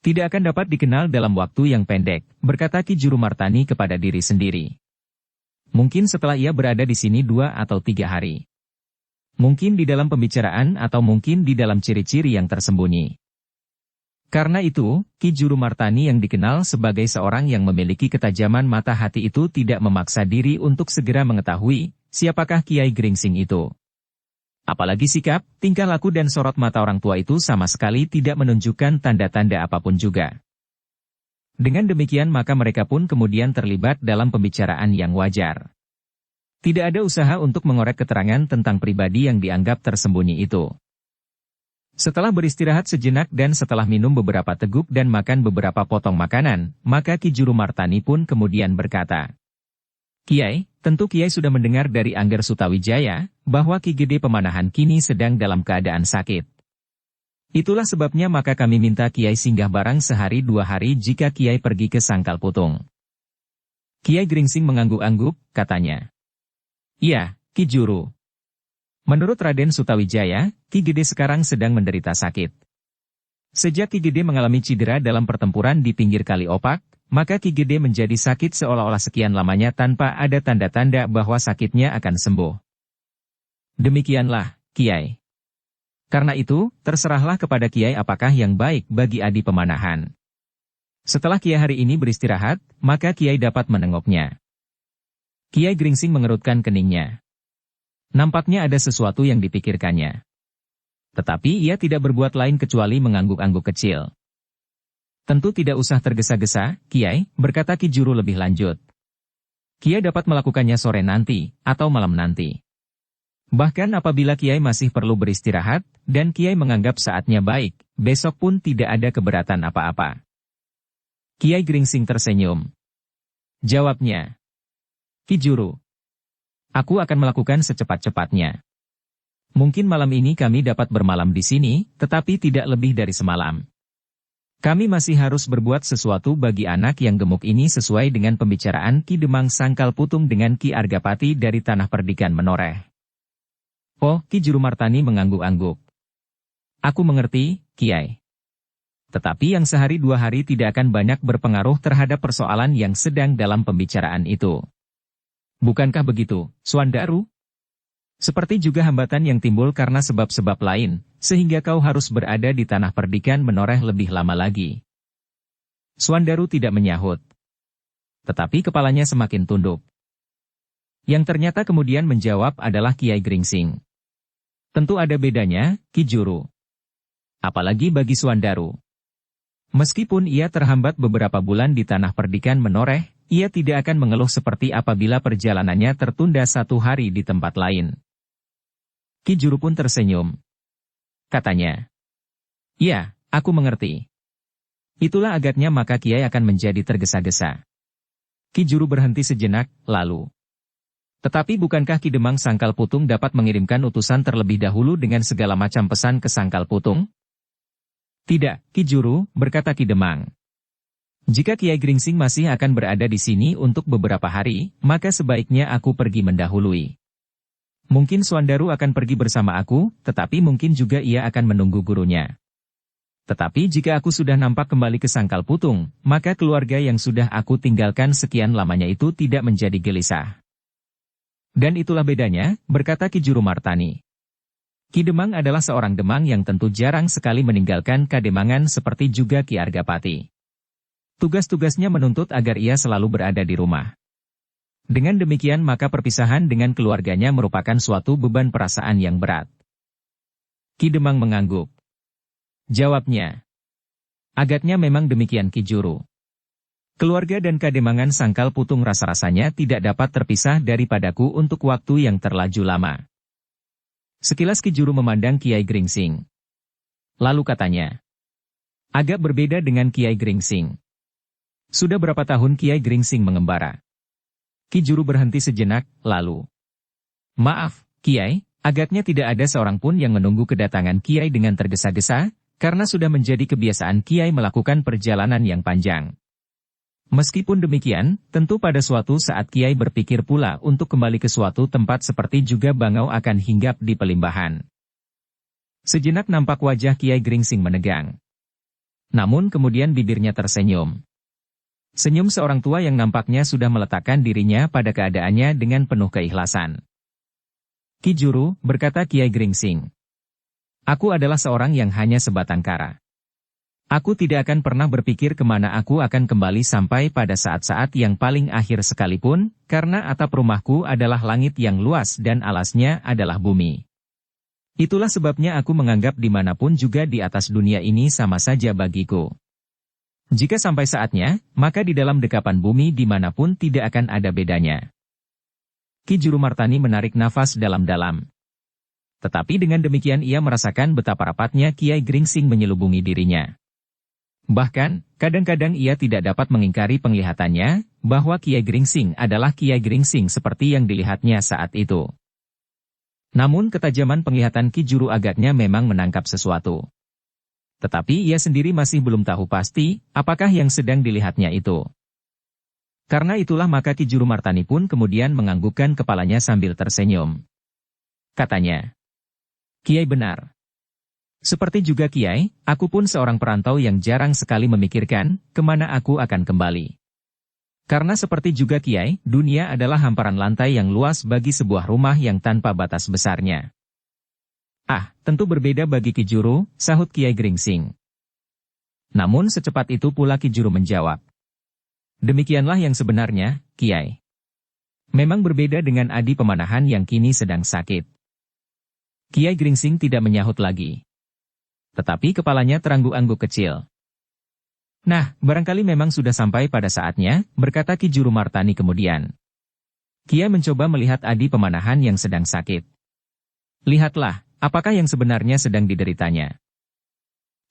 [SPEAKER 1] Tidak akan dapat dikenal dalam waktu yang pendek, berkata Ki Jumartani kepada diri sendiri. Mungkin setelah ia berada di sini 2 atau 3 hari. Mungkin di dalam pembicaraan atau mungkin di dalam ciri-ciri yang tersembunyi. Karena itu, Ki Jumartani yang dikenal sebagai seorang yang memiliki ketajaman mata hati itu tidak memaksa diri untuk segera mengetahui siapakah Kiai Gringsing itu. Apalagi sikap, tingkah laku dan sorot mata orang tua itu sama sekali tidak menunjukkan tanda-tanda apapun juga. Dengan demikian maka mereka pun kemudian terlibat dalam pembicaraan yang wajar. Tidak ada usaha untuk mengorek keterangan tentang pribadi yang dianggap tersembunyi itu. Setelah beristirahat sejenak dan setelah minum beberapa teguk dan makan beberapa potong makanan, maka Ki Jumartani pun kemudian berkata, "Kiai, tentu Kiai sudah mendengar dari Angger Sutawijaya, bahwa Ki Gede Pemanahan kini sedang dalam keadaan sakit. Itulah sebabnya maka kami minta Kiai singgah barang sehari 2 hari jika Kiai pergi ke Sangkal Putung." Kiai Gringsing mengangguk-angguk, katanya. Iya, Ki Juru. Menurut Raden Sutawijaya, Ki Gede sekarang sedang menderita sakit. Sejak Ki Gede mengalami cedera dalam pertempuran di pinggir Kali Opak, maka Ki Gede menjadi sakit seolah-olah sekian lamanya tanpa ada tanda-tanda bahwa sakitnya akan sembuh. Demikianlah, Kiai. Karena itu, terserahlah kepada Kiai apakah yang baik bagi Adi Pemanahan. Setelah Kiai hari ini beristirahat, maka Kiai dapat menengoknya. Kiai Gringsing mengerutkan keningnya. Nampaknya ada sesuatu yang dipikirkannya. Tetapi ia tidak berbuat lain kecuali mengangguk-angguk kecil. Tentu tidak usah tergesa-gesa, Kiai, berkata Ki Juru lebih lanjut. Kiai dapat melakukannya sore nanti, atau malam nanti. Bahkan apabila Kiai masih perlu beristirahat, dan Kiai menganggap saatnya baik, besok pun tidak ada keberatan apa-apa. Kiai Gringsing tersenyum. Jawabnya. Ki Juru. Aku akan melakukan secepat-cepatnya. Mungkin malam ini kami dapat bermalam di sini, tetapi tidak lebih dari semalam. Kami masih harus berbuat sesuatu bagi anak yang gemuk ini sesuai dengan pembicaraan Ki Demang Sangkal Putung dengan Ki Argapati dari Tanah Perdikan Menoreh. Oh, Ki Juru Martani mengangguk-angguk. Aku mengerti, Kiai. Tetapi yang sehari dua hari tidak akan banyak berpengaruh terhadap persoalan yang sedang dalam pembicaraan itu. Bukankah begitu, Suandaru? Seperti juga hambatan yang timbul karena sebab-sebab lain, sehingga kau harus berada di Tanah Perdikan Menoreh lebih lama lagi. Suandaru tidak menyahut. Tetapi kepalanya semakin tunduk. Yang ternyata kemudian menjawab adalah Kiai Gringsing. Tentu ada bedanya, Ki Juru. Apalagi bagi Suandaru. Meskipun ia terhambat beberapa bulan di Tanah Perdikan Menoreh, ia tidak akan mengeluh seperti apabila perjalanannya tertunda 1 hari di tempat lain. Ki Juru pun tersenyum. Katanya. Ya, aku mengerti. Itulah agaknya maka Kiai akan menjadi tergesa-gesa. Ki Juru berhenti sejenak, lalu. Tetapi bukankah Ki Demang Sangkal Putung dapat mengirimkan utusan terlebih dahulu dengan segala macam pesan ke Sangkal Putung? Tidak, Ki Juru, berkata Ki Demang. Jika Kiai Gringsing masih akan berada di sini untuk beberapa hari, maka sebaiknya aku pergi mendahului. Mungkin Suandaru akan pergi bersama aku, tetapi mungkin juga ia akan menunggu gurunya. Tetapi jika aku sudah nampak kembali ke Sangkal Putung, maka keluarga yang sudah aku tinggalkan sekian lamanya itu tidak menjadi gelisah. Dan itulah bedanya, berkata Ki Juru Martani. Ki Demang adalah seorang Demang yang tentu jarang sekali meninggalkan Kademangan seperti juga Ki Argapati. Tugas-tugasnya menuntut agar ia selalu berada di rumah. Dengan demikian maka perpisahan dengan keluarganya merupakan suatu beban perasaan yang berat. Ki Demang mengangguk. Jawabnya. Agaknya memang demikian Ki Juru. Keluarga dan Kademangan Sangkal Putung rasa-rasanya tidak dapat terpisah daripadaku untuk waktu yang terlaju lama. Sekilas Ki Juru memandang Kiai Gringsing. Lalu katanya. Agak berbeda dengan Kiai Gringsing. Sudah berapa tahun Kiai Gringsing mengembara? Ki Juru berhenti sejenak, lalu. Maaf, Kiai, agaknya tidak ada seorang pun yang menunggu kedatangan Kiai dengan tergesa-gesa, karena sudah menjadi kebiasaan Kiai melakukan perjalanan yang panjang. Meskipun demikian, tentu pada suatu saat Kiai berpikir pula untuk kembali ke suatu tempat seperti juga bangau akan hinggap di Pelimbahan. Sejenak nampak wajah Kiai Gringsing menegang. Namun kemudian bibirnya tersenyum. Senyum seorang tua yang nampaknya sudah meletakkan dirinya pada keadaannya dengan penuh keikhlasan. Ki Juru, berkata Kiai Gringsing. Aku adalah seorang yang hanya sebatang kara. Aku tidak akan pernah berpikir kemana aku akan kembali sampai pada saat-saat yang paling akhir sekalipun, karena atap rumahku adalah langit yang luas dan alasnya adalah bumi. Itulah sebabnya aku menganggap dimanapun juga di atas dunia ini sama saja bagiku. Jika sampai saatnya, maka di dalam dekapan bumi dimanapun tidak akan ada bedanya. Ki Juru Martani menarik nafas dalam-dalam. Tetapi dengan demikian ia merasakan betapa rapatnya Kiai Gringsing menyelubungi dirinya. Bahkan, kadang-kadang ia tidak dapat mengingkari penglihatannya, bahwa Kiai Gringsing adalah Kiai Gringsing seperti yang dilihatnya saat itu. Namun ketajaman penglihatan Ki Juru agaknya memang menangkap sesuatu. Tetapi ia sendiri masih belum tahu pasti, apakah yang sedang dilihatnya itu. Karena itulah maka Ki Juru Martani pun kemudian menganggukkan kepalanya sambil tersenyum. Katanya, Kiai benar. Seperti juga Kiai, aku pun seorang perantau yang jarang sekali memikirkan kemana aku akan kembali. Karena seperti juga Kiai, dunia adalah hamparan lantai yang luas bagi sebuah rumah yang tanpa batas besarnya. Ah, tentu berbeda bagi Ki Juru, sahut Kiai Gringsing. Namun secepat itu pula Ki Juru menjawab. Demikianlah yang sebenarnya, Kiai. Memang berbeda dengan Adi Pemanahan yang kini sedang sakit. Kiai Gringsing tidak menyahut lagi. Tetapi kepalanya terangguk-angguk kecil. Nah, barangkali memang sudah sampai pada saatnya, berkata Ki Juru Martani kemudian. Kiai mencoba melihat Adi Pemanahan yang sedang sakit. Lihatlah, apakah yang sebenarnya sedang dideritanya.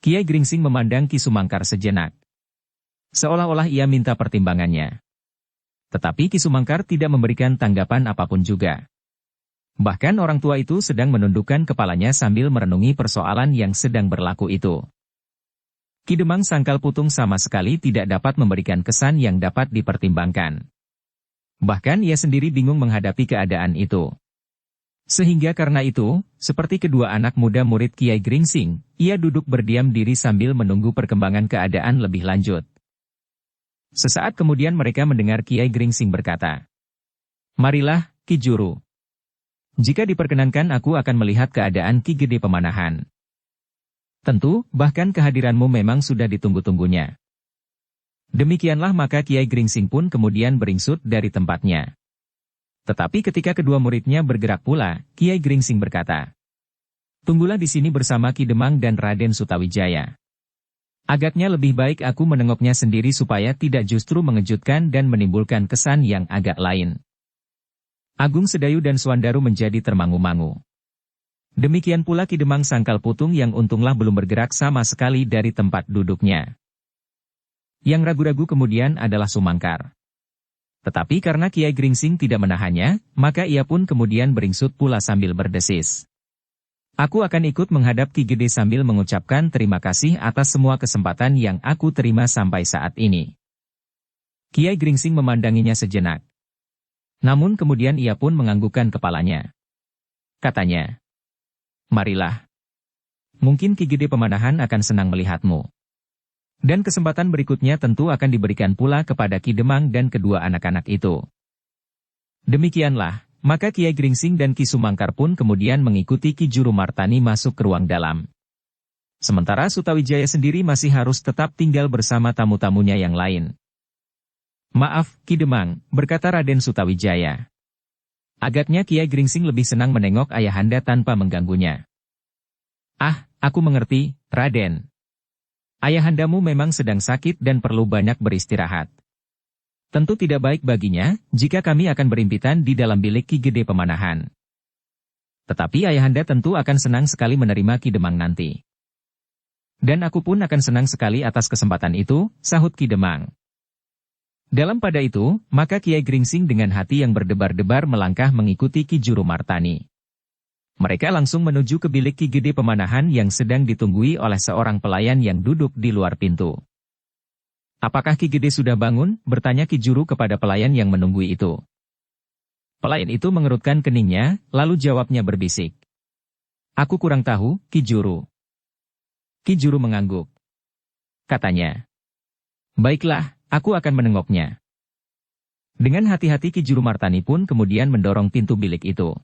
[SPEAKER 1] Kiai Gringsing memandang Ki Sumangkar sejenak. Seolah-olah ia minta pertimbangannya. Tetapi Ki Sumangkar tidak memberikan tanggapan apapun juga. Bahkan orang tua itu sedang menundukkan kepalanya sambil merenungi persoalan yang sedang berlaku itu. Ki Demang Sangkal Putung sama sekali tidak dapat memberikan kesan yang dapat dipertimbangkan. Bahkan ia sendiri bingung menghadapi keadaan itu. Sehingga karena itu, seperti kedua anak muda murid Kiai Gringsing, ia duduk berdiam diri sambil menunggu perkembangan keadaan lebih lanjut. Sesaat kemudian mereka mendengar Kiai Gringsing berkata, Marilah, Ki Juru. Jika diperkenankan aku akan melihat keadaan Ki Gede Pemanahan. Tentu, bahkan kehadiranmu memang sudah ditunggu-tunggunya. Demikianlah maka Kiai Gringsing pun kemudian beringsut dari tempatnya. Tetapi ketika kedua muridnya bergerak pula, Kiai Gringsing berkata, Tunggulah di sini bersama Ki Demang dan Raden Sutawijaya. Agaknya lebih baik aku menengoknya sendiri supaya tidak justru mengejutkan dan menimbulkan kesan yang agak lain. Agung Sedayu dan Suandaru menjadi termangu-mangu. Demikian pula Ki Demang Sangkal Putung yang untunglah belum bergerak sama sekali dari tempat duduknya. Yang ragu-ragu kemudian adalah Sumangkar. Tetapi karena Kiai Gringsing tidak menahannya, maka ia pun kemudian beringsut pula sambil berdesis. Aku akan ikut menghadap Ki Gede sambil mengucapkan terima kasih atas semua kesempatan yang aku terima sampai saat ini. Kiai Gringsing memandanginya sejenak. Namun kemudian ia pun menganggukkan kepalanya. Katanya, Marilah. Mungkin Ki Gede Pemanahan akan senang melihatmu. Dan kesempatan berikutnya tentu akan diberikan pula kepada Ki Demang dan kedua anak-anak itu. Demikianlah, maka Kiai Gringsing dan Ki Sumangkar pun kemudian mengikuti Ki Juru Martani masuk ke ruang dalam. Sementara Sutawijaya sendiri masih harus tetap tinggal bersama tamu-tamunya yang lain. Maaf, Ki Demang, berkata Raden Sutawijaya. Agaknya Kiai Gringsing lebih senang menengok ayahanda tanpa mengganggunya. Ah, aku mengerti, Raden. Ayahandamu memang sedang sakit dan perlu banyak beristirahat. Tentu tidak baik baginya, jika kami akan berimpitan di dalam bilik Ki Gede Pemanahan. Tetapi ayahanda tentu akan senang sekali menerima Ki Demang nanti. Dan aku pun akan senang sekali atas kesempatan itu, sahut Ki Demang. Dalam pada itu, maka Kiai Gringsing dengan hati yang berdebar-debar melangkah mengikuti Ki Juru Martani. Mereka langsung menuju ke bilik Ki Gede Pemanahan yang sedang ditunggui oleh seorang pelayan yang duduk di luar pintu. Apakah Ki Gede sudah bangun? Bertanya Ki Juru kepada pelayan yang menunggui itu. Pelayan itu mengerutkan keningnya, lalu jawabnya berbisik. Aku kurang tahu, Ki Juru. Ki Juru mengangguk. Katanya, Baiklah, aku akan menengoknya. Dengan hati-hati Ki Juru Martani pun kemudian mendorong pintu bilik itu.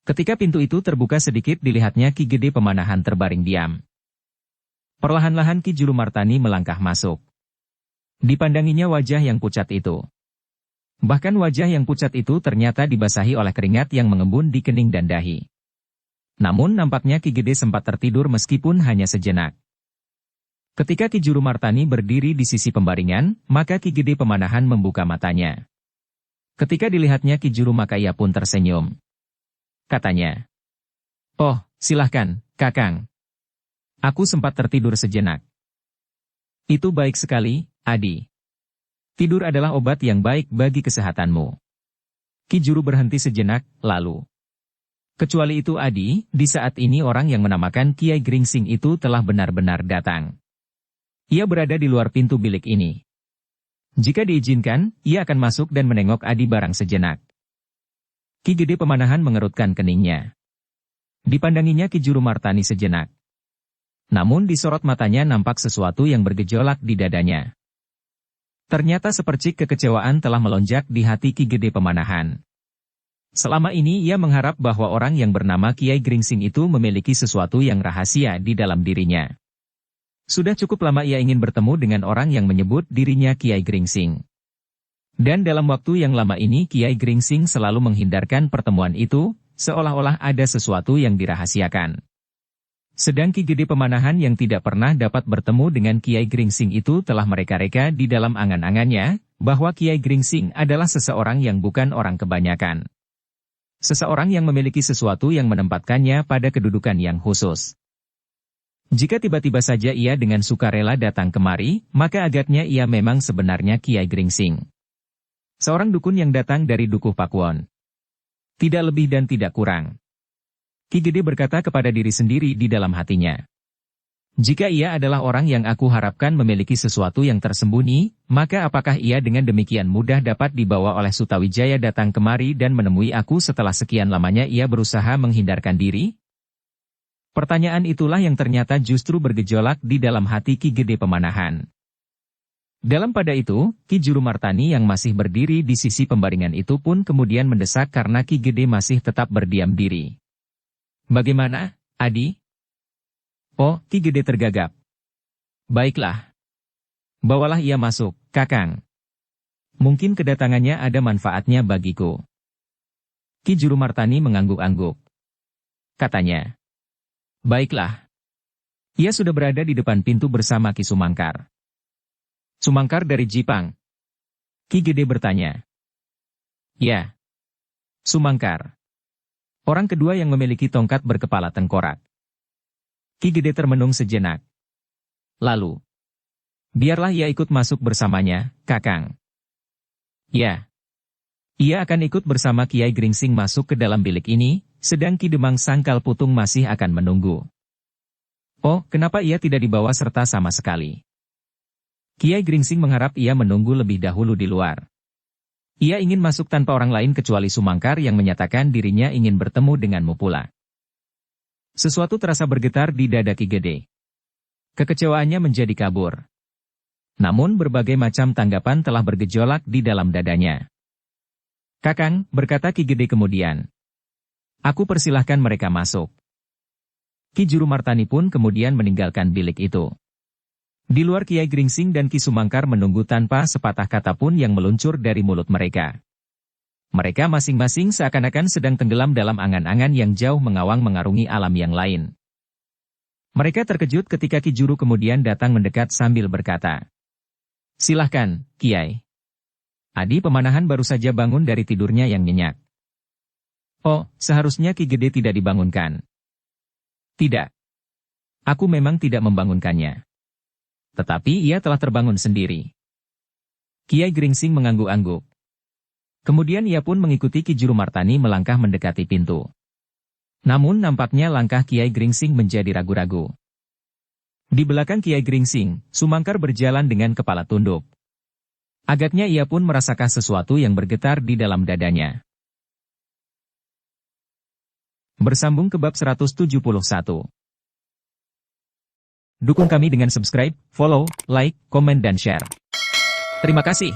[SPEAKER 1] Ketika pintu itu terbuka sedikit dilihatnya Ki Gede Pemanahan terbaring diam. Perlahan-lahan Ki Juru Martani melangkah masuk. Dipandanginya wajah yang pucat itu. Bahkan wajah yang pucat itu ternyata dibasahi oleh keringat yang mengembun di kening dan dahi. Namun nampaknya Ki Gede sempat tertidur meskipun hanya sejenak. Ketika Ki Juru Martani berdiri di sisi pembaringan, maka Ki Gede Pemanahan membuka matanya. Ketika dilihatnya Ki Juru maka ia pun tersenyum. Katanya, Oh, silahkan, Kakang. Aku sempat tertidur sejenak. Itu baik sekali, Adi. Tidur adalah obat yang baik bagi kesehatanmu. Ki Juru berhenti sejenak, lalu. Kecuali itu Adi, di saat ini orang yang menamakan Kiai Gringsing itu telah benar-benar datang. Ia berada di luar pintu bilik ini. Jika diizinkan, ia akan masuk dan menengok Adi Barang sejenak. Ki Gede Pemanahan mengerutkan keningnya. Dipandanginya Ki Juru Martani sejenak. Namun di sorot matanya nampak sesuatu yang bergejolak di dadanya. Ternyata sepercik kekecewaan telah melonjak di hati Ki Gede Pemanahan. Selama ini ia mengharap bahwa orang yang bernama Kiai Gringsing itu memiliki sesuatu yang rahasia di dalam dirinya. Sudah cukup lama ia ingin bertemu dengan orang yang menyebut dirinya Kiai Gringsing. Dan dalam waktu yang lama ini Kiai Gringsing selalu menghindarkan pertemuan itu, seolah-olah ada sesuatu yang dirahasiakan. Sedang Ki Gede Pemanahan yang tidak pernah dapat bertemu dengan Kiai Gringsing itu telah mereka-reka di dalam angan-angannya, bahwa Kiai Gringsing adalah seseorang yang bukan orang kebanyakan. Seseorang yang memiliki sesuatu yang menempatkannya pada kedudukan yang khusus. Jika tiba-tiba saja ia dengan sukarela datang kemari, maka agaknya ia memang sebenarnya Kiai Gringsing. Seorang dukun yang datang dari Dukuh Pakuwon. Tidak lebih dan tidak kurang. Ki Gede berkata kepada diri sendiri di dalam hatinya. Jika ia adalah orang yang aku harapkan memiliki sesuatu yang tersembunyi, maka apakah ia dengan demikian mudah dapat dibawa oleh Sutawijaya datang kemari dan menemui aku setelah sekian lamanya ia berusaha menghindarkan diri? Pertanyaan itulah yang ternyata justru bergejolak di dalam hati Ki Gede Pemanahan. Dalam pada itu, Ki Juru Martani yang masih berdiri di sisi pembaringan itu pun kemudian mendesak karena Ki Gede masih tetap berdiam diri. Bagaimana, Adi? Oh, Ki Gede tergagap. Baiklah. Bawalah ia masuk, Kakang. Mungkin kedatangannya ada manfaatnya bagiku. Ki Juru Martani mengangguk-angguk. Katanya. Baiklah. Ia sudah berada di depan pintu bersama Ki Sumangkar. Sumangkar dari Jipang? Ki Gede bertanya. Ya. Sumangkar. Orang kedua yang memiliki tongkat berkepala tengkorak. Ki Gede termenung sejenak. Lalu. Biarlah ia ikut masuk bersamanya, Kakang. Ya. Ia akan ikut bersama Kiai Gringsing masuk ke dalam bilik ini, sedang Ki Demang Sangkal Putung masih akan menunggu. Oh, kenapa ia tidak dibawa serta sama sekali? Kiai Gringsing mengharap ia menunggu lebih dahulu di luar. Ia ingin masuk tanpa orang lain kecuali Sumangkar yang menyatakan dirinya ingin bertemu denganmu pula. Sesuatu terasa bergetar di dada Ki Gede. Kekecewaannya menjadi kabur. Namun berbagai macam tanggapan telah bergejolak di dalam dadanya. Kakang, berkata Ki Gede kemudian. Aku persilahkan mereka masuk. Ki Juru Martani pun kemudian meninggalkan bilik itu. Di luar Kiai Gringsing dan Ki Sumangkar menunggu tanpa sepatah kata pun yang meluncur dari mulut mereka. Mereka masing-masing seakan-akan sedang tenggelam dalam angan-angan yang jauh mengawang mengarungi alam yang lain. Mereka terkejut ketika Ki Juru kemudian datang mendekat sambil berkata. Silahkan, Kiai. Adi Pemanahan baru saja bangun dari tidurnya yang nyenyak. Oh, seharusnya Ki Gede tidak dibangunkan. Tidak. Aku memang tidak membangunkannya. Tetapi ia telah terbangun sendiri. Kiai Gringsing mengangguk-angguk. Kemudian ia pun mengikuti Ki Juru Martani melangkah mendekati pintu. Namun nampaknya langkah Kiai Gringsing menjadi ragu-ragu. Di belakang Kiai Gringsing, Sumangkar berjalan dengan kepala tunduk. Agaknya ia pun merasakan sesuatu yang bergetar di dalam dadanya. Bersambung ke bab 171. Dukung kami dengan subscribe, follow, like, komen dan share. Terima kasih.